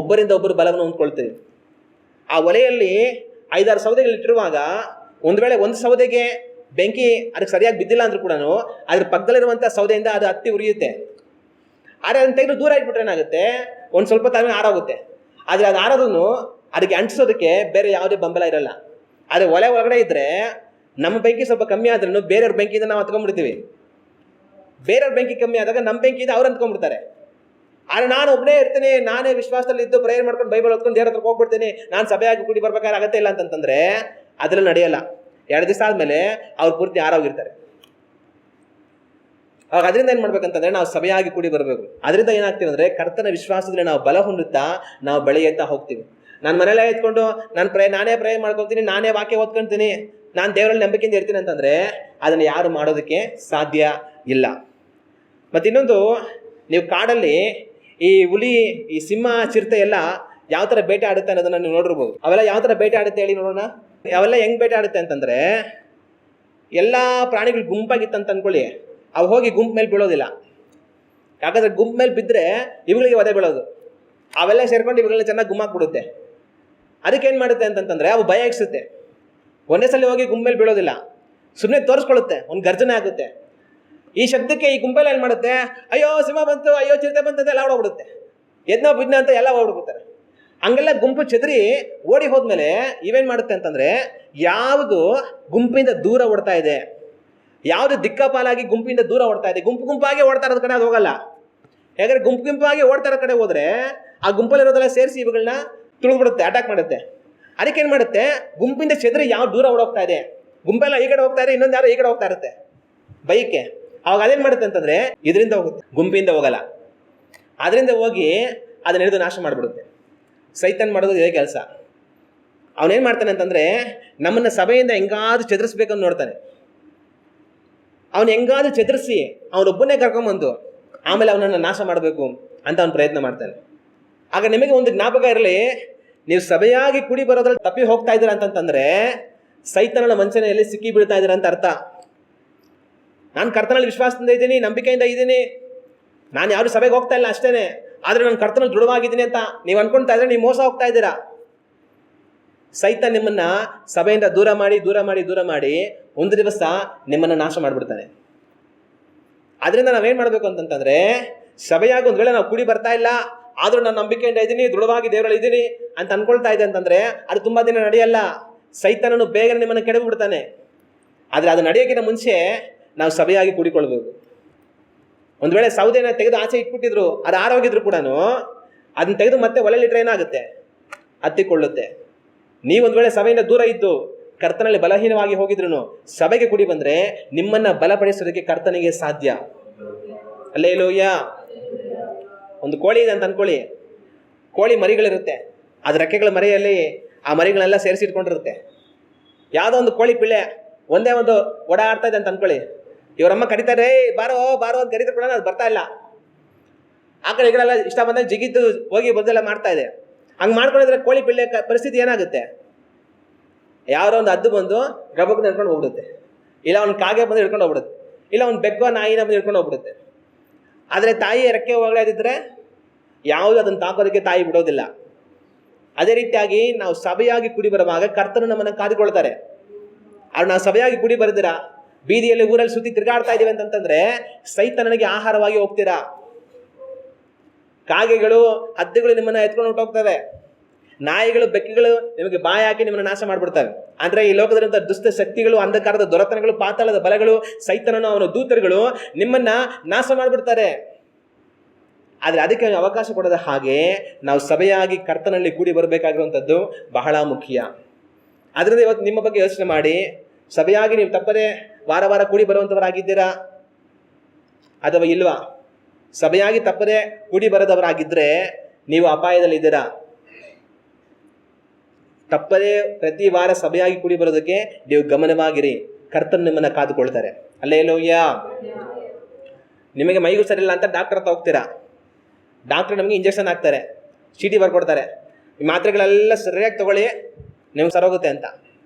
ಒಬ್ಬರಿಂದ ಒಬ್ಬರು ಬಲವನ್ನು ಹೊಂದ್ಕೊಳ್ತೀವಿ. ಆ ಒಲೆಯಲ್ಲಿ 5-6 ಸೌದೆಗಳಿಟ್ಟಿರುವಾಗ ಒಂದು ವೇಳೆ ಒಂದು ಸೌದೆಗೆ ಬೆಂಕಿ ಅದಕ್ಕೆ ಸರಿಯಾಗಿ ಬಿದ್ದಿಲ್ಲ ಅಂದ್ರೂ ಕೂಡ ಅದ್ರ ಪಕ್ಕದಲ್ಲಿರುವಂಥ ಸೌದೆಯಿಂದ ಅದು ಹತ್ತಿ ಉರಿಯುತ್ತೆ. ಆದರೆ ಅದನ್ನ ತೆಗೆದು ದೂರ ಇಟ್ಬಿಟ್ರೆ ಏನಾಗುತ್ತೆ? ಒಂದು ಸ್ವಲ್ಪ ತಾಳ್ಮೆ ಆರೋಗುತ್ತೆ. ಆದರೆ ಅದು ಆರೋದನ್ನು ಅದಕ್ಕೆ ಅಂಟಿಸೋದಕ್ಕೆ ಬೇರೆ ಯಾವುದೇ ಬೆಂಬಲ ಇರಲ್ಲ. ಆದರೆ ಒಲೆ ಒಳಗಡೆ ಇದ್ದರೆ ನಮ್ಮ ಬೆಂಕಿ ಸ್ವಲ್ಪ ಕಮ್ಮಿ ಆದ್ರೂ ಬೇರೆಯವ್ರ ಬೆಂಕಿಯಿಂದ ನಾವು ಹತ್ಕೊಂಡ್ಬಿಡ್ತೀವಿ. ಬೇರೆಯವ್ರ ಬೆಂಕಿ ಕಮ್ಮಿ ಆದಾಗ ನಮ್ಮ ಬೆಂಕಿಯಿಂದ ಅವ್ರು ಹತ್ಕೊಂಡ್ಬಿಡ್ತಾರೆ. ಆದರೆ ನಾನು ಒಬ್ಬನೇ ಇರ್ತೀನಿ, ನಾನೇ ವಿಶ್ವಾಸದಲ್ಲಿ ಇದ್ದು ಪ್ರೇಯರ್ ಮಾಡ್ಕೊಂಡು ಬೈಬಲ್ ಓದ್ಕೊಂಡು ದೇವ್ರ ಹತ್ರಕ್ಕೆ ಹೋಗ್ಬಿಡ್ತೀನಿ, ನಾನು ಸಭೆಯಾಗಿ ಕೂಡಿ ಬರ್ಬೇಕಾದ್ರೆ ಆಗತ್ತೆ ಇಲ್ಲ ಅಂತಂತಂದರೆ ಅದೆಲ್ಲ ನಡೆಯಲ್ಲ. 2 ದಿವಸ ಆದಮೇಲೆ ಅವ್ರು ಪೂರ್ತಿ ಆರೋಗಿರ್ತಾರೆ. ಅವಾಗ ಅದರಿಂದ ಏನು ಮಾಡ್ಬೇಕಂತಂದರೆ ನಾವು ಸಭೆಯಾಗಿ ಕೂಡಿ ಬರಬೇಕು. ಅದರಿಂದ ಏನಾಗ್ತೀವಿ ಅಂದರೆ ಕರ್ತನ ವಿಶ್ವಾಸದಲ್ಲಿ ನಾವು ಬಲ ಹೊಂದುತ್ತಾ ನಾವು ಬೆಳೆಯುತ್ತಾ ಹೋಗ್ತೀವಿ. ನಾನು ಮನೇಲೇ ಎತ್ಕೊಂಡು ನಾನೇ ಪ್ರೇಯರ್ ಮಾಡ್ಕೊತೀನಿ, ನಾನೇ ವಾಕ್ಯ ಓದ್ಕೊಳ್ತೀನಿ, ನಾನು ದೇವರಲ್ಲಿ ನಂಬಿಕೆಯಿಂದ ಇರ್ತೀನಿ ಅಂತಂದರೆ ಅದನ್ನು ಯಾರು ಮಾಡೋದಕ್ಕೆ ಸಾಧ್ಯ ಇಲ್ಲ. ಮತ್ತು ಇನ್ನೊಂದು, ನೀವು ಕಾಡಲ್ಲಿ ಈ ಹುಲಿ, ಈ ಸಿಂಹ, ಚಿರತೆ ಎಲ್ಲ ಯಾವ ಥರ ಬೇಟೆ ಆಡುತ್ತೆ ಅನ್ನೋದನ್ನು ನೀವು ನೋಡಿರ್ಬೋದು. ಅವೆಲ್ಲ ಯಾವ ಥರ ಬೇಟೆ ಆಡುತ್ತೆ ಹೇಳಿ ನೋಡೋಣ. ಅವೆಲ್ಲ ಹೆಂಗೆ ಬೇಟೆ ಆಡುತ್ತೆ ಅಂತಂದರೆ, ಎಲ್ಲ ಪ್ರಾಣಿಗಳು ಗುಂಪಾಗಿತ್ತಂತ ಅಂದ್ಕೊಳ್ಳಿ, ಅವು ಹೋಗಿ ಗುಂಪು ಮೇಲೆ ಬೀಳೋದಿಲ್ಲ. ಯಾಕಂದರೆ ಗುಂಪು ಮೇಲೆ ಬಿದ್ದರೆ ಇವುಗಳಿಗೆ ಒದೆ ಬೀಳೋದು. ಅವೆಲ್ಲ ಸೇರ್ಕೊಂಡು ಇವುಗಳನ್ನ ಚೆನ್ನಾಗಿ ಗುಮ್ಮಾಕ್ಬಿಡುತ್ತೆ. ಅದಕ್ಕೇನು ಮಾಡುತ್ತೆ ಅಂತಂತಂದರೆ ಅವು ಭಯ ಇಕ್ಸುತ್ತೆ. ಒಂದೇ ಸಲ ಹೋಗಿ ಗುಂಪು ಮೇಲೆ ಬೀಳೋದಿಲ್ಲ, ಸುಮ್ಮನೆ ತೋರಿಸ್ಕೊಳ್ಳುತ್ತೆ, ಒಂದು ಗರ್ಜನೆ ಆಗುತ್ತೆ. ಈ ಶಬ್ದಕ್ಕೆ ಈ ಗುಂಪೆಲ್ಲ ಏನು ಮಾಡುತ್ತೆ? ಅಯ್ಯೋ ಸಿಂಹ ಬಂತು, ಅಯ್ಯೋ ಚಿರತೆ ಬಂತು ಅಂತ ಎಲ್ಲ ಓಡೋಗ್ಬಿಡುತ್ತೆ. ಎದ್ನೋ ಬಿದ್ನ ಅಂತ ಎಲ್ಲ ಓಡೋಗ್ಬಿಡ್ತಾರೆ. ಹಂಗೆಲ್ಲ ಗುಂಪು ಚೆದರಿ ಓಡಿ ಹೋದ್ಮೇಲೆ ಇವೇನು ಮಾಡುತ್ತೆ ಅಂತಂದರೆ, ಯಾವುದು ಗುಂಪಿಂದ ದೂರ ಓಡ್ತಾ ಇದೆ, ಯಾವುದು ದಿಕ್ಕಾಪಾಲಾಗಿ ಗುಂಪಿಂದ ದೂರ ಓಡ್ತಾ ಇದೆ, ಗುಂಪು ಗುಂಪಾಗಿ ಓಡ್ತಾ ಇರೋದ್ ಕಡೆ ಅದು ಹೋಗಲ್ಲ. ಯಾಕಂದರೆ ಗುಂಪಾಗಿ ಓಡ್ತಾ ಇರೋ ಕಡೆ ಹೋದರೆ ಆ ಗುಂಪಲ್ಲಿರೋದೆಲ್ಲ ಸೇರಿಸಿ ಇವುಗಳನ್ನ ತುಳಿದ್ಬಿಡುತ್ತೆ, ಅಟ್ಯಾಕ್ ಮಾಡುತ್ತೆ. ಅದಕ್ಕೇನು ಮಾಡುತ್ತೆ? ಗುಂಪಿಂದ ಚೆದರಿ ಯಾವ ದೂರ ಓಡೋಗ್ತಾ ಇದೆ, ಗುಂಪೆಲ್ಲ ಈ ಕಡೆ ಹೋಗ್ತಾ ಇದೆ, ಇನ್ನೊಂದು ಯಾರೋ ಈ ಕಡೆ ಹೋಗ್ತಾ ಇರುತ್ತೆ ಬೈಕ್ಕೆ. ಅವಾಗ ಅದೇನು ಮಾಡುತ್ತೆ ಅಂತಂದರೆ ಇದರಿಂದ ಹೋಗುತ್ತೆ, ಗುಂಪಿಂದ ಹೋಗಲ್ಲ. ಅದರಿಂದ ಹೋಗಿ ಅದನ್ನ ಹಿಡಿದು ನಾಶ ಮಾಡಿಬಿಡುತ್ತೆ. ಸೈತಾನ್ ಮಾಡೋದು ಇದೇ ಕೆಲಸ. ಅವನೇನು ಮಾಡ್ತಾನೆ ಅಂತಂದರೆ ನಮ್ಮನ್ನು ಸಭೆಯಿಂದ ಹೆಂಗಾದ್ರೂ ಚದುರಿಸ್ಬೇಕಂತ ನೋಡ್ತಾನೆ. ಅವನು ಹೆಂಗಾದ್ರೂ ಚದುರಿಸಿ ಅವನೊಬ್ಬನೇ ಕರ್ಕೊಂಬಂದು ಆಮೇಲೆ ಅವನನ್ನು ನಾಶ ಮಾಡಬೇಕು ಅಂತ ಅವನು ಪ್ರಯತ್ನ ಮಾಡ್ತಾನೆ. ಆಗ ನಿಮಗೆ ಒಂದು ಜ್ಞಾಪಕ ಇರಲಿ, ನೀವು ಸಭೆಯಾಗಿ ಕೂಡಿ ಬರೋದ್ರಲ್ಲಿ ತಪ್ಪಿ ಹೋಗ್ತಾ ಇದ್ದೀರ ಅಂತಂತಂದರೆ ಸೈತಾನನ ವಂಚನೆಯಲ್ಲಿ ಸಿಕ್ಕಿ ಬೀಳ್ತಾ ಇದ್ದೀರ ಅಂತ ಅರ್ಥ. ನಾನು ಕರ್ತನಲ್ಲಿ ವಿಶ್ವಾಸದಿಂದ ಇದ್ದೀನಿ, ನಂಬಿಕೆಯಿಂದ ಇದ್ದೀನಿ, ನಾನು ಯಾರು ಸಭೆಗೆ ಹೋಗ್ತಾ ಇಲ್ಲ ಅಷ್ಟೇನೆ, ಆದರೆ ನಾನು ಕರ್ತನಲ್ಲಿ ದೃಢವಾಗಿದ್ದೀನಿ ಅಂತ ನೀವು ಅನ್ಕೊಳ್ತಾ ಇದ್ರೆ ನೀವು ಮೋಸ ಹೋಗ್ತಾ ಇದ್ದೀರಾ. ಸೈತಾನ್ ನಿಮ್ಮನ್ನ ಸಭೆಯಿಂದ ದೂರ ಮಾಡಿ ಒಂದು ದಿವಸ ನಿಮ್ಮನ್ನ ನಾಶ ಮಾಡಿಬಿಡ್ತಾನೆ. ಅದರಿಂದ ನಾವೇನ್ ಮಾಡಬೇಕು ಅಂತಂತಂದ್ರೆ, ಸಭೆಯಾಗಿ ಒಂದ್ ವೇಳೆ ನಾವು ಕೂಡಿ ಬರ್ತಾ ಇಲ್ಲ, ಆದ್ರೂ ನಾನು ನಂಬಿಕೆಯಿಂದ ಇದ್ದೀನಿ, ದೃಢವಾಗಿ ದೇವರಲ್ಲಿ ಇದ್ದೀನಿ ಅಂತ ಅನ್ಕೊಳ್ತಾ ಇದೆ ಅಂತಂದ್ರೆ ಅದು ತುಂಬಾ ದಿನ ನಡೆಯಲ್ಲ. ಸೈತಾನನು ಬೇಗನೆ ನಿಮ್ಮನ್ನು ಕೆಡವಿಬಿಡ್ತಾನೆ. ಆದ್ರೆ ಅದು ನಡೆಯೋಕ್ಕಿಂತ ಮುಂಚೆ ನಾವು ಸಭೆಯಾಗಿ ಕೂಡಿಕೊಳ್ಬೇಕು. ಒಂದ್ ವೇಳೆ ಸೌದೆನ ತೆಗೆದು ಆಚೆ ಇಟ್ಬಿಟ್ಟಿದ್ರು, ಅದು ಆರೋಗಿದ್ರು ಕೂಡ ಅದನ್ನ ತೆಗೆದು ಮತ್ತೆ ಒಲೆಲಿಟ್ರೆ ಏನಾಗುತ್ತೆ, ಹತ್ತಿಕೊಳ್ಳುತ್ತೆ. ನೀವೊಂದ್ ವೇಳೆ ಸಭೆಯಿಂದ ದೂರ ಇದ್ದು ಕರ್ತನಲ್ಲಿ ಬಲಹೀನವಾಗಿ ಹೋಗಿದ್ರು ಸಭೆಗೆ ಕೂಡಿ ಬಂದ್ರೆ ನಿಮ್ಮನ್ನ ಬಲಪಡಿಸೋದಕ್ಕೆ ಕರ್ತನಿಗೆ ಸಾಧ್ಯ. ಹಲ್ಲೆಲೂಯಾ. ಒಂದು ಕೋಳಿ ಇದೆ ಅಂತ ಅನ್ಕೊಳ್ಳಿ, ಕೋಳಿ ಮರಿಗಳಿರುತ್ತೆ, ಅದ್ರ ರೆಕ್ಕೆಗಳ ಮರೆಯಲ್ಲಿ ಆ ಮರಿಗಳೆಲ್ಲ ಸೇರಿಸಿಟ್ಕೊಂಡಿರುತ್ತೆ. ಯಾವುದೋ ಒಂದು ಕೋಳಿ ಪಿಳ್ಳೆ ಒಂದೇ ಒಂದು ಓಡಾಡ್ತಾ ಇದೆ ಅಂತ ಅನ್ಕೊಳ್ಳಿ, ಇವರಮ್ಮ ಕರೀತಾರೆ, ಬಾರೋ ಬಾರೋ ಅಂತ ಕರೀತಾರೆ ಕೂಡ ಅದು ಬರ್ತಾ ಇಲ್ಲ. ಆ ಕಡೆ ಈ ಕಡೆಲ್ಲ ಇಷ್ಟ ಬಂದಾಗ ಜಿಗಿದ್ದು ಹೋಗಿ ಬಂದೆಲ್ಲ ಮಾಡ್ತಾ ಇದೆ. ಹಂಗೆ ಮಾಡ್ಕೊಂಡಿದ್ರೆ ಕೋಳಿ ಪಿಳ್ಳೆ ಪರಿಸ್ಥಿತಿ ಏನಾಗುತ್ತೆ? ಯಾರೋ ಒಂದು ಹದ್ದು ಬಂದು ಗಬಕ್ಕೆ ನಡ್ಕೊಂಡು ಹೋಗ್ಬಿಡುತ್ತೆ, ಇಲ್ಲ ಅವ್ನು ಕಾಗೆ ಬಂದು ಹಿಡ್ಕೊಂಡು ಹೋಗ್ಬಿಡುತ್ತೆ, ಇಲ್ಲ ಅವ್ನು ಬೆಕ್ಕೋ ನಾಯಿನ ಬಂದು ಹಿಡ್ಕೊಂಡು ಹೋಗ್ಬಿಡುತ್ತೆ. ಆದರೆ ತಾಯಿ ರೆಕ್ಕೆ ಒಳಗದಿದ್ರೆ ಯಾವುದು ಅದನ್ನು ತಾಕೋದಕ್ಕೆ ತಾಯಿ ಬಿಡೋದಿಲ್ಲ. ಅದೇ ರೀತಿಯಾಗಿ ನಾವು ಸಭೆಯಾಗಿ ಕುಡಿ ಬರುವಾಗ ಕರ್ತನು ನಮ್ಮನ್ನು ಕಾದುಕೊಳ್ತಾರೆ. ಅವ್ರು ನಾವು ಸಭೆಯಾಗಿ ಕುಡಿ ಬರೆದಿರಾ, ಬೀದಿಯಲ್ಲಿ ಊರಲ್ಲಿ ಸುತ್ತಿ ತಿರುಗಾಡ್ತಾ ಇದೀವಿ ಅಂತಂತಂದ್ರೆ ಸೈತಾನನಿಗೆ ಆಹಾರವಾಗಿ ಹೋಗ್ತೀರಾ. ಕಾಗೆಗಳು ಹದ್ದುಗಳು ನಿಮ್ಮನ್ನ ಎತ್ಕೊಂಡು ಹೊರಟೋಗ್ತವೆ, ನಾಯಿಗಳು ಬೆಕ್ಕುಗಳು ನಿಮಗೆ ಬಾಯಿ ಹಾಕಿ ನಿಮ್ಮನ್ನು ನಾಶ ಮಾಡ್ಬಿಡ್ತವೆ. ಅಂದ್ರೆ ಈ ಲೋಕದಲ್ಲಿರುವಂತಹ ದುಷ್ಟ ಶಕ್ತಿಗಳು, ಅಂಧಕಾರದ ದೊರೆತನಗಳು, ಪಾತಾಳದ ಬಲಗಳು, ಸೈತಾನನು ಅವನ ದೂತರುಗಳು ನಿಮ್ಮನ್ನ ನಾಶ ಮಾಡ್ಬಿಡ್ತಾರೆ. ಆದ್ರೆ ಅದಕ್ಕೆ ಅವಕಾಶ ಕೊಡದ ಹಾಗೆ ನಾವು ಸಭೆಯಾಗಿ ಕರ್ತನಲ್ಲಿ ಕೂಡಿ ಬರಬೇಕಾಗಿರುವಂಥದ್ದು ಬಹಳ ಮುಖ್ಯ. ಅದರಿಂದ ಇವತ್ತು ನಿಮ್ಮ ಬಗ್ಗೆ ಯೋಚನೆ ಮಾಡಿ, ಸಭೆಯಾಗಿ ನೀವು ತಪ್ಪದೆ ವಾರ ವಾರ ಕೂಡಿ ಬರುವಂಥವರಾಗಿದ್ದೀರಾ ಅಥವಾ ಇಲ್ವಾ? ಸಭೆಯಾಗಿ ತಪ್ಪದೆ ಕೂಡಿ ಬರದವರಾಗಿದ್ರೆ ನೀವು ಅಪಾಯದಲ್ಲಿದ್ದೀರಾ. ತಪ್ಪದೇ ಪ್ರತಿ ವಾರ ಸಭೆಯಾಗಿ ಕೂಡಿ ಬರೋದಕ್ಕೆ ನೀವು ಗಮನವಾಗಿರಿ, ಕರ್ತನು ನಿಮ್ಮನ್ನ ಕಾದುಕೊಳ್ತಾರೆ. ಹಲ್ಲೆಲೂಯಾ. ನಿಮಗೆ ಮೈಗೂ ಸರಿಯಿಲ್ಲ ಅಂತ ಡಾಕ್ಟರ್ ಹತ್ರ ಹೋಗ್ತೀರಾ, ಡಾಕ್ಟರ್ ನಮಗೆ ಇಂಜೆಕ್ಷನ್ ಹಾಕ್ತಾರೆ, ಚೀಟಿ ಬರ್ಕೊಡ್ತಾರೆ, ಈ ಮಾತ್ರೆಗಳೆಲ್ಲ ಸರಿಯಾಗಿ ತಗೊಳ್ಳಿ ನಿಮ್ಗೆ ಸರೋಗುತ್ತೆ ಅಂತ.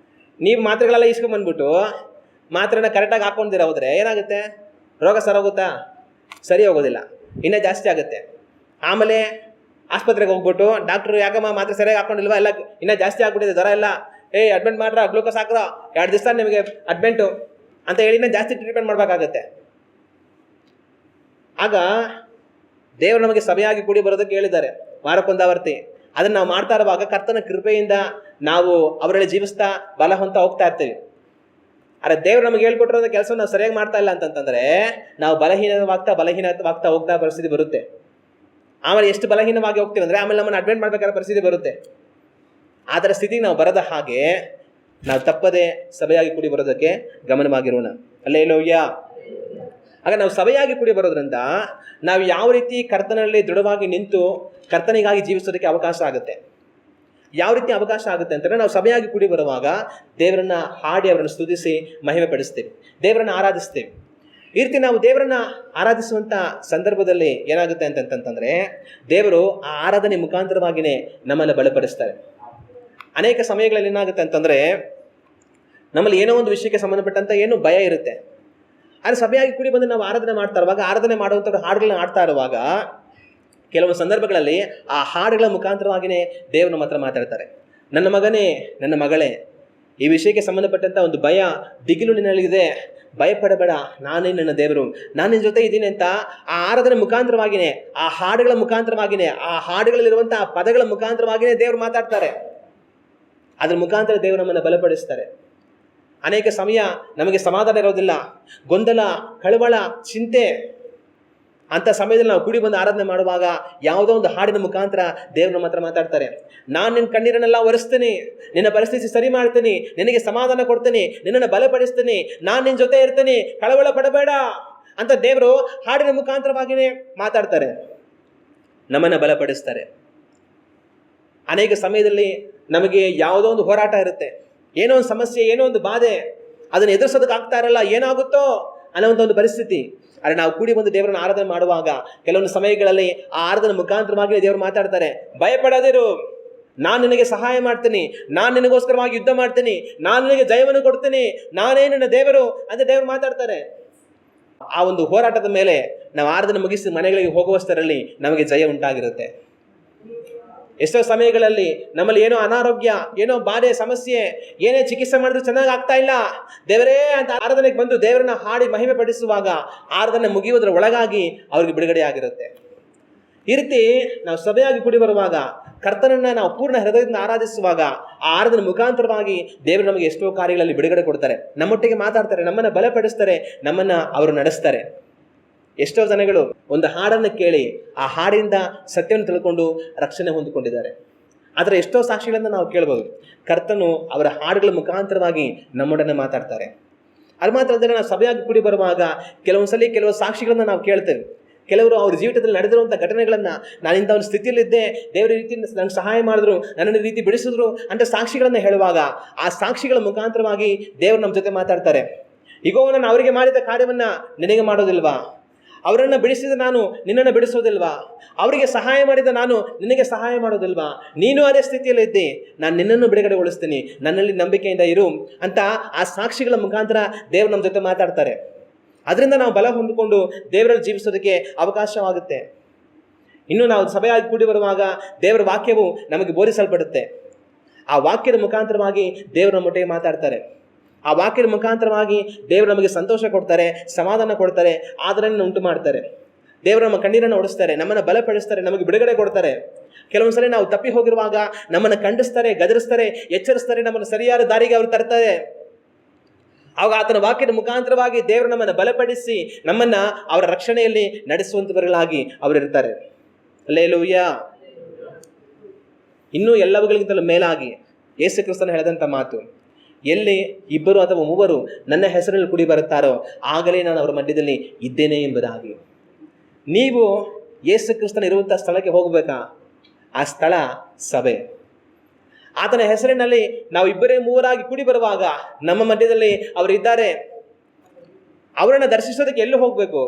ನೀವು ಮಾತ್ರೆಗಳೆಲ್ಲ ಇಸ್ಕೊಂಡ್ಬಂದ್ಬಿಟ್ಟು ಮಾತ್ರೆನ ಕರೆಕ್ಟಾಗಿ ಹಾಕ್ಕೊಂಡಿರ ಹೋದ್ರೆ ಏನಾಗುತ್ತೆ? ರೋಗ ಸರೋಗುತ್ತಾ? ಸರಿ ಹೋಗೋದಿಲ್ಲ, ಇನ್ನೂ ಜಾಸ್ತಿ ಆಗುತ್ತೆ. ಆಮೇಲೆ ಆಸ್ಪತ್ರೆಗೆ ಹೋಗ್ಬಿಟ್ಟು ಡಾಕ್ಟ್ರು ಯಾಕಮ್ಮ ಮಾತ್ರೆ ಸರಿಯಾಗಿ ಹಾಕೊಂಡಿಲ್ವಾ, ಎಲ್ಲ ಇನ್ನೂ ಜಾಸ್ತಿ ಆಗ್ಬಿಟ್ಟಿದೆ, ಜ್ವರ ಎಲ್ಲ, ಅಡ್ಮಿಟ್ ಮಾಡ್ರ, ಗ್ಲೂಕೋಸ್ ಹಾಕ್ರ, 2 ದಿವಸ ನಿಮಗೆ ಅಡ್ಮಿಂಟು ಅಂತ ಹೇಳಿನೇ ಜಾಸ್ತಿ ಟ್ರೀಟ್ಮೆಂಟ್ ಮಾಡಬೇಕಾಗತ್ತೆ. ಆಗ ದೇವರು ನಮಗೆ ಸಭೆಯಾಗಿ ಕೂಡಿ ಬರೋದಕ್ಕೆ ಹೇಳಿದ್ದಾರೆ, ವಾರಕ್ಕೊಂದಾವರ್ತಿ. ಅದನ್ನು ನಾವು ಮಾಡ್ತಾ ಇರುವಾಗ ಕರ್ತನ ಕೃಪೆಯಿಂದ ನಾವು ಅವರಲ್ಲಿ ಜೀವಿಸ್ತಾ ಬಲ ಹೊಂತ ಹೋಗ್ತಾ ಇರ್ತೀವಿ. ಆದರೆ ದೇವರು ನಮಗೆ ಹೇಳ್ಕೊಟ್ಟಿರೋ ಕೆಲಸ ನಾವು ಸರಿಯಾಗಿ ಮಾಡ್ತಾ ಇಲ್ಲ ಅಂತಂತಂದ್ರೆ ನಾವು ಬಲಹೀನವಾಗ್ತಾ ಹೋಗ್ತಾ ಪರಿಸ್ಥಿತಿ ಬರುತ್ತೆ. ಆಮೇಲೆ ಎಷ್ಟು ಬಲಹೀನವಾಗಿ ಹೋಗ್ತೀವಿ ಅಂದರೆ ಆಮೇಲೆ ನಮ್ಮನ್ನು ಅಡ್ಮಿಟ್ ಮಾಡಬೇಕಾದ ಪರಿಸ್ಥಿತಿ ಬರುತ್ತೆ. ಆ ಥರ ಸ್ಥಿತಿಗೆ ನಾವು ಬರದ ಹಾಗೆ ನಾವು ತಪ್ಪದೆ ಸಭೆಯಾಗಿ ಕೂಡಿ ಬರೋದಕ್ಕೆ ಗಮನವಾಗಿರೋಣ. ಹಲ್ಲೆಲೂಯಾ. ಆಗ ನಾವು ಸಭೆಯಾಗಿ ಕೂಡಿ ಬರೋದ್ರಿಂದ ನಾವು ಯಾವ ರೀತಿ ಕರ್ತನಲ್ಲಿ ದೃಢವಾಗಿ ನಿಂತು ಕರ್ತನಿಗಾಗಿ ಜೀವಿಸೋದಕ್ಕೆ ಅವಕಾಶ ಆಗುತ್ತೆ. ಯಾವ ರೀತಿ ಅವಕಾಶ ಆಗುತ್ತೆ ಅಂತಂದರೆ, ನಾವು ಸಭೆಯಾಗಿ ಕೂಡಿ ಬರುವಾಗ ದೇವರನ್ನ ಹಾಡಿ ಅವರನ್ನು ಸ್ತುತಿಸಿ ಮಹಿಮೆ ಪಡಿಸ್ತೀವಿ, ದೇವರನ್ನು ಆರಾಧಿಸ್ತೀವಿ. ಈ ರೀತಿ ನಾವು ದೇವರನ್ನ ಆರಾಧಿಸುವಂಥ ಸಂದರ್ಭದಲ್ಲಿ ಏನಾಗುತ್ತೆ ಅಂತಂತಂದರೆ ದೇವರು ಆ ಆರಾಧನೆ ಮುಖಾಂತರವಾಗಿಯೇ ನಮ್ಮನ್ನು ಬಲಪಡಿಸ್ತಾರೆ. ಅನೇಕ ಸಮಯಗಳಲ್ಲಿ ಏನಾಗುತ್ತೆ ಅಂತಂದರೆ ನಮ್ಮಲ್ಲಿ ಏನೋ ಒಂದು ವಿಷಯಕ್ಕೆ ಸಂಬಂಧಪಟ್ಟಂಥ ಏನೋ ಭಯ ಇರುತ್ತೆ. ಆದರೆ ಸಭೆಯಾಗಿ ಕೂಡಿ ಬಂದು ನಾವು ಆರಾಧನೆ ಮಾಡ್ತಾ ಇರುವಾಗ, ಆರಾಧನೆ ಮಾಡುವಂಥವ್ರು ಹಾಡುಗಳನ್ನ ಆಡ್ತಾ ಇರುವಾಗ ಕೆಲವು ಸಂದರ್ಭಗಳಲ್ಲಿ ಆ ಹಾಡುಗಳ ಮುಖಾಂತರವಾಗಿಯೇ ದೇವರು ನಮ್ಮ ಹತ್ರ ಮಾತಾಡ್ತಾರೆ. ನನ್ನ ಮಗನೇ, ನನ್ನ ಮಗಳೇ, ಈ ವಿಷಯಕ್ಕೆ ಸಂಬಂಧಪಟ್ಟಂಥ ಒಂದು ಭಯ ದಿಗಿಲು ನಿನ್ನಲ್ಲಿದೆ, ಭಯಪಡಬೇಡ, ನಾನೇ ನನ್ನ ದೇವರು, ನಾನು ನಿನ್ನ ಜೊತೆ ಇದ್ದೀನಿ ಅಂತ ಆ ಆರಾಧನೆ ಮುಖಾಂತರವಾಗಿಯೇ, ಆ ಹಾಡುಗಳ ಮುಖಾಂತರವಾಗಿಯೇ, ಆ ಹಾಡುಗಳಲ್ಲಿರುವಂಥ ಆ ಪದಗಳ ಮುಖಾಂತರವಾಗಿಯೇ ದೇವರು ಮಾತಾಡ್ತಾರೆ. ಅದ್ರ ಮುಖಾಂತರ ದೇವರು ನಮ್ಮನ್ನು ಬಲಪಡಿಸ್ತಾರೆ. ಅನೇಕ ಸಮಯ ನಮಗೆ ಸಮಾಧಾನ ಇರೋದಿಲ್ಲ, ಗೊಂದಲ, ಕಳವಳ, ಚಿಂತೆ. ಅಂಥ ಸಮಯದಲ್ಲಿ ನಾವು ಕೂಡಿ ಬಂದು ಆರಾಧನೆ ಮಾಡುವಾಗ ಯಾವುದೋ ಒಂದು ಹಾಡಿನ ಮುಖಾಂತರ ದೇವರು ನಮ್ಮ ಹತ್ರ ಮಾತಾಡ್ತಾರೆ. ನಾನು ನಿನ್ನ ಕಣ್ಣೀರನ್ನೆಲ್ಲ ಒರೆಸ್ತೀನಿ, ನಿನ್ನ ಪರಿಸ್ಥಿತಿ ಸರಿ ಮಾಡ್ತೀನಿ, ನಿನಗೆ ಸಮಾಧಾನ ಕೊಡ್ತೀನಿ, ನಿನ್ನನ್ನು ಬಲಪಡಿಸ್ತೀನಿ, ನಾನು ನಿನ್ನ ಜೊತೆ ಇರ್ತೀನಿ, ಕಳವಳ ಪಡಬೇಡ ಅಂತ ದೇವರು ಹಾಡಿನ ಮುಖಾಂತರವಾಗಿಯೇ ಮಾತಾಡ್ತಾರೆ, ನಮ್ಮನ್ನು ಬಲಪಡಿಸ್ತಾರೆ. ಅನೇಕ ಸಮಯದಲ್ಲಿ ನಮಗೆ ಯಾವುದೋ ಒಂದು ಹೋರಾಟ ಇರುತ್ತೆ, ಏನೋ ಒಂದು ಸಮಸ್ಯೆ, ಏನೋ ಒಂದು ಬಾಧೆ, ಅದನ್ನು ಎದುರಿಸೋದಕ್ಕೆ ಆಗ್ತಾ ಇರಲ್ಲ, ಏನಾಗುತ್ತೋ ಅನ್ನೋಂಥ ಒಂದು ಪರಿಸ್ಥಿತಿ. ಆದರೆ ನಾವು ಕೂಡಿ ಬಂದು ದೇವರನ್ನು ಆರಾಧನೆ ಮಾಡುವಾಗ ಕೆಲವೊಂದು ಸಮಯಗಳಲ್ಲಿ ಆ ಆರಾಧನೆ ಮುಖಾಂತರವಾಗಿ ದೇವರು ಮಾತಾಡ್ತಾರೆ, ಭಯಪಡದಿರು, ನಾನು ನಿನಗೆ ಸಹಾಯ ಮಾಡ್ತೀನಿ, ನಾನು ನಿನಗೋಸ್ಕರವಾಗಿ ಯುದ್ಧ ಮಾಡ್ತೀನಿ, ನಾನು ನಿನಗೆ ಜಯವನ್ನು ಕೊಡ್ತೀನಿ, ನಾನೇ ನನ್ನ ದೇವರು ಅಂತ ದೇವರು ಮಾತಾಡ್ತಾರೆ. ಆ ಒಂದು ಹೋರಾಟದ ಮೇಲೆ ನಾವು ಆರಾಧನೆ ಮುಗಿಸಿ ಮನೆಗಳಿಗೆ ಹೋಗುವಷ್ಟರಲ್ಲಿ ನಮಗೆ ಜಯ ಉಂಟಾಗಿರುತ್ತೆ. ಎಷ್ಟೋ ಸಮಯಗಳಲ್ಲಿ ನಮ್ಮಲ್ಲಿ ಏನೋ ಅನಾರೋಗ್ಯ, ಏನೋ ಬಾಧೆ, ಸಮಸ್ಯೆ, ಏನೇ ಚಿಕಿತ್ಸೆ ಮಾಡಿದ್ರು ಚೆನ್ನಾಗಿ ಆಗ್ತಾ ಇಲ್ಲ, ದೇವರೇ ಅಂತ ಆರಾಧನೆಗೆ ಬಂದು ದೇವರನ್ನ ಹಾಡಿ ಮಹಿಮೆ ಪಡಿಸುವಾಗ ಆರಾಧನೆ ಮುಗಿಯುವುದರ ಒಳಗಾಗಿ ಅವ್ರಿಗೆ ಬಿಡುಗಡೆ ಆಗಿರುತ್ತೆ. ಈ ರೀತಿ ನಾವು ಸಭೆಯಾಗಿ ಕೂಡಿ ಬರುವಾಗ, ಕರ್ತನನ್ನ ನಾವು ಪೂರ್ಣ ಹೃದಯದಿಂದ ಆರಾಧಿಸುವಾಗ, ಆ ಆರಾಧನೆ ಮುಖಾಂತರವಾಗಿ ದೇವರು ನಮಗೆ ಎಷ್ಟೋ ಕಾರ್ಯಗಳಲ್ಲಿ ಬಿಡುಗಡೆ ಕೊಡ್ತಾರೆ, ನಮ್ಮೊಟ್ಟಿಗೆ ಮಾತಾಡ್ತಾರೆ, ನಮ್ಮನ್ನು ಬಲಪಡಿಸ್ತಾರೆ, ನಮ್ಮನ್ನ ಅವರು ನಡೆಸ್ತಾರೆ. ಎಷ್ಟೋ ಜನಗಳು ಒಂದು ಹಾಡನ್ನು ಕೇಳಿ ಆ ಹಾಡಿಂದ ಸತ್ಯವನ್ನು ತಿಳ್ಕೊಂಡು ರಕ್ಷಣೆ ಹೊಂದಿಕೊಂಡಿದ್ದಾರೆ. ಆದರೆ ಎಷ್ಟೋ ಸಾಕ್ಷಿಗಳನ್ನು ನಾವು ಕೇಳ್ಬೋದು, ಕರ್ತನು ಅವರ ಹಾಡುಗಳ ಮುಖಾಂತರವಾಗಿ ನಮ್ಮೊಡನೆ ಮಾತಾಡ್ತಾರೆ. ಅದು ಮಾತ್ರ ಅಲ್ಲದೆ ನಾವು ಸಭೆಯಾಗಿ ಕೂಡಿ ಬರುವಾಗ ಕೆಲವೊಂದ್ಸಲಿ ಕೆಲವು ಸಾಕ್ಷಿಗಳನ್ನು ನಾವು ಕೇಳ್ತೇವೆ. ಕೆಲವರು ಅವ್ರ ಜೀವಿತದಲ್ಲಿ ನಡೆದಿರುವಂಥ ಘಟನೆಗಳನ್ನು, ನಾನು ಇಂಥ ಒಂದು ಸ್ಥಿತಿಯಲ್ಲಿದ್ದೆ, ದೇವರ ರೀತಿ ನನಗೆ ಸಹಾಯ ಮಾಡಿದ್ರು, ನನ್ನನ್ನು ರೀತಿ ಬಿಡಿಸಿದ್ರು ಅಂತ ಸಾಕ್ಷಿಗಳನ್ನು ಹೇಳುವಾಗ ಆ ಸಾಕ್ಷಿಗಳ ಮುಖಾಂತರವಾಗಿ ದೇವರು ನಮ್ಮ ಜೊತೆ ಮಾತಾಡ್ತಾರೆ. ಈಗೋ ನಾನು ಅವರಿಗೆ ಮಾಡಿದ ಕಾರ್ಯವನ್ನು ನಿನಗೆ ಮಾಡೋದಿಲ್ವಾ? ಅವರನ್ನು ಬಿಡಿಸಿದ ನಾನು ನಿನ್ನನ್ನು ಬಿಡಿಸೋದಿಲ್ವಾ? ಅವರಿಗೆ ಸಹಾಯ ಮಾಡಿದ ನಾನು ನಿನಗೆ ಸಹಾಯ ಮಾಡೋದಿಲ್ವಾ? ನೀನು ಅದೇ ಸ್ಥಿತಿಯಲ್ಲಿ ಇದ್ದೆ, ನಾನು ನಿನ್ನನ್ನು ಬಿಡುಗಡೆಗೊಳಿಸ್ತೀನಿ, ನನ್ನಲ್ಲಿ ನಂಬಿಕೆಯಿಂದ ಇರು ಅಂತ ಆ ಸಾಕ್ಷಿಗಳ ಮುಖಾಂತರ ದೇವರು ನಮ್ಮ ಜೊತೆ ಮಾತಾಡ್ತಾರೆ. ಅದರಿಂದ ನಾವು ಬಲ ಹೊಂದಿಕೊಂಡು ದೇವರಲ್ಲಿ ಜೀವಿಸೋದಕ್ಕೆ ಅವಕಾಶವಾಗುತ್ತೆ. ಇನ್ನು ನಾವು ಸಭೆಯಾಗಿ ಕೂಡಿ ಬರುವಾಗ ದೇವರ ವಾಕ್ಯವು ನಮಗೆ ಬೋಧಿಸಲ್ಪಡುತ್ತೆ. ಆ ವಾಕ್ಯದ ಮುಖಾಂತರವಾಗಿ ದೇವರು ನಮ್ಮೊಟ್ಟಿಗೆ ಮಾತಾಡ್ತಾರೆ. ಆ ವಾಕ್ಯದ ಮುಖಾಂತರವಾಗಿ ದೇವರು ನಮಗೆ ಸಂತೋಷ ಕೊಡ್ತಾರೆ, ಸಮಾಧಾನ ಕೊಡ್ತಾರೆ, ಆದರಣೆಯನ್ನು ಉಂಟು ಮಾಡ್ತಾರೆ. ದೇವರು ನಮ್ಮ ಕಣ್ಣೀರನ್ನು ಒಡಿಸ್ತಾರೆ, ನಮ್ಮನ್ನು ಬಲಪಡಿಸ್ತಾರೆ, ನಮಗೆ ಬಿಡುಗಡೆ ಕೊಡ್ತಾರೆ. ಕೆಲವೊಂದ್ಸಲ ನಾವು ತಪ್ಪಿ ಹೋಗಿರುವಾಗ ನಮ್ಮನ್ನು ಖಂಡಿಸ್ತಾರೆ, ಗದರಿಸ್ತಾರೆ, ಎಚ್ಚರಿಸ್ತಾರೆ, ನಮ್ಮನ್ನು ಸರಿಯಾದ ದಾರಿಗೆ ಅವರು ತರ್ತಾರೆ. ಆಗ ಆತನ ವಾಕ್ಯದ ಮುಖಾಂತರವಾಗಿ ದೇವರು ನಮ್ಮನ್ನು ಬಲಪಡಿಸಿ ನಮ್ಮನ್ನ ಅವರ ರಕ್ಷಣೆಯಲ್ಲಿ ನಡೆಸುವಂತವர்களಾಗಿ ಅವರಿರ್ತಾರೆ. ಹಲ್ಲೆಲೂಯಾ. ಇನ್ನೂ ಎಲ್ಲವುಗಳಿಗಿಂತಲೂ ಮೇಲಾಗಿ ಯೇಸು ಕ್ರಿಸ್ತನು ಹೇಳಿದಂಥ ಮಾತು, ಎಲ್ಲಿ 2 ಅಥವಾ 3 ನನ್ನ ಹೆಸರಲ್ಲಿ ಕೂಡಿ ಬರುತ್ತಾರೋ ಆಗಲೇ ನಾನು ಅವರ ಮಧ್ಯದಲ್ಲಿ ಇದ್ದೇನೆ ಎಂಬುದಾಗಿ. ನೀವು ಯೇಸು ಕ್ರಿಸ್ತನ ಇರುವಂಥ ಸ್ಥಳಕ್ಕೆ ಹೋಗಬೇಕಾ? ಆ ಸ್ಥಳ ಸಭೆ. ಆತನ ಹೆಸರಿನಲ್ಲಿ ನಾವು 2-3 ಕೂಡಿ ಬರುವಾಗ ನಮ್ಮ ಮಧ್ಯದಲ್ಲಿ ಅವರಿದ್ದಾರೆ. ಅವರನ್ನು ದರ್ಶಿಸೋದಕ್ಕೆ ಎಲ್ಲಿ ಹೋಗಬೇಕು?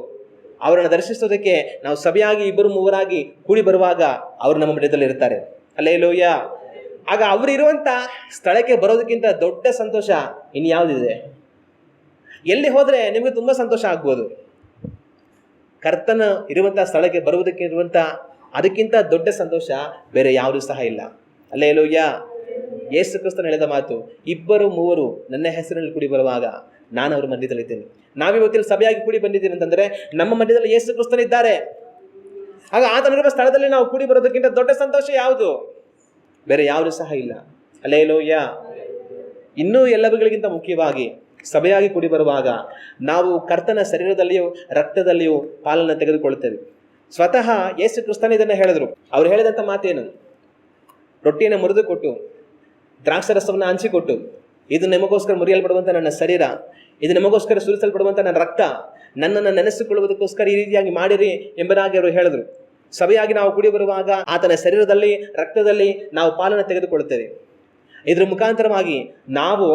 ಅವರನ್ನು ದರ್ಶಿಸೋದಕ್ಕೆ ನಾವು ಸಭೆಯಾಗಿ 2-3 ಕೂಡಿ ಬರುವಾಗ ಅವರು ನಮ್ಮ ಮಧ್ಯದಲ್ಲಿ ಇರ್ತಾರೆ. ಹಲ್ಲೆಲೂಯಾ. ಆಗ ಅವರಿರುವಂಥ ಸ್ಥಳಕ್ಕೆ ಬರೋದಕ್ಕಿಂತ ದೊಡ್ಡ ಸಂತೋಷ ಇನ್ಯಾವುದಿದೆ? ಎಲ್ಲಿ ಹೋದರೆ ನಿಮಗೆ ತುಂಬ ಸಂತೋಷ ಆಗ್ಬೋದು. ಕರ್ತನ ಇರುವಂಥ ಸ್ಥಳಕ್ಕೆ ಬರುವುದಕ್ಕೆ ಇರುವಂಥ ಅದಕ್ಕಿಂತ ದೊಡ್ಡ ಸಂತೋಷ ಬೇರೆ ಯಾವುದೂ ಸಹ ಇಲ್ಲ. ಹಲ್ಲೆಲೂಯಾ. ಯೇಸು ಕ್ರಿಸ್ತನು ಹೇಳಿದ ಮಾತು, 2-3 ನನ್ನ ಹೆಸರಿನಲ್ಲಿ ಕೂಡಿ ಬರುವಾಗ ನಾನು ಅವ್ರ ಮಧ್ಯದಲ್ಲಿದ್ದೇನೆ. ನಾವಿವತ್ತಿನ ಸಭೆಯಾಗಿ ಕೂಡಿ ಬಂದಿದ್ದೀವಿ ಅಂತಂದರೆ ನಮ್ಮ ಮಧ್ಯದಲ್ಲಿ ಯೇಸು ಕ್ರಿಸ್ತನಿದ್ದಾರೆ. ಆಗ ಆತನಿರುವ ಸ್ಥಳದಲ್ಲಿ ನಾವು ಕೂಡಿ ಬರೋದಕ್ಕಿಂತ ದೊಡ್ಡ ಸಂತೋಷ ಯಾವುದು? ಬೇರೆ ಯಾವುದೂ ಸಹ ಇಲ್ಲ. ಹಲ್ಲೆಲೂಯಾ. ಇನ್ನೂ ಎಲ್ಲವುಗಳಿಗಿಂತ ಮುಖ್ಯವಾಗಿ ಸಭೆಯಾಗಿ ಕೂಡಿ ಬರುವಾಗ ನಾವು ಕರ್ತನ ಶರೀರದಲ್ಲಿಯೂ ರಕ್ತದಲ್ಲಿಯೂ ಪಾಲನ್ನು ತೆಗೆದುಕೊಳ್ಳುತ್ತೇವೆ. ಸ್ವತಃ ಯೇಸು ಕ್ರಿಸ್ತನೇ ಇದನ್ನು ಹೇಳಿದ್ರು. ಅವ್ರು ಹೇಳಿದಂಥ ಮಾತೇನು? ರೊಟ್ಟಿಯನ್ನು ಮುರಿದು ಕೊಟ್ಟು ದ್ರಾಕ್ಷರಸವನ್ನು ಹಂಚಿಕೊಟ್ಟು, ಇದು ನಿಮಗೋಸ್ಕರ ಮುರಿಯಲ್ಪಡುವಂಥ ನನ್ನ ಶರೀರ, ಇದು ನಿಮಗೋಸ್ಕರ ಸುರಿಸಲ್ಪಡುವಂಥ ನನ್ನ ರಕ್ತ, ನನ್ನನ್ನು ನೆನೆಸಿಕೊಳ್ಳುವುದಕ್ಕೋಸ್ಕರ ಈ ರೀತಿಯಾಗಿ ಮಾಡಿರಿ ಎಂಬುದಾಗಿ ಅವರು ಹೇಳಿದ್ರು. ಸಭೆಯಾಗಿ ನಾವು ಕೂಡಿ ಬರುವಾಗ ಆತನ ಶರೀರದಲ್ಲಿ ರಕ್ತದಲ್ಲಿ ನಾವು ಪಾಲನ್ನು ತೆಗೆದುಕೊಳ್ಳುತ್ತೇವೆ. ಇದರ ಮುಖಾಂತರವಾಗಿ ನಾವು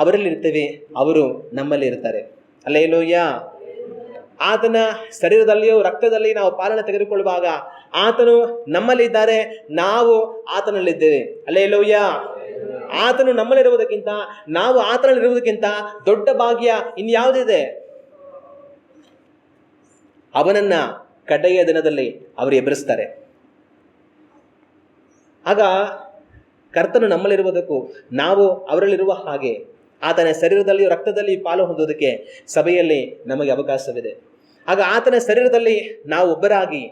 ಅವರಲ್ಲಿ ಇರ್ತೇವೆ, ಅವರು ನಮ್ಮಲ್ಲಿ ಇರ್ತಾರೆ. ಹಲ್ಲೆಲೂಯಾ. ಆತನ ಶರೀರದಲ್ಲಿಯೂ ರಕ್ತದಲ್ಲಿ ನಾವು ಪಾಲನೆ ತೆಗೆದುಕೊಳ್ಳುವಾಗ ಆತನು ನಮ್ಮಲ್ಲಿ ಇದ್ದಾರೆ, ನಾವು ಆತನಲ್ಲಿದ್ದೇವೆ. ಹಲ್ಲೆಲೂಯಾ. ಆತನು ನಮ್ಮಲ್ಲಿರುವುದಕ್ಕಿಂತ ನಾವು ಆತನಲ್ಲಿರುವುದಕ್ಕಿಂತ ದೊಡ್ಡ ಭಾಗ್ಯ ಇನ್ಯಾವುದಿದೆ? ಅವನನ್ನ ಕಡೆಯ ದಿನದಲ್ಲಿ ಅವರು ಎದುರಿಸ್ತಾರೆ. ಆಗ ಕರ್ತನು ನಮ್ಮಲ್ಲಿರುವುದಕ್ಕೂ ನಾವು ಅವರಲ್ಲಿರುವ ಹಾಗೆ ಆತನ ಶರೀರದಲ್ಲಿ ರಕ್ತದಲ್ಲಿ ಪಾಲು ಹೊಂದೋದಕ್ಕೆ ಸಭೆಯಲ್ಲಿ ನಮಗೆ ಅವಕಾಶವಿದೆ. ಆಗ ಆತನ ಶರೀರದಲ್ಲಿ ನಾವು ಒಬ್ಬರಾಗಿ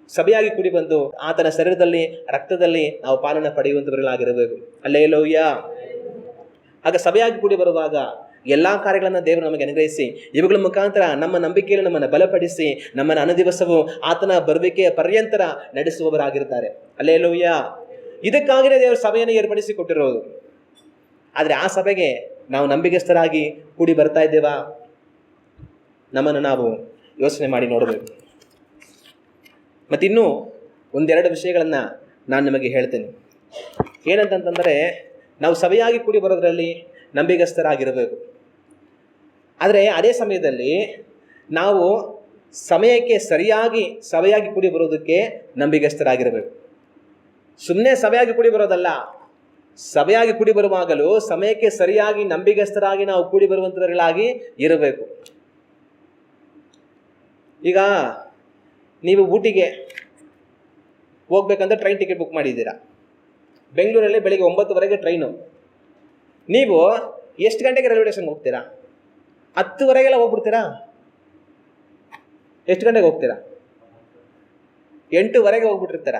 ಸಭೆಯಾಗಿ ಕೂಡಿ ಬಂದು ಆತನ ಶರೀರದಲ್ಲಿ ರಕ್ತದಲ್ಲಿ ನಾವು ಪಾಲನ್ನು ಪಡೆಯುವಂಥವர்களಾಗಿರಬೇಕು. ಹಲ್ಲೆಲೂಯಾ. ಆಗ ಸಭೆಯಾಗಿ ಕೂಡಿ ಬರುವಾಗ ಎಲ್ಲ ಕಾರ್ಯಗಳನ್ನು ದೇವರು ನಮಗೆ ಅನುಗ್ರಹಿಸಿ ಇವುಗಳ ಮುಖಾಂತರ ನಮ್ಮ ನಂಬಿಕೆಯನ್ನು ನಮ್ಮನ್ನು ಬಲಪಡಿಸಿ ನಮ್ಮನ್ನು ಅನುದಿವಸವೂ ಆತನ ಬರುವಿಕೆಯ ಪರ್ಯಂತರ ನಡೆಸುವವರಾಗಿರ್ತಾರೆ. ಹಲ್ಲೆಲೂಯಾ. ಇದಕ್ಕಾಗಿಯೇ ದೇವರು ಸಭೆಯನ್ನು ಏರ್ಪಡಿಸಿ ಕೊಟ್ಟಿರೋದು. ಆದರೆ ಆ ಸಭೆಗೆ ನಾವು ನಂಬಿಕೆಸ್ಥರಾಗಿ ಕೂಡಿ ಬರ್ತಾ ಇದ್ದೇವಾ? ನಮ್ಮನ್ನು ನಾವು ಯೋಚನೆ ಮಾಡಿ ನೋಡಬೇಕು. ಮತ್ತಿನ್ನೂ 1-2 ವಿಷಯಗಳನ್ನು ನಾನು ನಿಮಗೆ ಹೇಳ್ತೇನೆ. ಏನಂತಂತಂದರೆ, ನಾವು ಸಭೆಯಾಗಿ ಕೂಡಿ ಬರೋದರಲ್ಲಿ ನಂಬಿಗಸ್ತರಾಗಿರಬೇಕು. ಆದರೆ ಅದೇ ಸಮಯದಲ್ಲಿ ನಾವು ಸಮಯಕ್ಕೆ ಸರಿಯಾಗಿ ಸಭೆಯಾಗಿ ಕೂಡಿ ಬರೋದಕ್ಕೆ ನಂಬಿಗಸ್ತರಾಗಿರಬೇಕು. ಸುಮ್ಮನೆ ಸಭೆಯಾಗಿ ಕೂಡಿ ಬರೋದಲ್ಲ. ಸಭೆಯಾಗಿ ಕೂಡಿ ಬರುವಾಗಲೂ ಸಮಯಕ್ಕೆ ಸರಿಯಾಗಿ ನಂಬಿಗಸ್ತರಾಗಿ ನಾವು ಕೂಡಿ ಬರುವಂತವர்களಾಗಿ ಇರಬೇಕು. ಈಗ ನೀವು ಊಟಿಗೆ ಹೋಗ್ಬೇಕಂದ್ರೆ ಟ್ರೈನ್ ಟಿಕೆಟ್ ಬುಕ್ ಮಾಡಿದ್ದೀರಾ. ಬೆಂಗಳೂರಲ್ಲಿ ಬೆಳಿಗ್ಗೆ 9:00 ಟ್ರೈನು. ನೀವು ಎಷ್ಟು ಗಂಟೆಗೆ ರೈಲ್ವೆ ಸ್ಟೇಷನ್ಗೆ ಹೋಗ್ತೀರಾ? 10:00 ಹೋಗ್ಬಿಡ್ತೀರಾ? ಎಷ್ಟು ಗಂಟೆಗೆ ಹೋಗ್ತೀರಾ? 8:00 ಹೋಗ್ಬಿಟ್ಟಿರ್ತೀರ.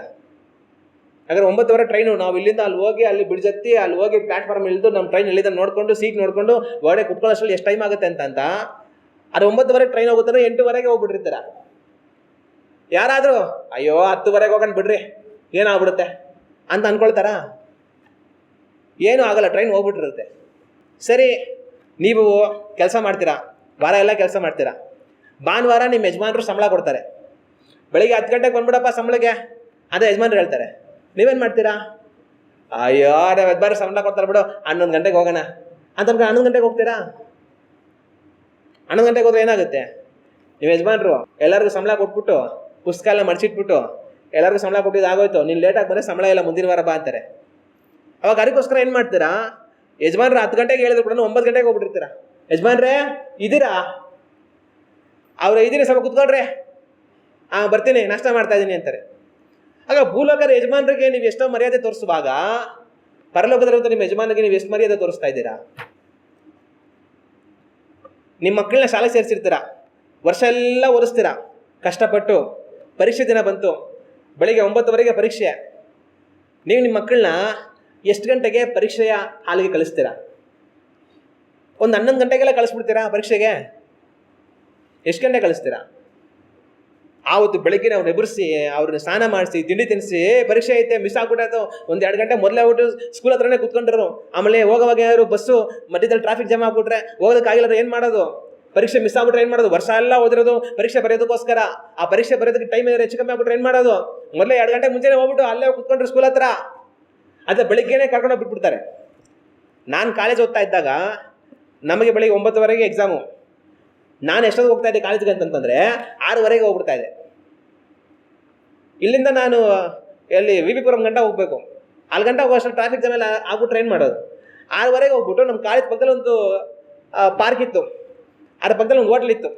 ಹಾಗಾದ್ರೆ 9:00 ಟ್ರೈನು. ನಾವು ಇಲ್ಲಿಂದ ಅಲ್ಲಿ ಹೋಗಿ ಅಲ್ಲಿ ಬಿಡ್ಜತ್ತಿ ಅಲ್ಲಿ ಹೋಗಿ ಪ್ಲಾಟ್ಫಾರ್ಮ್ ಇಳಿದು ನಮ್ಮ ಟ್ರೈನ್ ಎಲ್ಲಿಂದ ನೋಡಿಕೊಂಡು ಸೀಟ್ ನೋಡಿಕೊಂಡು ಒಳಗಡೆ ಕುತ್ಕೊಳ್ಳೋಷ್ಟರಲ್ಲಿ ಎಷ್ಟು ಟೈಮ್ ಆಗುತ್ತೆ ಅಂತ ಅದು 9:00 ಟ್ರೈನ್ ಹೋಗುತ್ತಾರೆ, 8:00 ಹೋಗ್ಬಿಟ್ಟಿರ್ತೀರ. ಯಾರಾದರೂ ಅಯ್ಯೋ 10:00 ಹೋಗೋಣ ಬಿಡ್ರಿ ಏನಾಗ್ಬಿಡುತ್ತೆ ಅಂತ ಅಂದ್ಕೊಳ್ತಾರಾ? ಏನೂ ಆಗಲ್ಲ, ಟ್ರೈನ್ ಹೋಗ್ಬಿಟ್ಟಿರುತ್ತೆ. ಸರಿ, ನೀವು ಕೆಲಸ ಮಾಡ್ತೀರಾ, ವಾರ ಎಲ್ಲ ಕೆಲಸ ಮಾಡ್ತೀರಾ. ಭಾನುವಾರ ನಿಮ್ಮ ಯಜಮಾನರು ಸಂಬಳ ಕೊಡ್ತಾರೆ. ಬೆಳಿಗ್ಗೆ 10 ಗಂಟೆಗೆ ಬಂದ್ಬಿಡಪ್ಪ ಸಂಬಳಕ್ಕೆ, ಅದೇ ಯಜಮಾನ್ರು ಹೇಳ್ತಾರೆ. ನೀವೇನು ಮಾಡ್ತೀರಾ? ಅಯ್ಯೋ ನಾವು ಯಜಮಾನ್ರು ಸಂಬಳ ಕೊಡ್ತಾರೆ ಬಿಡು, 11 ಗಂಟೆಗೆ ಹೋಗೋಣ ಅಂತ 11 ಗಂಟೆಗೆ ಹೋಗ್ತೀರಾ? 11 ಗಂಟೆಗೆ ಹೋದ್ರೆ ಏನಾಗುತ್ತೆ? ನೀವು ಯಜಮಾನ್ರು ಎಲ್ಲರಿಗೂ ಸಂಬಳ ಕೊಟ್ಬಿಟ್ಟು ಪುಸ್ತಕ ಎಲ್ಲ ಮಡಿಸಿಟ್ಬಿಟ್ಟು ಎಲ್ಲರಿಗೂ ಸಂಬಳ ಕೊಟ್ಟಿದ್ದು ಆಗೋಯ್ತು, ನೀನು ಲೇಟಾಗಿ ಬಂದರೆ ಸಂಬಳ ಇಲ್ಲ, ಮುಂದಿನ ವಾರ ಬಾ ಅಂತಾರೆ. ಅವಾಗ ಅದಕ್ಕೋಸ್ಕರ ಏನು ಮಾಡ್ತೀರಾ? ಯಜಮಾನ್ರು 10 ಗಂಟೆಗೆ ಹೇಳಿದ್ರು ಕೂಡ 9 ಗಂಟೆಗೆ ಹೋಗ್ಬಿಟ್ಟಿರ್ತೀರ. ಯಜಮಾನ್ರೇ ಇದ್ದೀರಾ? ಅವ್ರು ಇದ್ದೀನಿ, ಸ್ವಲ್ಪ ಕುತ್ಕೊಳ್ರಿ, ಬರ್ತೀನಿ, ನಾಷ್ಟ ಮಾಡ್ತಾ ಇದ್ದೀನಿ ಅಂತಾರೆ. ಆಗ ಭೂಲೋಕದ ಯಜಮಾನರಿಗೆ ನೀವು ಎಷ್ಟೋ ಮರ್ಯಾದೆ ತೋರಿಸುವಾಗ ಪರಲೋಕದಲ್ಲಿರುವಂಥ ನಿಮ್ಮ ಯಜಮಾನಿಗೆ ನೀವು ಎಷ್ಟು ಮರ್ಯಾದೆ ತೋರಿಸ್ತಾ ಇದ್ದೀರಾ? ನಿಮ್ಮ ಮಕ್ಕಳನ್ನ ಶಾಲೆ ಸೇರಿಸಿರ್ತೀರ, ವರ್ಷ ಎಲ್ಲ ಓದಿಸ್ತೀರಾ ಕಷ್ಟಪಟ್ಟು. ಪರೀಕ್ಷೆ ದಿನ ಬಂತು, ಬೆಳಿಗ್ಗೆ 9:00 ಪರೀಕ್ಷೆ. ನೀವು ನಿಮ್ಮ ಮಕ್ಕಳನ್ನ ಎಷ್ಟು ಗಂಟೆಗೆ ಪರೀಕ್ಷೆಯ ಹಾಲಿಗೆ ಕಳಿಸ್ತೀರಾ? ಒಂದು 11 ಗಂಟೆಗೆಲ್ಲ ಕಳಿಸ್ಬಿಡ್ತೀರಾ ಪರೀಕ್ಷೆಗೆ? ಎಷ್ಟು ಗಂಟೆ ಕಳಿಸ್ತೀರಾ? ಆವತ್ತು ಬೆಳಗ್ಗೆ ನಾವು ಎಬ್ಬರಿಸಿ ಅವ್ರನ್ನ ಸ್ನಾನ ಮಾಡಿಸಿ ತಿಂಡಿ ತಿನ್ನಿಸಿ ಪರೀಕ್ಷೆ ಐತೆ ಮಿಸ್ ಆಗ್ಬಿಟ್ಟಾಯ್ತು, 1-2 ಗಂಟೆ ಮೊದಲೇ ಆಗ್ಬಿಟ್ಟು ಸ್ಕೂಲ್ ಹತ್ರನೇ ಕುತ್ಕೊಂಡಿರು. ಆಮೇಲೆ ಹೋಗೋವಾಗ ಯಾರು ಬಸ್ಸು ಮಧ್ಯದಲ್ಲಿ ಟ್ರಾಫಿಕ್ ಜಾಮ್ ಆಗ್ಬಿಟ್ರೆ ಹೋಗೋದಕ್ಕಾಗಿಲ್ಲ, ಏನು ಮಾಡೋದು? ಪರೀಕ್ಷೆ ಮಿಸ್ ಆಗ್ಬಿಟ್ರೆ ಏನು ಮಾಡೋದು? ವರ್ಷ ಎಲ್ಲ ಓದಿರೋದು ಪರೀಕ್ಷೆ ಬರೆಯೋದಕ್ಕೋಸ್ಕರ. ಆ ಪರೀಕ್ಷೆ ಬರೆಯೋದಕ್ಕೆ ಟೈಮ್ ಏನಾದ್ರು ಹೆಚ್ಚು ಕಮ್ಮಿ ಆಗ್ಬಿಟ್ರೆ ಏನು ಮಾಡೋದು? ಮೊದಲೇ 2 ಗಂಟೆ ಮುಂಚೆನೇ ಹೋಗ್ಬಿಟ್ಟು ಅಲ್ಲೇ ಕುತ್ಕೊಂಡ್ರೆ ಸ್ಕೂಲ್ ಹತ್ರ, ಅದೇ ಬೆಳಿಗ್ಗೆನೇ ಕರ್ಕೊಂಡೋಗಿ ಬಿಟ್ಬಿಡ್ತಾರೆ. ನಾನು ಕಾಲೇಜ್ ಓದ್ತಾ ಇದ್ದಾಗ ನಮಗೆ ಬೆಳಿಗ್ಗೆ 9:00 ಎಕ್ಸಾಮು. ನಾನು ಎಷ್ಟೊತ್ತು ಹೋಗ್ತಾ ಇದ್ದೆ ಕಾಲೇಜ್ಗೆ ಅಂತಂದರೆ 6:00 ಹೋಗ್ಬಿಡ್ತಾ ಇದ್ದೆ. ಇಲ್ಲಿಂದ ನಾನು ಎಲ್ಲಿ ವಿ.ಪಿ.ಪುರಂ ಗಂಟ ಹೋಗಬೇಕು. ಅಲ್ಲಿ ಗಂಟ ಹೋಗೋಷ್ಟು ಟ್ರಾಫಿಕ್ ಜಾಮ್ ಎಲ್ಲ ಆಗ್ಬಿಟ್ರೆ ಏನು ಮಾಡೋದು? 6:00 ಹೋಗ್ಬಿಟ್ಟು ನಮ್ಮ ಕಾಲೇಜ್ ಪಕ್ಕದಲ್ಲಿ ಒಂದು ಪಾರ್ಕ್ ಇತ್ತು, ಅದ್ರ ಪಕ್ಕದಲ್ಲಿ ಒಂದು ಹೋಟ್ಲ್ ಇತ್ತು.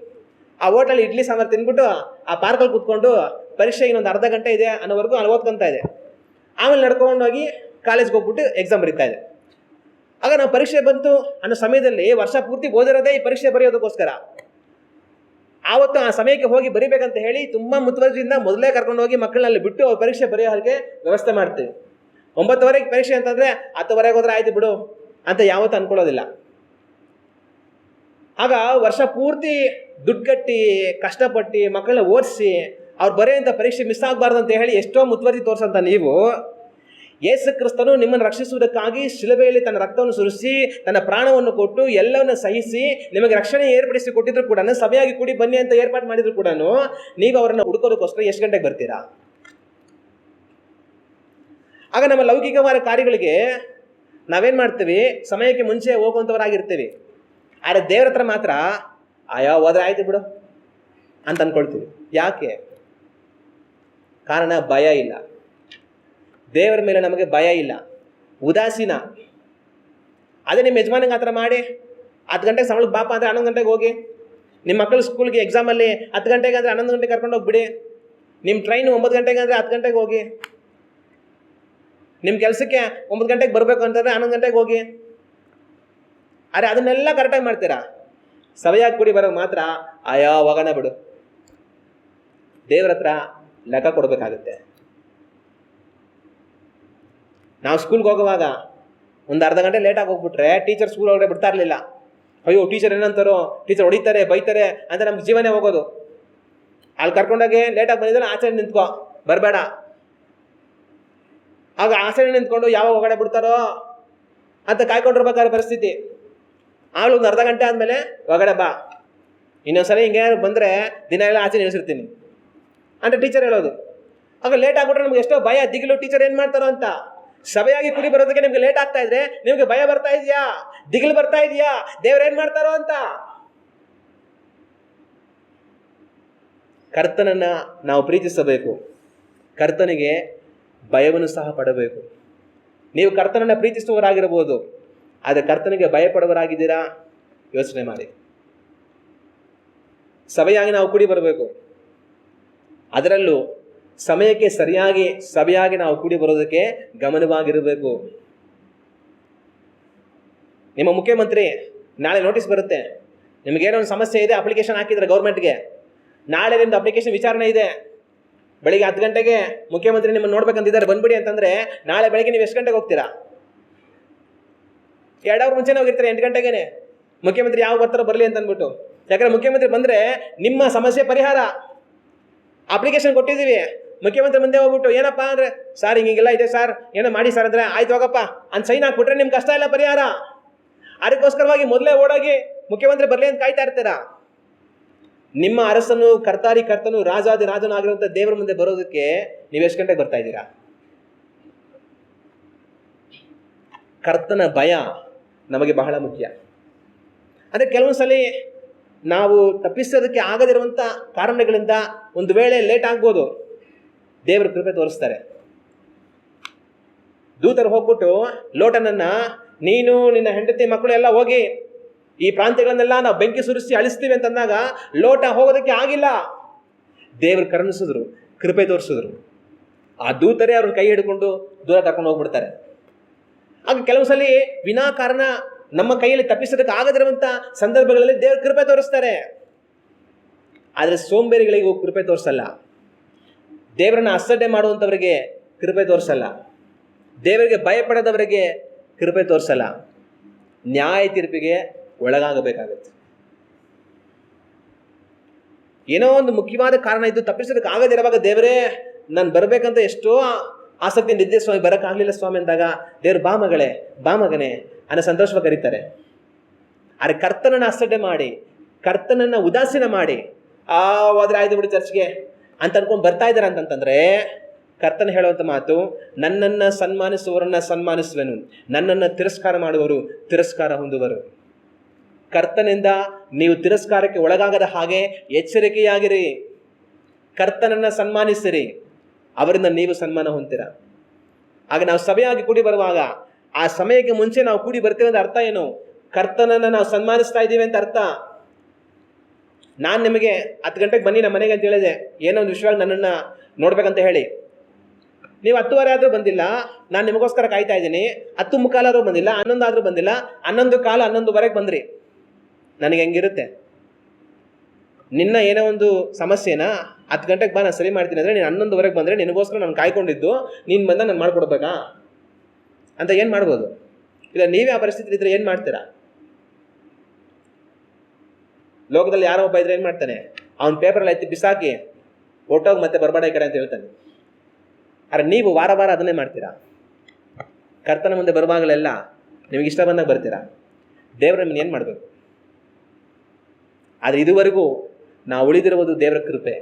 ಆ ಹೋಟೆಲ್ ಇಡ್ಲಿ ಸಾಂಬಾರು ತಿಂದ್ಬಿಟ್ಟು ಆ ಪಾರ್ಕಲ್ಲಿ ಕೂತ್ಕೊಂಡು ಪರೀಕ್ಷೆ ಇನ್ನೊಂದು ಅರ್ಧ ಗಂಟೆ ಇದೆ ಅನ್ನೋವರೆಗೂ ಅಲ್ಲಿ ಓದ್ಕೊತಾ ಇದೆ. ಆಮೇಲೆ ನಡ್ಕೊಂಡೋಗಿ ಕಾಲೇಜ್ಗೆ ಹೋಗ್ಬಿಟ್ಟು ಎಕ್ಸಾಮ್ ಬರೀತಾ ಇದೆ. ಆಗ ನಾವು ಪರೀಕ್ಷೆ ಬಂತು ಅನ್ನೋ ಸಮಯದಲ್ಲಿ ವರ್ಷ ಪೂರ್ತಿ ಓದಿರೋದೇ ಈ ಪರೀಕ್ಷೆ ಬರೆಯೋದಕ್ಕೋಸ್ಕರ. ಆವತ್ತು ಆ ಸಮಯಕ್ಕೆ ಹೋಗಿ ಬರಿಬೇಕಂತ ಹೇಳಿ ತುಂಬ ಮುತುವರ್ಜಿಯಿಂದ ಮೊದಲೇ ಕರ್ಕೊಂಡು ಹೋಗಿ ಮಕ್ಕಳಲ್ಲಿ ಬಿಟ್ಟು ಪರೀಕ್ಷೆ ಬರೆಯೋ ಹಾಗೆ ವ್ಯವಸ್ಥೆ ಮಾಡ್ತೀವಿ. 9:00 ಪರೀಕ್ಷೆ ಅಂತಂದರೆ 10:00 ಹೋದ್ರೆ ಆಯ್ತು ಬಿಡು ಅಂತ ಯಾವತ್ತೂ ಅಂದ್ಕೊಳ್ಳೋದಿಲ್ಲ. ಆಗ ವರ್ಷ ಪೂರ್ತಿ ದುಡ್ಡು ಕಟ್ಟಿ ಕಷ್ಟಪಟ್ಟು ಮಕ್ಕಳನ್ನ ಓದಿಸಿ ಅವ್ರು ಬರೆಯೋಂಥ ಪರೀಕ್ಷೆ ಮಿಸ್ ಆಗಬಾರ್ದು ಅಂತ ಹೇಳಿ ಎಷ್ಟೋ ಮುತುವರ್ಜಿ ತೋರಿಸಂತ ನೀವು, ಯೇಸು ಕ್ರಿಸ್ತನು ನಿಮ್ಮನ್ನು ರಕ್ಷಿಸುವುದಕ್ಕಾಗಿ ಶಿಲುಬೆಯಲ್ಲಿ ತನ್ನ ರಕ್ತವನ್ನು ಸುರಿಸಿ ತನ್ನ ಪ್ರಾಣವನ್ನು ಕೊಟ್ಟು ಎಲ್ಲವನ್ನು ಸಹಿಸಿ ನಿಮಗೆ ರಕ್ಷಣೆ ಏರ್ಪಡಿಸಿ ಕೊಟ್ಟಿದ್ರು ಕೂಡ, ಸಭೆಯಾಗಿ ಕೂಡಿ ಬನ್ನಿ ಅಂತ ಏರ್ಪಾಡು ಮಾಡಿದ್ರು ಕೂಡ ನೀವು ಅವರನ್ನು ಹುಡುಕೋದಕ್ಕೋಸ್ಕರ ಎಷ್ಟು ಗಂಟೆಗೆ ಬರ್ತೀರಾ? ಆಗ ನಮ್ಮ ಲೌಕಿಕವಾದ ಕಾರ್ಯಗಳಿಗೆ ನಾವೇನು ಮಾಡ್ತೀವಿ? ಸಮಯಕ್ಕೆ ಮುಂಚೆ ಹೋಗುವಂಥವರಾಗಿರ್ತೀವಿ. ಆದರೆ ದೇವ್ರ ಹತ್ರ ಮಾತ್ರ ಆಯಾ ಹೋದ್ರೆ ಆಯ್ತು ಬಿಡು ಅಂತ ಅಂದ್ಕೊಳ್ತೀವಿ. ಯಾಕೆ? ಕಾರಣ ಭಯ ಇಲ್ಲ. ದೇವರ ಮೇಲೆ ನಮಗೆ ಭಯ ಇಲ್ಲ, ಉದಾಸೀನ. ಅದೇ ನಿಮ್ಮ ಯಜಮಾನಿಗೆ ಆ ಥರ ಮಾಡಿ 10 ಗಂಟೆಗೆ ಸಂಬಳಕ್ಕೆ ಬಾಪ ಅಂದರೆ 11 ಗಂಟೆಗೆ ಹೋಗಿ, ನಿಮ್ಮ ಮಕ್ಕಳು ಸ್ಕೂಲ್ಗೆ ಎಕ್ಸಾಮಲ್ಲಿ 10 ಗಂಟೆಗೆ ಅಂದರೆ 11 ಗಂಟೆಗೆ ಕರ್ಕೊಂಡು ಹೋಗ್ಬಿಡಿ. ನಿಮ್ಮ ಟ್ರೈನು 9 ಗಂಟೆಗೆ ಅಂದರೆ 10 ಗಂಟೆಗೆ ಹೋಗಿ. ನಿಮ್ಮ ಕೆಲಸಕ್ಕೆ 9 ಗಂಟೆಗೆ ಬರಬೇಕು ಅಂತಂದರೆ 11 ಗಂಟೆಗೆ ಹೋಗಿ. ಅರೆ ಅದನ್ನೆಲ್ಲ ಕರೆಕ್ಟಾಗಿ ಮಾಡ್ತೀರಾ. ಸಭೆಯಾಗಿ ಕೂಡಿ ಬರೋದು ಮಾತ್ರ ಆಯಾ ಹೋಗೋಣ ಬಿಡು. ದೇವ್ರ ಹತ್ರ ಲೆಕ್ಕ ಕೊಡಬೇಕಾಗುತ್ತೆ. ನಾವು ಸ್ಕೂಲ್ಗೆ ಹೋಗುವಾಗ ಒಂದು ಅರ್ಧ ಗಂಟೆ ಲೇಟಾಗಿ ಹೋಗ್ಬಿಟ್ರೆ ಟೀಚರ್ ಸ್ಕೂಲ್ ಒಳಗಡೆ ಬಿಡ್ತಾ ಇರಲಿಲ್ಲ. ಅಯ್ಯೋ ಟೀಚರ್ ಏನಂತಾರೋ, ಟೀಚರ್ ಹೊಡಿತಾರೆ ಬೈತಾರೆ ಅಂತ ನಮ್ಗೆ ಜೀವನೇ ಹೋಗೋದು. ಅಲ್ಲಿ ಕರ್ಕೊಂಡೋಗಿ ಲೇಟಾಗಿ ಬಂದಿದ್ರೆ ಆಚೆ ನಿಂತ್ಕೋ, ಬರಬೇಡ. ಆಗ ಆಚೆ ನಿಂತ್ಕೊಂಡು ಯಾವಾಗ ಹೊಗಡೆ ಬಿಡ್ತಾರೋ ಅಂತ ಕಾಯ್ಕೊಂಡಿರ್ಬೇಕಾದ್ರೆ ಪರಿಸ್ಥಿತಿ. ಆಮೇಲೆ ಒಂದು ಅರ್ಧ ಗಂಟೆ ಆದಮೇಲೆ ಹೊಗಡೆ ಬಾ, ಇನ್ನೊಂದ್ಸಲ ಹಿಂಗೆ ಬಂದರೆ ದಿನ ಎಲ್ಲ ಆಚೆ ನಿಲ್ಲಿಸಿರ್ತೀನಿ ಅಂತ ಟೀಚರ್ ಹೇಳೋದು. ಆಗ ಲೇಟ್ ಆಗ್ಬಿಟ್ರೆ ನಮ್ಗೆ ಎಷ್ಟೋ ಭಯ, ದಿಗಿಲು, ಟೀಚರ್ ಏನು ಮಾಡ್ತಾರೋ ಅಂತ. ಸಭೆಯಾಗಿ ಕುಡಿ ಬರೋದಕ್ಕೆ ನಿಮ್ಗೆ ಲೇಟ್ ಆಗ್ತಾ ಇದ್ರೆ ನಿಮ್ಗೆ ಭಯ ಬರ್ತಾ ಇದೆಯಾ? ದಿಗಿಲು ಬರ್ತಾ ಇದೆಯಾ? ದೇವ್ರು ಏನು ಮಾಡ್ತಾರೋ ಅಂತ. ಕರ್ತನನ್ನು ನಾವು ಪ್ರೀತಿಸಬೇಕು. ಕರ್ತನಿಗೆ ಭಯವನ್ನು ಸಹ ಪಡಬೇಕು. ನೀವು ಕರ್ತನನ್ನು ಪ್ರೀತಿಸುವವರಾಗಿರಬಹುದು, ಆದರೆ ಕರ್ತನಿಗೆ ಭಯಪಡುವವರಾಗಿದ್ದೀರಾ? ಯೋಚನೆ ಮಾಡಿ. ಸಭೆಯಾಗಿ ನಾವು ಕೂಡಿ ಬರಬೇಕು. ಅದರಲ್ಲೂ ಸಮಯಕ್ಕೆ ಸರಿಯಾಗಿ ಸಭೆಯಾಗಿ ನಾವು ಕೂಡಿ ಬರೋದಕ್ಕೆ ಗಮನವಾಗಿರಬೇಕು. ನಿಮ್ಮ ಮುಖ್ಯಮಂತ್ರಿ ನಾಳೆ ನೋಟಿಸ್ ಬರುತ್ತೆ, ನಿಮಗೇನೋ ಒಂದು ಸಮಸ್ಯೆ ಇದೆ, ಅಪ್ಲಿಕೇಶನ್ ಹಾಕಿದ್ರೆ ಗೌರ್ಮೆಂಟ್ಗೆ, ನಾಳೆ ನಿಮ್ದು ಅಪ್ಲಿಕೇಶನ್ ವಿಚಾರಣೆ ಇದೆ, ಬೆಳಿಗ್ಗೆ 10 ಗಂಟೆಗೆ ಮುಖ್ಯಮಂತ್ರಿ ನಿಮ್ಮನ್ನು ನೋಡ್ಬೇಕಂತಿದ್ದಾರೆ, ಬಂದ್ಬಿಡಿ ಅಂತಂದರೆ ನಾಳೆ ಬೆಳಗ್ಗೆ ನೀವು ಎಷ್ಟು ಗಂಟೆಗೆ ಹೋಗ್ತೀರಾ? 2 ಅವರ್ ಮುಂಚೆನೇ ಹೋಗಿರ್ತಾರೆ, 8 ಗಂಟೆಗೇನೆ. ಮುಖ್ಯಮಂತ್ರಿ ಯಾವ ಬರ್ತಾರೋ ಬರಲಿ ಅಂತ ಅಂದ್ಬಿಟ್ಟು. ಯಾಕಂದ್ರೆ ಮುಖ್ಯಮಂತ್ರಿ ಬಂದರೆ ನಿಮ್ಮ ಸಮಸ್ಯೆ ಪರಿಹಾರ. ಅಪ್ಲಿಕೇಶನ್ ಕೊಟ್ಟಿದ್ದೀವಿ, ಮುಖ್ಯಮಂತ್ರಿ ಮುಂದೆ ಹೋಗ್ಬಿಟ್ಟು ಏನಪ್ಪ ಅಂದರೆ, ಸರ್ ಹಿಂಗೆಲ್ಲ ಇದೆ ಸರ್, ಏನೋ ಮಾಡಿ ಸರ್ ಅಂದರೆ, ಆಯ್ತು ಹೋಗಪ್ಪ ಅಂತ ಸೈನ್ ಹಾಕ್ಬಿಟ್ರೆ ನಿಮ್ಮ ಕಷ್ಟ ಎಲ್ಲ ಪರಿಹಾರ. ಅದಕ್ಕೋಸ್ಕರವಾಗಿ ಮೊದಲೇ ಓಡೋಗಿ ಮುಖ್ಯಮಂತ್ರಿ ಬರಲಿ ಅಂತ ಕಾಯ್ತಾ ಇರ್ತೀರಾ? ನಿಮ್ಮ ಅರಸನು ಕರ್ತನು ರಾಜಾದಿ ರಾಜನು ಆಗಿರುವಂಥ ದೇವರ ಮುಂದೆ ಬರೋದಕ್ಕೆ ನೀವು ಎಷ್ಟು ಗಂಟೆಗೆ ಬರ್ತಾ ಇದ್ದೀರಾ? ಕರ್ತನ ಭಯ ನಮಗೆ ಬಹಳ ಮುಖ್ಯ. ಅದೇ ಕೆಲವೊಂದು ಸಲ ನಾವು ತಪ್ಪಿಸೋದಕ್ಕೆ ಆಗದಿರುವಂಥ ಕಾರಣಗಳಿಂದ ಒಂದು ವೇಳೆ ಲೇಟ್ ಆಗ್ಬೋದು, ದೇವರ ಕೃಪೆ ತೋರಿಸ್ತಾರೆ. ದೂತರು ಹೋಗ್ಬಿಟ್ಟು ಲೋಟನನ್ನ, ನೀನು ನಿನ್ನ ಹೆಂಡತಿ ಮಕ್ಕಳು ಎಲ್ಲ ಹೋಗಿ ಈ ಪ್ರಾಂತ್ಯಗಳನ್ನೆಲ್ಲ ನಾವು ಬೆಂಕಿ ಸುರಿಸಿ ಅಳಿಸ್ತೀವಿ ಅಂತಂದಾಗ ಲೋಟ ಹೋಗೋದಕ್ಕೆ ಆಗಿಲ್ಲ. ದೇವರು ಕರುಣಿಸಿದ್ರು, ಕೃಪೆ ತೋರಿಸಿದ್ರು. ಆ ದೂತರೇ ಅವ್ರನ್ನ ಕೈ ಹಿಡ್ಕೊಂಡು ದೂರ ಕರ್ಕೊಂಡು ಹೋಗ್ಬಿಡ್ತಾರೆ. ಆಗ ಕೆಲವು ಸಲ ವಿನಾಕಾರಣ ನಮ್ಮ ಕೈಯಲ್ಲಿ ತಪ್ಪಿಸೋದಕ್ಕೆ ಆಗದಿರುವಂಥ ಸಂದರ್ಭಗಳಲ್ಲಿ ದೇವ್ರ ಕೃಪೆ ತೋರಿಸ್ತಾರೆ. ಆದರೆ ಸೋಂಬೇರಿಗಳಿಗೆ ಕೃಪೆ ತೋರಿಸಲ್ಲ. ದೇವರನ್ನ ಅಸಡ್ಡೆ ಮಾಡುವಂಥವರಿಗೆ ಕೃಪೆ ತೋರಿಸಲ್ಲ. ದೇವರಿಗೆ ಭಯಪಡದವರಿಗೆ ಕೃಪೆ ತೋರಿಸಲ್ಲ. ನ್ಯಾಯ ತೀರ್ಪಿಗೆ ಒಳಗಾಗಬೇಕಾಗತ್ತೆ. ಏನೋ ಒಂದು ಮುಖ್ಯವಾದ ಕಾರಣ ಇದ್ದು ತಪ್ಪಿಸೋದಕ್ಕೆ ಆಗದಿರುವಾಗ ದೇವರೇ ನಾನು ಬರಬೇಕಂತ ಎಷ್ಟೋ ಆಸಕ್ತಿಯಿಂದ ಇದ್ದೆ ಸ್ವಾಮಿ, ಬರೋಕ್ಕಾಗಲಿಲ್ಲ ಸ್ವಾಮಿ ಅಂದಾಗ ದೇವ್ರು ಬಾ ಮಗಳೇ, ಬಾ ಮಗನೇ ಅನ್ನೋ ಸಂತೋಷವಾಗಿ ಕರೀತಾರೆ. ಆದರೆ ಕರ್ತನನ್ನು ಅಸಡ್ಡೆ ಮಾಡಿ, ಕರ್ತನನ್ನು ಉದಾಸೀನ ಮಾಡಿ, ಹೋದ್ರೆ ಆಯ್ತು ಬಿಡಿ ಚರ್ಚ್ಗೆ ಅಂತ ಅನ್ಕೊಂಡು ಬರ್ತಾ ಇದ್ದಾರೆ ಅಂತಂತಂದ್ರೆ, ಕರ್ತನ ಹೇಳುವಂಥ ಮಾತು, ನನ್ನನ್ನು ಸನ್ಮಾನಿಸುವವರನ್ನ ಸನ್ಮಾನಿಸುವೆನು, ನನ್ನನ್ನು ತಿರಸ್ಕಾರ ಮಾಡುವವರು ತಿರಸ್ಕಾರ ಹೊಂದುವರು. ಕರ್ತನಿಂದ ನೀವು ತಿರಸ್ಕಾರಕ್ಕೆ ಒಳಗಾಗದ ಹಾಗೆ ಎಚ್ಚರಿಕೆಯಾಗಿರಿ. ಕರ್ತನನ್ನು ಸನ್ಮಾನಿಸಿರಿ, ಅವರಿಂದ ನೀವು ಸನ್ಮಾನ ಹೊಂದಿರ. ಆಗ ನಾವು ಸಭೆಯಾಗಿ ಕೂಡಿ ಬರುವಾಗ ಆ ಸಮಯಕ್ಕೆ ಮುಂಚೆ ನಾವು ಕೂಡಿ ಬರ್ತೀವಿ ಅಂತ ಅರ್ಥ ಏನು? ಕರ್ತನನ್ನು ನಾವು ಸನ್ಮಾನಿಸ್ತಾ ಇದ್ದೀವಿ ಅಂತ ಅರ್ಥ. ನಾನು ನಿಮಗೆ 10 ಗಂಟೆಗೆ ಬನ್ನಿ ನಮ್ಮ ಮನೆಗೆ ಅಂತ ಹೇಳಿದೆ, ಏನೋ ಒಂದು ವಿಷಯವಾಗಿ ನನ್ನನ್ನು ನೋಡ್ಬೇಕಂತ ಹೇಳಿ. ನೀವು 10:15 ಆದರೂ ಬಂದಿಲ್ಲ, ನಾನು ನಿಮಗೋಸ್ಕರ ಕಾಯ್ತಾ ಇದ್ದೀನಿ. 10:15 ಆದರೂ ಬಂದಿಲ್ಲ, 11 ಆದರೂ ಬಂದಿಲ್ಲ, 11:15 11:00 ಬಂದ್ರಿ. ನನಗೆ ಹೆಂಗಿರುತ್ತೆ? ನಿನ್ನ ಏನೋ ಒಂದು ಸಮಸ್ಯೆನ 10 ಗಂಟೆಗೆ ಬಾ ನಾನು ಸರಿ ಮಾಡ್ತೀನಿ ಅಂದರೆ, ನೀನು 11:00 ಬಂದರೆ ನಿನಗೋಸ್ಕರ ನಾನು ಕಾಯ್ಕೊಂಡಿದ್ದು ನೀನು ಬಂದ ನಾನು ಮಾಡ್ಕೊಡ್ಬೇಕಾ ಅಂತ ಏನು ಮಾಡ್ಬೋದು? ಇಲ್ಲ ನೀವೇ ಆ ಪರಿಸ್ಥಿತಿ ಇದ್ರೆ ಏನು ಮಾಡ್ತೀರಾ? ಲೋಕದಲ್ಲಿ ಯಾರೋ ಒಬ್ಬ ಇದ್ರೆ ಏನು ಮಾಡ್ತಾನೆ? ಅವ್ನ ಪೇಪರಲ್ಲಿ ಎತ್ತಿ ಬಿಸಾಕಿ ಒಟ್ಟೋಗಿ ಮತ್ತೆ ಬರಬೇಡ ಈ ಕಡೆ ಅಂತ ಹೇಳ್ತಾನೆ. ಆದರೆ ನೀವು ವಾರ ವಾರ ಅದನ್ನೇ ಮಾಡ್ತೀರಾ. ಕರ್ತನ ಮುಂದೆ ಬರುವಾಗಲೆಲ್ಲ ನಿಮಗೆ ಇಷ್ಟ ಬಂದಾಗ ಬರ್ತೀರಾ. ದೇವರ ನಿಮ್ಮನ್ನು ಏನು ಮಾಡಬೇಕು? ಆದರೆ ಇದುವರೆಗೂ ನಾವು ಉಳಿದಿರುವುದು ದೇವರ ಕೃಪೆ.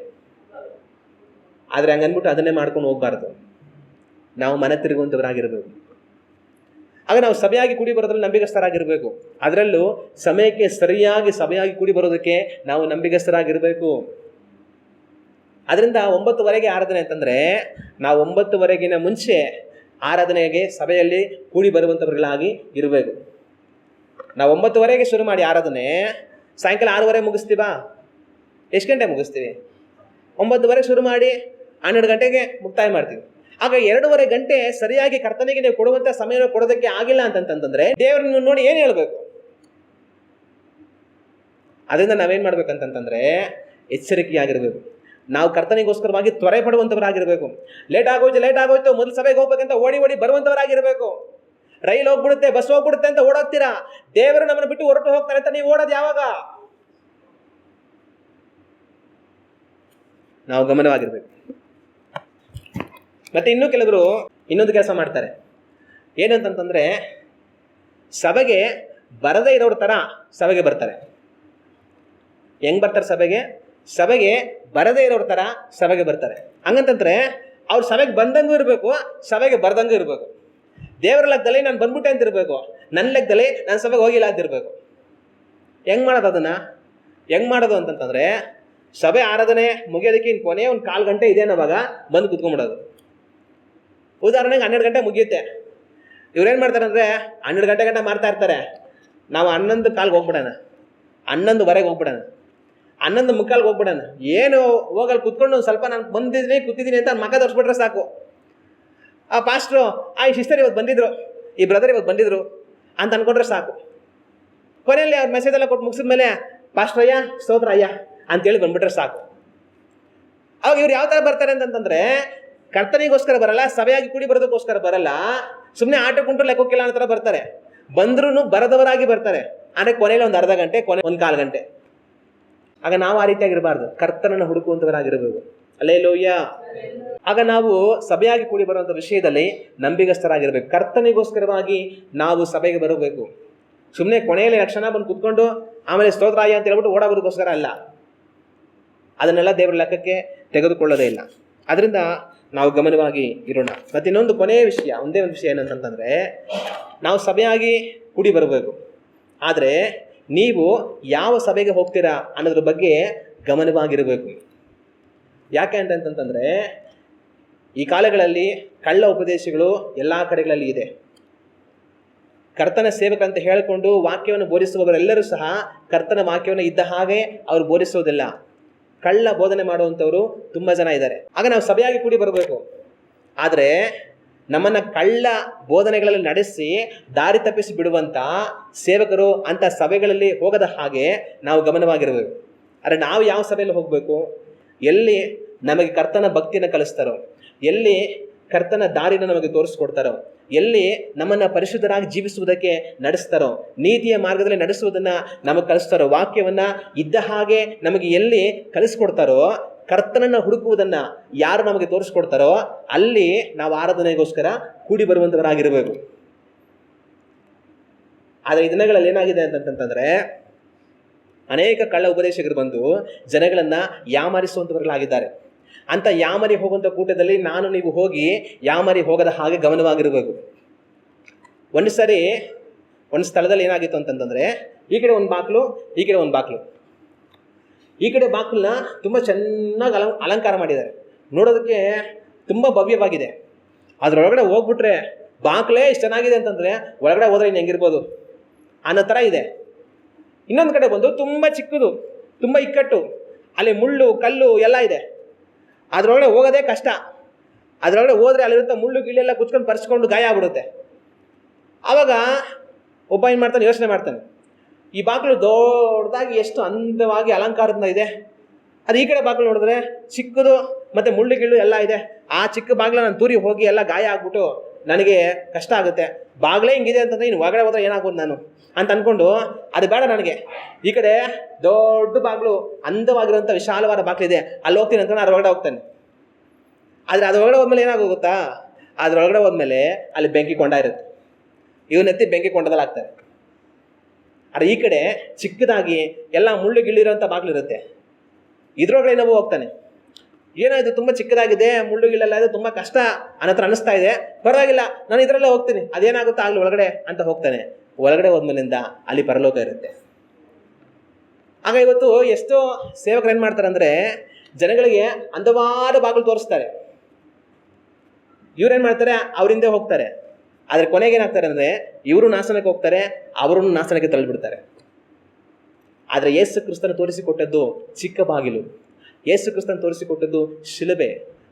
ಆದರೆ ಹಂಗನ್ಬಿಟ್ಟು ಅದನ್ನೇ ಮಾಡ್ಕೊಂಡು ಹೋಗ್ಬಾರ್ದು. ನಾವು ಮನೆ ತಿರುಗುವಂಥವರಾಗಿರಬೇಕು. ಆಗ ನಾವು ಸಭೆಯಾಗಿ ಕೂಡಿ ಬರೋದ್ರಲ್ಲಿ ನಂಬಿಗಸ್ತರಾಗಿರಬೇಕು. ಅದರಲ್ಲೂ ಸಮಯಕ್ಕೆ ಸರಿಯಾಗಿ ಸಭೆಯಾಗಿ ಕೂಡಿ ಬರೋದಕ್ಕೆ ನಾವು ನಂಬಿಗಸ್ತರಾಗಿರಬೇಕು. ಅದರಿಂದ 9:00 ಆರಾಧನೆ ಅಂತಂದರೆ ನಾವು 9:00 ಮುಂಚೆ ಆರಾಧನೆಗೆ ಸಭೆಯಲ್ಲಿ ಕೂಡಿ ಬರುವಂಥವ್ರುಗಳಾಗಿ ಇರಬೇಕು. ನಾವು 9:00 ಶುರು ಮಾಡಿ ಆರಾಧನೆ ಸಾಯಂಕಾಲ 6:30 ಮುಗಿಸ್ತೀವಾ? ಎಷ್ಟು ಗಂಟೆ ಮುಗಿಸ್ತೀವಿ? 9:00 ಶುರು ಮಾಡಿ 12 ಗಂಟೆಗೆ ಮುಕ್ತಾಯ ಮಾಡ್ತೀವಿ. ಆಗ 2:30 ಗಂಟೆ ಸರಿಯಾಗಿ ಕರ್ತನಿಗೆ ನೀವು ಕೊಡುವಂಥ ಸಮಯ ಕೊಡೋದಕ್ಕೆ ಆಗಿಲ್ಲ ಅಂತಂತಂದ್ರೆ ದೇವರನ್ನು ನೋಡಿ ಏನು ಹೇಳ್ಬೇಕು? ಅದರಿಂದ ನಾವೇನು ಮಾಡ್ಬೇಕಂತಂತಂದ್ರೆ ಎಚ್ಚರಿಕೆಯಾಗಿರ್ಬೇಕು. ನಾವು ಕರ್ತನಿಗೋಸ್ಕರವಾಗಿ ತ್ವರೆ ಪಡುವಂಥವರಾಗಿರಬೇಕು. ಲೇಟ್ ಆಗೋಯ್ತು ಮೊದಲು ಸಭೆಗೆ ಹೋಗ್ಬೇಕಂತ ಓಡಿ ಬರುವಂಥವರಾಗಿರಬೇಕು. ರೈಲ್ ಹೋಗ್ಬಿಡುತ್ತೆ, ಬಸ್ ಹೋಗ್ಬಿಡುತ್ತೆ ಅಂತ ಓಡೋಗ್ತೀರಾ. ದೇವರು ನಮ್ಮನ್ನು ಬಿಟ್ಟು ಹೊರಟು ಹೋಗ್ತಾರೆ ಅಂತ ನೀವು ಓಡೋದು ಯಾವಾಗ? ನಾವು ಗಮನವಾಗಿರ್ಬೇಕು. ಮತ್ತೆ ಇನ್ನೂ ಕೆಲವರು ಇನ್ನೊಂದು ಕೆಲಸ ಮಾಡ್ತಾರೆ. ಏನಂತಂತಂದ್ರೆ ಸಭೆಗೆ ಬರದೇ ಇರೋರ ಥರ ಸಭೆಗೆ ಬರ್ತಾರೆ. ಹೆಂಗ್ ಬರ್ತಾರೆ ಸಭೆಗೆ? ಸಭೆಗೆ ಬರದೇ ಇರೋರ ಥರ ಸಭೆಗೆ ಬರ್ತಾರೆ. ಹಂಗಂತಂದ್ರೆ ಅವ್ರು ಸಭೆಗೆ ಬಂದಂಗೂ ಇರಬೇಕು, ಸಭೆಗೆ ಬರ್ದಂಗೂ ಇರಬೇಕು. ದೇವರ ಲೆಕ್ಕದಲ್ಲಿ ನಾನು ಬಂದ್ಬಿಟ್ಟೆ ಅಂತಿರ್ಬೇಕು, ನನ್ನ ಲೆಕ್ಕದಲ್ಲಿ ನಾನು ಸಭೆಗೆ ಹೋಗಿಲ್ಲ ಅಂತಿರ್ಬೇಕು. ಹೆಂಗ್ ಮಾಡೋದು ಅದನ್ನು? ಹೆಂಗ್ ಮಾಡೋದು ಅಂತಂತಂದ್ರೆ ಸಭೆ ಆರಾಧನೆ ಮುಗಿಯೋದಕ್ಕೆ ಇನ್ನು ಕೊನೆ ಒಂದು 1/4 ಗಂಟೆ ಇದೆ ಅನ್ನೋವಾಗ ಬಂದು ಕುತ್ಕೊಂಡ್ಬಿಡೋದು. ಉದಾಹರಣೆಗೆ 12 ಗಂಟೆ ಮುಗಿಯುತ್ತೆ. ಇವ್ರೇನು ಮಾಡ್ತಾರೆ ಅಂದರೆ 12 ಗಂಟೆ ಗಂಟೆ ಮಾಡ್ತಾ ಇರ್ತಾರೆ. ನಾವು 11 ಕಾಲ್ಗೆ ಹೋಗ್ಬಿಡೋಣ, 11:15 ಹೋಗ್ಬಿಡೋಣ, 11:45 ಹೋಗ್ಬಿಡೋಣ. ಏನು ಹೋಗಲ್ಲಿ ಕುತ್ಕೊಂಡು ಸ್ವಲ್ಪ ನಾನು ಕೂತಿದ್ದೀನಿ ಅಂತ ಮಗ ತೋರಿಸ್ಬಿಟ್ರೆ ಸಾಕು. ಆ ಪಾಸ್ಟ್ರು ಈ ಸಿಸ್ಟರ್ ಇವತ್ತು ಬಂದಿದ್ರು, ಈ ಬ್ರದರ್ ಇವತ್ತು ಬಂದಿದ್ರು ಅಂತ ಅಂದ್ಕೊಂಡ್ರೆ ಸಾಕು. ಕೊನೆಯಲ್ಲಿ ಅವ್ರ ಮೆಸೇಜ್ ಎಲ್ಲ ಕೊಟ್ಟು ಮುಗಿಸಿದ್ಮೇಲೆ ಪಾಸ್ಟರ್ ಅಯ್ಯ ಸ್ತೋತ್ರ ಅಯ್ಯ ಅಂತೇಳಿ ಬಂದ್ಬಿಟ್ರೆ ಸಾಕು. ಅವಾಗ ಇವ್ರು ಯಾವ ಥರ ಬರ್ತಾರೆ ಅಂತಂತಂದರೆ, ಕರ್ತನಿಗೋಸ್ಕರ ಬರಲ್ಲ, ಸಭೆಯಾಗಿ ಕೂಡಿ ಬರೋದಕ್ಕೋಸ್ಕರ ಬರಲ್ಲ, ಸುಮ್ಮನೆ ಆಟ ಕುಂಟು ಲೆಕ್ಕೋಕ್ಕಿಲ್ಲ ಅನ್ನೋ ಥರ ಬರ್ತಾರೆ. ಬಂದ್ರೂ ಬರದವರಾಗಿ ಬರ್ತಾರೆ. ಅಂದರೆ ಕೊನೆಯಲ್ಲಿ ಒಂದು ಅರ್ಧ ಗಂಟೆ, ಕೊನೆ 1/4 ಗಂಟೆ. ಆಗ ನಾವು ಆ ರೀತಿಯಾಗಿರಬಾರ್ದು, ಕರ್ತನನ್ನು ಹುಡುಕುವಂಥವರಾಗಿರಬೇಕು. ಹಲ್ಲೆಲೂಯ. ಆಗ ನಾವು ಸಭೆಯಾಗಿ ಕೂಡಿ ಬರುವಂಥ ವಿಷಯದಲ್ಲಿ ನಂಬಿಗಸ್ತರಾಗಿರಬೇಕು. ಕರ್ತನಿಗೋಸ್ಕರವಾಗಿ ನಾವು ಸಭೆಗೆ ಬರಬೇಕು. ಸುಮ್ಮನೆ ಕೊನೆಯಲ್ಲಿ ಲಕ್ಷಣ ಬಂದು ಕೂತ್ಕೊಂಡು ಆಮೇಲೆ ಸ್ತೋತ್ರಾಯ ಅಂತ ಹೇಳ್ಬಿಟ್ಟು ಓಡಾಗೋದಕ್ಕೋಸ್ಕರ ಅಲ್ಲ. ಅದನ್ನೆಲ್ಲ ದೇವರ ಲೆಕ್ಕಕ್ಕೆ ತೆಗೆದುಕೊಳ್ಳೋದೇ ಇಲ್ಲ. ಅದರಿಂದ ನಾವು ಗಮನವಾಗಿ ಇರೋಣ. ಮತ್ತು ಇನ್ನೊಂದು ಕೊನೆಯ ವಿಷಯ, ಒಂದೇ ಒಂದು ವಿಷಯ ಏನಂತಂದರೆ, ನಾವು ಸಭೆಯಾಗಿ ಕೂಡಿ ಬರಬೇಕು. ಆದರೆ ನೀವು ಯಾವ ಸಭೆಗೆ ಹೋಗ್ತೀರಾ ಅನ್ನೋದ್ರ ಬಗ್ಗೆ ಗಮನವಾಗಿರಬೇಕು. ಯಾಕೆ ಅಂತಂತಂದರೆ, ಈ ಕಾಲಗಳಲ್ಲಿ ಕಳ್ಳ ಉಪದೇಶಗಳು ಎಲ್ಲ ಕಡೆಗಳಲ್ಲಿ ಇದೆ. ಕರ್ತನ ಸೇವಕ ಅಂತ ಹೇಳಿಕೊಂಡು ವಾಕ್ಯವನ್ನು ಬೋಧಿಸುವವರೆಲ್ಲರೂ ಸಹ ಕರ್ತನ ವಾಕ್ಯವನ್ನು ಇದ್ದ ಹಾಗೆ ಅವರು ಬೋಧಿಸೋದಿಲ್ಲ. ಕಳ್ಳ ಬೋಧನೆ ಮಾಡುವಂಥವರು ತುಂಬ ಜನ ಇದ್ದಾರೆ. ಆಗ ನಾವು ಸಭೆಯಾಗಿ ಕೂಡಿ ಬರಬೇಕು. ಆದರೆ ನಮ್ಮನ್ನು ಕಳ್ಳ ಬೋಧನೆಗಳಲ್ಲಿ ನಡೆಸಿ ದಾರಿ ತಪ್ಪಿಸಿ ಬಿಡುವಂಥ ಸೇವಕರು ಅಂಥ ಸಭೆಗಳಲ್ಲಿ ಹೋಗದ ಹಾಗೆ ನಾವು ಗಮನವಾಗಿರಬೇಕು. ಆದರೆ ನಾವು ಯಾವ ಸಭೆಯಲ್ಲಿ ಹೋಗಬೇಕು? ಎಲ್ಲಿ ನಮಗೆ ಕರ್ತನ ಭಕ್ತಿಯನ್ನು ಕಲಿಸ್ತಾರೋ, ಎಲ್ಲಿ ಕರ್ತನ ದಾರಿನ ನಮಗೆ ತೋರಿಸ್ಕೊಡ್ತಾರೋ, ಎಲ್ಲಿ ನಮ್ಮನ್ನು ಪರಿಶುದ್ಧರಾಗಿ ಜೀವಿಸುವುದಕ್ಕೆ ನಡೆಸ್ತಾರೋ, ನೀತಿಯ ಮಾರ್ಗದಲ್ಲಿ ನಡೆಸುವುದನ್ನು ನಮಗೆ ಕಲಿಸ್ತಾರೋ, ವಾಕ್ಯವನ್ನು ಇದ್ದ ಹಾಗೆ ನಮಗೆ ಎಲ್ಲಿ ಕಲಿಸ್ಕೊಡ್ತಾರೋ, ಕರ್ತನನ್ನು ಹುಡುಕುವುದನ್ನು ಯಾರು ನಮಗೆ ತೋರಿಸ್ಕೊಡ್ತಾರೋ ಅಲ್ಲಿ ನಾವು ಆರಾಧನೆಗೋಸ್ಕರ ಕೂಡಿ ಬರುವಂಥವರಾಗಿರಬೇಕು. ಆದರೆ ಈ ದಿನಗಳಲ್ಲಿ ಏನಾಗಿದೆ ಅಂತಂತಂದರೆ, ಅನೇಕ ಕಳ್ಳ ಉಪದೇಶಕರು ಬಂದು ಜನಗಳನ್ನು ಯಾಮಾರಿಸುವಂಥವர்களಾಗಿದ್ದಾರೆ. ಅಂತ ಯಾಮರಿ ಹೋಗುವಂಥ ಕೂಟದಲ್ಲಿ ನಾನು ನೀವು ಹೋಗಿ ಯಾಮರಿ ಹೋಗದ ಹಾಗೆ ಗಮನವಾಗಿರಬೇಕು. ಒಂದು ಸರಿ ಒಂದು ಸ್ಥಳದಲ್ಲಿ ಏನಾಗಿತ್ತು ಅಂತಂತಂದರೆ, ಈ ಕಡೆ ಒಂದು ಬಾಗಿಲು, ಈ ಕಡೆ ಒಂದು ಬಾಗಿಲು. ಈ ಕಡೆ ಬಾಗಿಲನ್ನ ತುಂಬ ಚೆನ್ನಾಗಿ ಅಲಂಕಾರ ಮಾಡಿದ್ದಾರೆ, ನೋಡೋದಕ್ಕೆ ತುಂಬ ಭವ್ಯವಾಗಿದೆ. ಅದರೊಳಗಡೆ ಹೋಗ್ಬಿಟ್ರೆ ಬಾಗಿಲೇ ಇಷ್ಟು ಚೆನ್ನಾಗಿದೆ ಅಂತಂದರೆ ಒಳಗಡೆ ಹೋದ್ರೆ ಇನ್ನು ಹೆಂಗಿರ್ಬೋದು ಅನ್ನೋ ಥರ ಇದೆ. ಇನ್ನೊಂದು ಕಡೆ ಬಂದು ತುಂಬ ಚಿಕ್ಕದು, ತುಂಬ ಇಕ್ಕಟ್ಟು, ಅಲ್ಲಿ ಮುಳ್ಳು ಕಲ್ಲು ಎಲ್ಲ ಇದೆ. ಅದರೊಳಗಡೆ ಹೋಗೋದೇ ಕಷ್ಟ. ಅದರೊಳಗಡೆ ಹೋದರೆ ಅಲ್ಲಿರುವಂಥ ಮುಳ್ಳು ಗಿಳ್ಳೆಲ್ಲ ಕುಚ್ಕೊಂಡು ಪರಿಸ್ಕೊಂಡು ಗಾಯ ಆಗ್ಬಿಡುತ್ತೆ. ಆವಾಗ ಒಬ್ಬ ಏನು ಮಾಡ್ತಾನೆ, ಯೋಚನೆ ಮಾಡ್ತಾನೆ, ಈ ಬಾಗಿಲು ದೊಡ್ಡದಾಗಿ ಎಷ್ಟು ಅಂದವಾಗಿ ಅಲಂಕಾರದಿಂದ ಇದೆ, ಅದು ಈ ಕಡೆ ಬಾಗಿಲು ನೋಡಿದ್ರೆ ಚಿಕ್ಕದು ಮತ್ತು ಮುಳ್ಳು ಗಿಳ್ಳು ಎಲ್ಲ ಇದೆ. ಆ ಚಿಕ್ಕ ಬಾಗಿಲು ನಾನು ತೂರಿ ಹೋಗಿ ಎಲ್ಲ ಗಾಯ ಆಗ್ಬಿಟ್ಟು ನನಗೆ ಕಷ್ಟ ಆಗುತ್ತೆ. ಬಾಗಿಲೇ ಹಿಂಗಿದೆ ಅಂತಂದರೆ ಇನ್ನು ಹೊರಗಡೆ ಹೋದ್ರೆ ಏನಾಗ್ಬೋದು ನಾನು ಅಂತ ಅಂದ್ಕೊಂಡು ಅದು ಬೇಡ ನನಗೆ. ಈ ಕಡೆ ದೊಡ್ಡ ಬಾಗಿಲು, ಅಂದವಾಗಿರುವಂಥ ವಿಶಾಲವಾದ ಬಾಗಿಲಿದೆ, ಅಲ್ಲಿ ಹೋಗ್ತೀನಿ ಅಂತ ಅದ್ರೊಳಗಡೆ ಹೋಗ್ತಾನೆ. ಆದರೆ ಅದ್ರೊಳಗಡೆ ಹೋದ್ಮೇಲೆ ಏನಾಗೋಗುತ್ತಾ, ಅದ್ರೊಳಗಡೆ ಹೋದ್ಮೇಲೆ ಅಲ್ಲಿ ಬೆಂಕಿ ಕೊಂಡ ಇರುತ್ತೆ, ಇವನೆತ್ತಿ ಬೆಂಕಿ ಕೊಂಡದಲ್ಲಿ ಹಾಕ್ತಾರೆ. ಆದರೆ ಈ ಕಡೆ ಚಿಕ್ಕದಾಗಿ ಎಲ್ಲ ಮುಳ್ಳು ಗಿಳ್ಳಿರೋಂಥ ಬಾಗಿಲಿರುತ್ತೆ, ಇದ್ರೊಳಗಡೆ ನಾವು ಹೋಗ್ತಾನೆ. ಏನಾಯಿತು, ತುಂಬ ಚಿಕ್ಕದಾಗಿದೆ, ಮುಳ್ಳು ಗಿಳ್ಳೆಲ್ಲ ಇದೆ, ತುಂಬ ಕಷ್ಟ ಅನ್ನತ್ರ ಅನ್ನಿಸ್ತಾ ಇದೆ, ಪರವಾಗಿಲ್ಲ ನಾನು ಇದರಲ್ಲೇ ಹೋಗ್ತೀನಿ, ಅದೇನಾಗುತ್ತೋ ಆಗಲಿ ಒಳಗಡೆ ಅಂತ ಹೋಗ್ತಾನೆ. ಒಳಗಡೆ ಹೋದ್ಮೇಲಿಂದ ಅಲ್ಲಿ ಪರಲೋಕ ಇರುತ್ತೆ. ಆಗ ಇವತ್ತು ಎಷ್ಟೋ ಸೇವಕರು ಏನು ಮಾಡ್ತಾರೆ ಅಂದರೆ, ಜನಗಳಿಗೆ ಅಂದವಾದ ಬಾಗಿಲು ತೋರಿಸ್ತಾರೆ, ಇವ್ರೇನು ಮಾಡ್ತಾರೆ, ಅವರಿಂದ ಹೋಗ್ತಾರೆ. ಆದರೆ ಕೊನೆಗೆ ಏನಾಗ್ತಾರೆ ಅಂದರೆ, ಇವರು ನಾಶನಕ್ಕೆ ಹೋಗ್ತಾರೆ, ಅವರನ್ನು ನಾಶನಕ್ಕೆ ತಳ್ಳಿಬಿಡ್ತಾರೆ. ಆದರೆ ಯೇಸು ಕ್ರಿಸ್ತನ ತೋರಿಸಿಕೊಟ್ಟದ್ದು ಚಿಕ್ಕ ಬಾಗಿಲು, ಯೇಸು ಕ್ರಿಸ್ತನ ತೋರಿಸಿಕೊಟ್ಟದ್ದು ಶಿಲುಬೆ,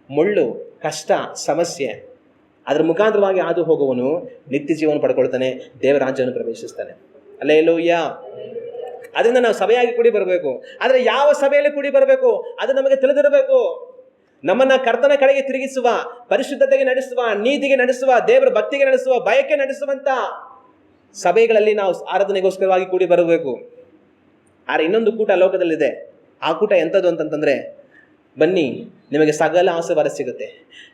ಮುಳ್ಳು, ಕಷ್ಟ, ಸಮಸ್ಯೆ. ಅದರ ಮುಖಾಂತರವಾಗಿ ಹಾದು ಹೋಗುವವನು ನಿತ್ಯ ಜೀವನ ಪಡ್ಕೊಳ್ತಾನೆ, ದೇವರ ರಾಜ್ಯವನ್ನು ಪ್ರವೇಶಿಸ್ತಾನೆ. ಹಲ್ಲೆಲೂಯ. ಅದರಿಂದ ನಾವು ಸಭೆಯಾಗಿ ಕೂಡಿ ಬರಬೇಕು. ಆದರೆ ಯಾವ ಸಭೆಯಲ್ಲಿ ಕೂಡಿ ಬರಬೇಕು ಅದು ನಮಗೆ ತಿಳಿದಿರಬೇಕು. ನಮ್ಮನ್ನು ಕರ್ತನ ಕಡೆಗೆ ತಿರುಗಿಸುವ, ಪರಿಶುದ್ಧತೆಗೆ ನಡೆಸುವ, ನೀತಿಗೆ ನಡೆಸುವ, ದೇವರ ಭಕ್ತಿಗೆ ನಡೆಸುವ, ಭಯಕ್ಕೆ ನಡೆಸುವಂಥ ಸಭೆಗಳಲ್ಲಿ ನಾವು ಆರಾಧನೆಗೋಸ್ಕರವಾಗಿ ಕೂಡಿ ಬರಬೇಕು. ಆದರೆ ಇನ್ನೊಂದು ಕೂಟ ಲೋಕದಲ್ಲಿದೆ. ಆ ಕೂಟ ಎಂಥದ್ದು ಅಂತಂತಂದರೆ, ಬನ್ನಿ ನಿಮಗೆ ಸಕಲ ಆಶೀರ್ವಾದ ಸಿಗುತ್ತೆ,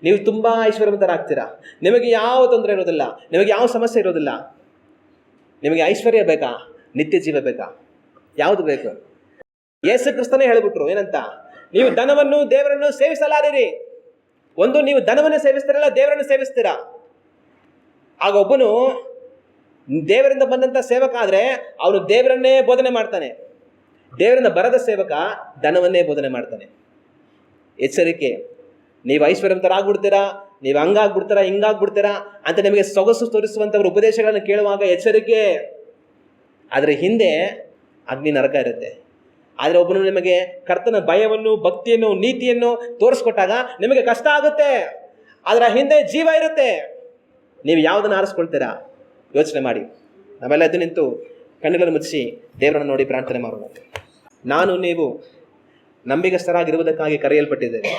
ನೀವು ತುಂಬ ಐಶ್ವರ್ಯವಂತರಾಗ್ತೀರಾ, ನಿಮಗೆ ಯಾವ ತೊಂದರೆ ಇರೋದಿಲ್ಲ, ನಿಮಗೆ ಯಾವ ಸಮಸ್ಯೆ ಇರೋದಿಲ್ಲ. ನಿಮಗೆ ಐಶ್ವರ್ಯ ಬೇಕಾ, ನಿತ್ಯ ಜೀವ ಬೇಕಾ, ಯಾವುದು ಬೇಕು? ಯೇಸು ಕ್ರಿಸ್ತನೇ ಹೇಳಿಬಿಟ್ರು ಏನಂತ, ನೀವು ಧನವನ್ನು ದೇವರನ್ನು ಸೇವಿಸಲಾರಿರಿ. ಒಂದು, ನೀವು ಧನವನ್ನು ಸೇವಿಸ್ತೀರಲ್ಲ, ದೇವರನ್ನು ಸೇವಿಸ್ತೀರಾ. ಆಗ ಒಬ್ಬನು ದೇವರಿಂದ ಬಂದಂಥ ಸೇವಕ ಆದರೆ ಅವನು ದೇವರನ್ನೇ ಬೋಧನೆ ಮಾಡ್ತಾನೆ, ದೇವರಿಂದ ಬರದ ಸೇವಕ ಧನವನ್ನೇ ಬೋಧನೆ ಮಾಡ್ತಾನೆ. ಎಚ್ಚರಿಕೆ, ನೀವು ಐಶ್ವರ್ಯವಂತರಾಗ್ಬಿಡ್ತೀರಾ, ನೀವು ಹಂಗಾಗ್ಬಿಡ್ತಾರ ಹಿಂಗಾಗ್ಬಿಡ್ತಾರ ಅಂತ ನಿಮಗೆ ಸೊಗಸು ತೋರಿಸುವಂಥವ್ರ ಉಪದೇಶಗಳನ್ನು ಕೇಳುವಾಗ ಎಚ್ಚರಿಕೆ. ಅದರ ಹಿಂದೆ ಅಗ್ನಿ ನರಕ ಇರುತ್ತೆ. ಆದರೆ ಒಬ್ಬನು ನಿಮಗೆ ಕರ್ತನ ಭಯವನ್ನು, ಭಕ್ತಿಯನ್ನು, ನೀತಿಯನ್ನು ತೋರಿಸ್ಕೊಟ್ಟಾಗ ನಿಮಗೆ ಕಷ್ಟ ಆಗುತ್ತೆ. ಅದರ ಹಿಂದೆ ಜೀವ ಇರುತ್ತೆ. ನೀವು ಯಾವುದನ್ನು ಆರಿಸ್ಕೊಳ್ತೀರಾ ಯೋಚನೆ ಮಾಡಿ. ನಾವೆಲ್ಲ ಎದ್ದು ನಿಂತು ಕಣ್ಣುಗಳನ್ನು ಮುಚ್ಚಿ ದೇವರನ್ನು ನೋಡಿ ಪ್ರಾರ್ಥನೆ ಮಾಡೋಣ. ನಾನು ನೀವು ನಂಬಿಗಸ್ತರಾಗಿರುವುದಕ್ಕಾಗಿ ಕರೆಯಲ್ಪಟ್ಟಿದ್ದೇವೆ.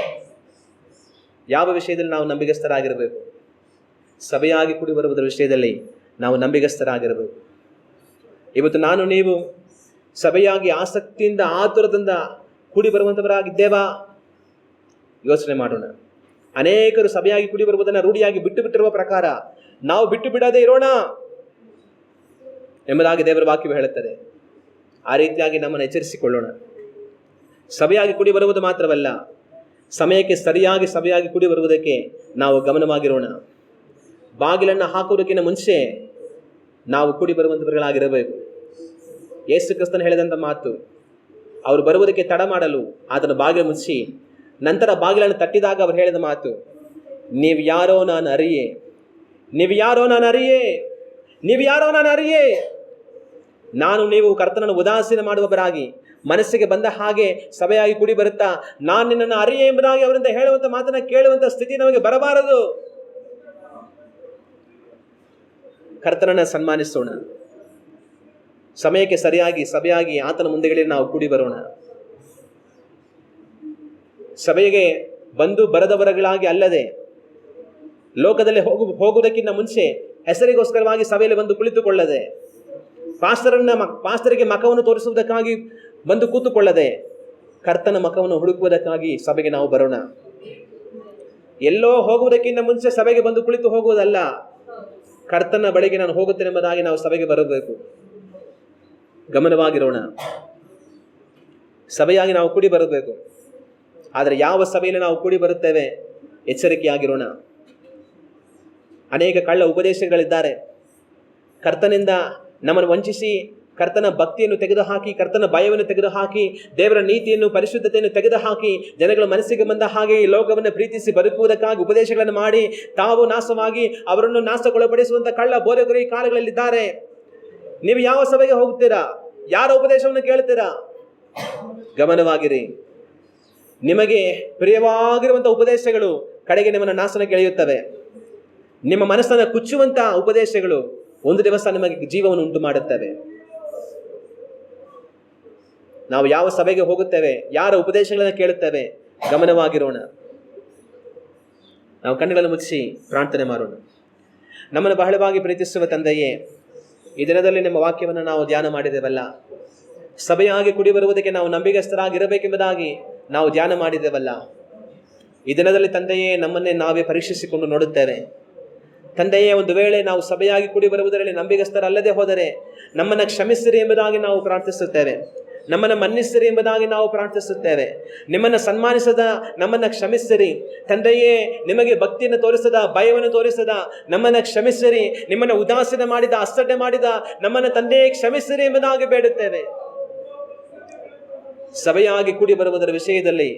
ಯಾವ ವಿಷಯದಲ್ಲಿ ನಾವು ನಂಬಿಗಸ್ತರಾಗಿರಬೇಕು? ಸಭೆಯಾಗಿ ಕೂಡಿ ಬರುವುದರ ವಿಷಯದಲ್ಲಿ ನಾವು ನಂಬಿಗಸ್ತರಾಗಿರಬೇಕು. ಇವತ್ತು ನಾನು ನೀವು ಸಭೆಯಾಗಿ ಆಸಕ್ತಿಯಿಂದ, ಆತುರದಿಂದ ಕೂಡಿ ಬರುವಂಥವರಾಗಿದ್ದೇವಾ? ಯೋಚನೆ ಮಾಡೋಣ. ಅನೇಕರು ಸಭೆಯಾಗಿ ಕೂಡಿ ಬರುವುದನ್ನು ರೂಢಿಯಾಗಿ ಬಿಟ್ಟು ಬಿಟ್ಟಿರುವ ಪ್ರಕಾರ ನಾವು ಬಿಟ್ಟು ಬಿಡದೇ ಇರೋಣ ಎಂಬುದಾಗಿ ದೇವರ ವಾಕ್ಯವು ಹೇಳುತ್ತದೆ. ಆ ರೀತಿಯಾಗಿ ನಮ್ಮನ್ನು ಎಚ್ಚರಿಸಿಕೊಳ್ಳೋಣ. ಸಭೆಯಾಗಿ ಕೂಡಿ ಬರುವುದು ಮಾತ್ರವಲ್ಲ, ಸಮಯಕ್ಕೆ ಸರಿಯಾಗಿ ಸಭೆಯಾಗಿ ಕೂಡಿ ಬರುವುದಕ್ಕೆ ನಾವು ಗಮನವಾಗಿರೋಣ. ಬಾಗಿಲನ್ನು ಹಾಕುವುದಕ್ಕಿಂತ ಮುಂಚೆ ನಾವು ಕೂಡಿ ಬರುವಂಥವர்களಾಗಿರಬೇಕು. ಯೇಸು ಕ್ರಿಸ್ತನು ಹೇಳಿದಂಥ ಮಾತು, ಅವರು ಬರುವುದಕ್ಕೆ ತಡ ಮಾಡಲು ಆತನ ಬಾಗಿಲು ಮುಚ್ಚಿ ನಂತರ ಬಾಗಿಲನ್ನು ತಟ್ಟಿದಾಗ ಅವರು ಹೇಳಿದ ಮಾತು, ನೀವು ಯಾರೋ ನಾನು ಅರಿಯೇ, ನೀವು ಯಾರೋ ನಾನು ಅರಿಯೇ, ನೀವು ಯಾರೋ ನಾನು ಅರಿಯೇ. ನಾನು ನೀವು ಕರ್ತನನ್ನು ಉದಾಸೀನ ಮಾಡುವವರಾಗಿ ಮನಸ್ಸಿಗೆ ಬಂದ ಹಾಗೆ ಸಭೆಯಾಗಿ ಕೂಡಿ ಬರುತ್ತಾ ನಾನು ನಿನ್ನನ್ನು ಅರಿಯೇ ಎಂಬುದಾಗಿ ಅವರಿಂದ ಹೇಳುವಂಥ ಮಾತನ್ನು ಕೇಳುವಂಥ ಸ್ಥಿತಿ ನಮಗೆ ಬರಬಾರದು. ಕರ್ತನನ್ನು ಸನ್ಮಾನಿಸೋಣ. ಸಮಯಕ್ಕೆ ಸರಿಯಾಗಿ ಸಭೆಯಾಗಿ ಆತನ ಮುಂದೆಗಳಲ್ಲಿ ನಾವು ಕೂಡಿ ಬರೋಣ. ಸಭೆಗೆ ಬಂದು ಬರದವರಗಳಾಗಿ ಅಲ್ಲದೆ, ಲೋಕದಲ್ಲಿ ಹೋಗುವುದಕ್ಕಿಂತ ಮುಂಚೆ ಹೆಸರಿಗೋಸ್ಕರವಾಗಿ ಸಭೆಯಲ್ಲಿ ಬಂದು ಕುಳಿತುಕೊಳ್ಳದೆ, ಪಾಸ್ಟರಿಗೆ ಮಖವನ್ನು ತೋರಿಸುವುದಕ್ಕಾಗಿ ಬಂದು ಕೂತುಕೊಳ್ಳದೆ, ಕರ್ತನ ಮಖವನ್ನು ಹುಡುಕುವುದಕ್ಕಾಗಿ ಸಭೆಗೆ ನಾವು ಬರೋಣ. ಎಲ್ಲೋ ಹೋಗುವುದಕ್ಕಿಂತ ಮುಂಚೆ ಸಭೆಗೆ ಬಂದು ಕುಳಿತು ಹೋಗುವುದಲ್ಲ, ಕರ್ತನ ಬಳಿಗೆ ನಾನು ಹೋಗುತ್ತೇನೆ ಎಂಬುದಾಗಿ ನಾವು ಸಭೆಗೆ ಬರಬೇಕು. ಗಮನವಾಗಿರೋಣ. ಸಭೆಯಾಗಿ ನಾವು ಕೂಡಿ ಬರಬೇಕು. ಆದರೆ ಯಾವ ಸಭೆಯಲ್ಲಿ ನಾವು ಕೂಡಿ ಬರುತ್ತೇವೆ ಎಚ್ಚರಿಕೆಯಾಗಿರೋಣ. ಅನೇಕ ಕಳ್ಳ ಉಪದೇಶಗಳಿದ್ದಾರೆ. ಕರ್ತನಿಂದ ನಮ್ಮನ್ನು ವಂಚಿಸಿ, ಕರ್ತನ ಭಕ್ತಿಯನ್ನು ತೆಗೆದುಹಾಕಿ, ಕರ್ತನ ಭಯವನ್ನು ತೆಗೆದುಹಾಕಿ, ದೇವರ ನೀತಿಯನ್ನು, ಪರಿಶುದ್ಧತೆಯನ್ನು ತೆಗೆದುಹಾಕಿ, ಜನಗಳ ಮನಸ್ಸಿಗೆ ಬಂದ ಹಾಗೆ ಈ ಲೋಕವನ್ನು ಪ್ರೀತಿಸಿ ಬದುಕುವುದಕ್ಕಾಗಿ ಉಪದೇಶಗಳನ್ನು ಮಾಡಿ ತಾವು ನಾಶವಾಗಿ ಅವರನ್ನು ನಾಶಗೊಳಪಡಿಸುವಂಥ ಕಳ್ಳ ಬೋಧಕರು ಈ ಕಾಲಗಳಲ್ಲಿದ್ದಾರೆ. ನೀವು ಯಾವ ಸಭೆಗೆ ಹೋಗ್ತೀರಾ? ಯಾರ ಉಪದೇಶವನ್ನು ಕೇಳ್ತೀರಾ? ಗಮನವಾಗಿರಿ. ನಿಮಗೆ ಪ್ರಿಯವಾಗಿರುವಂಥ ಉಪದೇಶಗಳು ಕಡೆಗೆ ನಿಮ್ಮನ್ನು ನಾಶನಕ್ಕೆ ಎಳೆಯುತ್ತವೆ. ನಿಮ್ಮ ಮನಸ್ಸನ್ನು ಕುಚ್ಚುವಂಥ ಉಪದೇಶಗಳು ಒಂದು ದಿವಸ ನಿಮಗೆ ಜೀವವನ್ನು ಉಂಟು ಮಾಡುತ್ತವೆ. ನಾವು ಯಾವ ಸಭೆಗೆ ಹೋಗುತ್ತೇವೆ, ಯಾರ ಉಪದೇಶಗಳನ್ನು ಕೇಳುತ್ತೇವೆ, ಗಮನವಾಗಿರೋಣ. ನಾವು ಕಣ್ಣುಗಳನ್ನು ಮುಚ್ಚಿ ಪ್ರಾರ್ಥನೆ ಮಾಡೋಣ. ನಮ್ಮನ್ನು ಬಹಳವಾಗಿ ಪ್ರೀತಿಸುವ ತಂದೆಯೇ, ಈ ದಿನದಲ್ಲಿ ನಿಮ್ಮ ವಾಕ್ಯವನ್ನು ನಾವು ಧ್ಯಾನ ಮಾಡಿದ್ದೇವಲ್ಲ, ಸಭೆಯಾಗಿ ಕುಡಿ ಬರುವುದಕ್ಕೆ ನಾವು ನಂಬಿಗಸ್ತರಾಗಿರಬೇಕೆಂಬುದಾಗಿ ನಾವು ಧ್ಯಾನ ಮಾಡಿದ್ದೇವಲ್ಲ. ಈ ದಿನದಲ್ಲಿ ತಂದೆಯೇ, ನಮ್ಮನ್ನೇ ನಾವೇ ಪರೀಕ್ಷಿಸಿಕೊಂಡು ನೋಡುತ್ತೇವೆ. ತಂದೆಯೇ, ಒಂದು ವೇಳೆ ನಾವು ಸಭೆಯಾಗಿ ಕೂಡಿ ಬರುವುದರಲ್ಲಿ ನಂಬಿಗಸ್ತರಲ್ಲದೆ ಹೋದರೆ ನಮ್ಮನ್ನು ಕ್ಷಮಿಸಿರಿ ಎಂಬುದಾಗಿ ನಾವು ಪ್ರಾರ್ಥಿಸುತ್ತೇವೆ. ನಮ್ಮನ್ನು ಮನ್ನಿಸಿರಿ ಎಂಬುದಾಗಿ ನಾವು ಪ್ರಾರ್ಥಿಸುತ್ತೇವೆ. ನಿಮ್ಮನ್ನು ಸನ್ಮಾನಿಸದ ನಮ್ಮನ್ನು ಕ್ಷಮಿಸಿರಿ ತಂದೆಯೇ. ನಿಮಗೆ ಭಕ್ತಿಯನ್ನು ತೋರಿಸದ, ಭಯವನ್ನು ತೋರಿಸದ ನಮ್ಮನ್ನು ಕ್ಷಮಿಸಿರಿ. ನಿಮ್ಮನ್ನು ಉದಾಸೀನ ಮಾಡಿದ, ಅಸಡ್ಡೆ ಮಾಡಿದ ನಮ್ಮನ್ನು ತಂದೆಯೇ ಕ್ಷಮಿಸಿರಿ ಎಂಬುದಾಗಿ ಬೇಡುತ್ತೇವೆ. ಸಭೆಯಾಗಿ ಕೂಡಿ ಬರುವುದರ ವಿಷಯದಲ್ಲಿ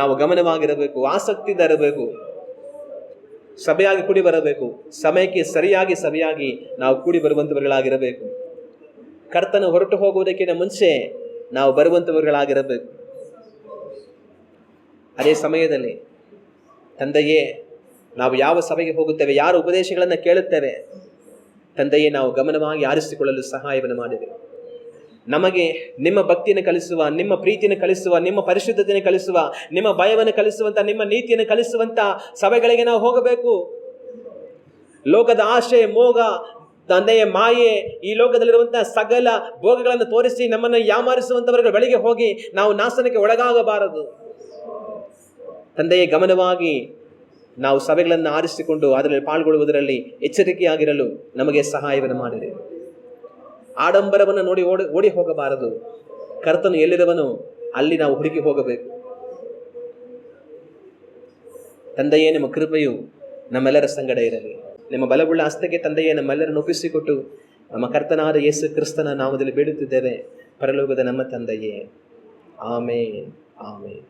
ನಾವು ಗಮನವಾಗಿರಬೇಕು, ಆಸಕ್ತಿಯಿಂದ ಇರಬೇಕು. ಸಭೆಯಾಗಿ ಕೂಡಿ ಬರಬೇಕು. ಸಮಯಕ್ಕೆ ಸರಿಯಾಗಿ ಸಭೆಯಾಗಿ ನಾವು ಕೂಡಿ ಬರುವಂಥವர்களಾಗಿರಬೇಕು. ಕರ್ತನು ಹೊರಟು ಹೋಗುವುದಕ್ಕಿಂತ ಮುಂಚೆ ನಾವು ಬರುವಂಥವர்களಾಗಿರಬೇಕು. ಅದೇ ಸಮಯದಲ್ಲಿ ತಂದೆಯೇ, ನಾವು ಯಾವ ಸಭೆಗೆ ಹೋಗುತ್ತೇವೆ, ಯಾರ ಉಪದೇಶಗಳನ್ನು ಕೇಳುತ್ತೇವೆ, ತಂದೆಯೇ, ನಾವು ಗಮನವಾಗಿ ಆರಿಸಿಕೊಳ್ಳಲು ಸಹಾಯವನ್ನು ಮಾಡಿದೆ. ನಮಗೆ ನಿಮ್ಮ ಭಕ್ತಿಯನ್ನು ಕಲಿಸುವ, ನಿಮ್ಮ ಪ್ರೀತಿಯನ್ನು ಕಲಿಸುವ, ನಿಮ್ಮ ಪರಿಶುದ್ಧತೆಯನ್ನು ಕಲಿಸುವ, ನಿಮ್ಮ ಭಯವನ್ನು ಕಲಿಸುವಂಥ, ನಿಮ್ಮ ನೀತಿಯನ್ನು ಕಲಿಸುವಂಥ ಸಭೆಗಳಿಗೆ ನಾವು ಹೋಗಬೇಕು. ಲೋಕದ ಆಶೆ, ಮೋಹ, ತಂದೆಯ ಮಾಯೆ, ಈ ಲೋಕದಲ್ಲಿರುವಂತಹ ಸಕಲ ಭೋಗಗಳನ್ನು ತೋರಿಸಿ ನಮ್ಮನ್ನು ಯಾಮಾರಿಸುವಂಥವರ ಬಳಿಗೆ ಹೋಗಿ ನಾವು ನಾಶನಕ್ಕೆ ಒಳಗಾಗಬಾರದು. ತಂದೆಯ ಗಮನವಾಗಿ ನಾವು ಸಭೆಗಳನ್ನು ಆರಿಸಿಕೊಂಡು ಅದರಲ್ಲಿ ಪಾಲ್ಗೊಳ್ಳುವುದರಲ್ಲಿ ಎಚ್ಚರಿಕೆಯಾಗಿರಲು ನಮಗೆ ಸಹಾಯವನ್ನು ಮಾಡಿದೆ. ಆಡಂಬರವನ್ನು ನೋಡಿ ಓಡಿ ಹೋಗಬಾರದು. ಕರ್ತನು ಎಲ್ಲಿರುವನು ಅಲ್ಲಿ ನಾವು ಹುಡುಕಿ ಹೋಗಬೇಕು. ತಂದೆಯೇ, ನಿಮ್ಮ ಕೃಪೆಯು ನಮ್ಮೆಲ್ಲರ ಸಂಗಡ ಇರಲಿ. ನಿಮ್ಮ ಬಲವುಳ್ಳ ಹಸ್ತಕ್ಕೆ ತಂದೆಯೇ ನಮ್ಮೆಲ್ಲರನ್ನು ಒಪ್ಪಿಸಿಕೊಟ್ಟು ನಮ್ಮ ಕರ್ತನಾದ ಯೇಸು ಕ್ರಿಸ್ತನ ನಾಮದಲ್ಲಿ ಬೇಡುತ್ತಿದ್ದೇವೆ, ಪರಲೋಕದ ನಮ್ಮ ತಂದೆಯೇ. ಆಮೇನ್, ಆಮೇನ್.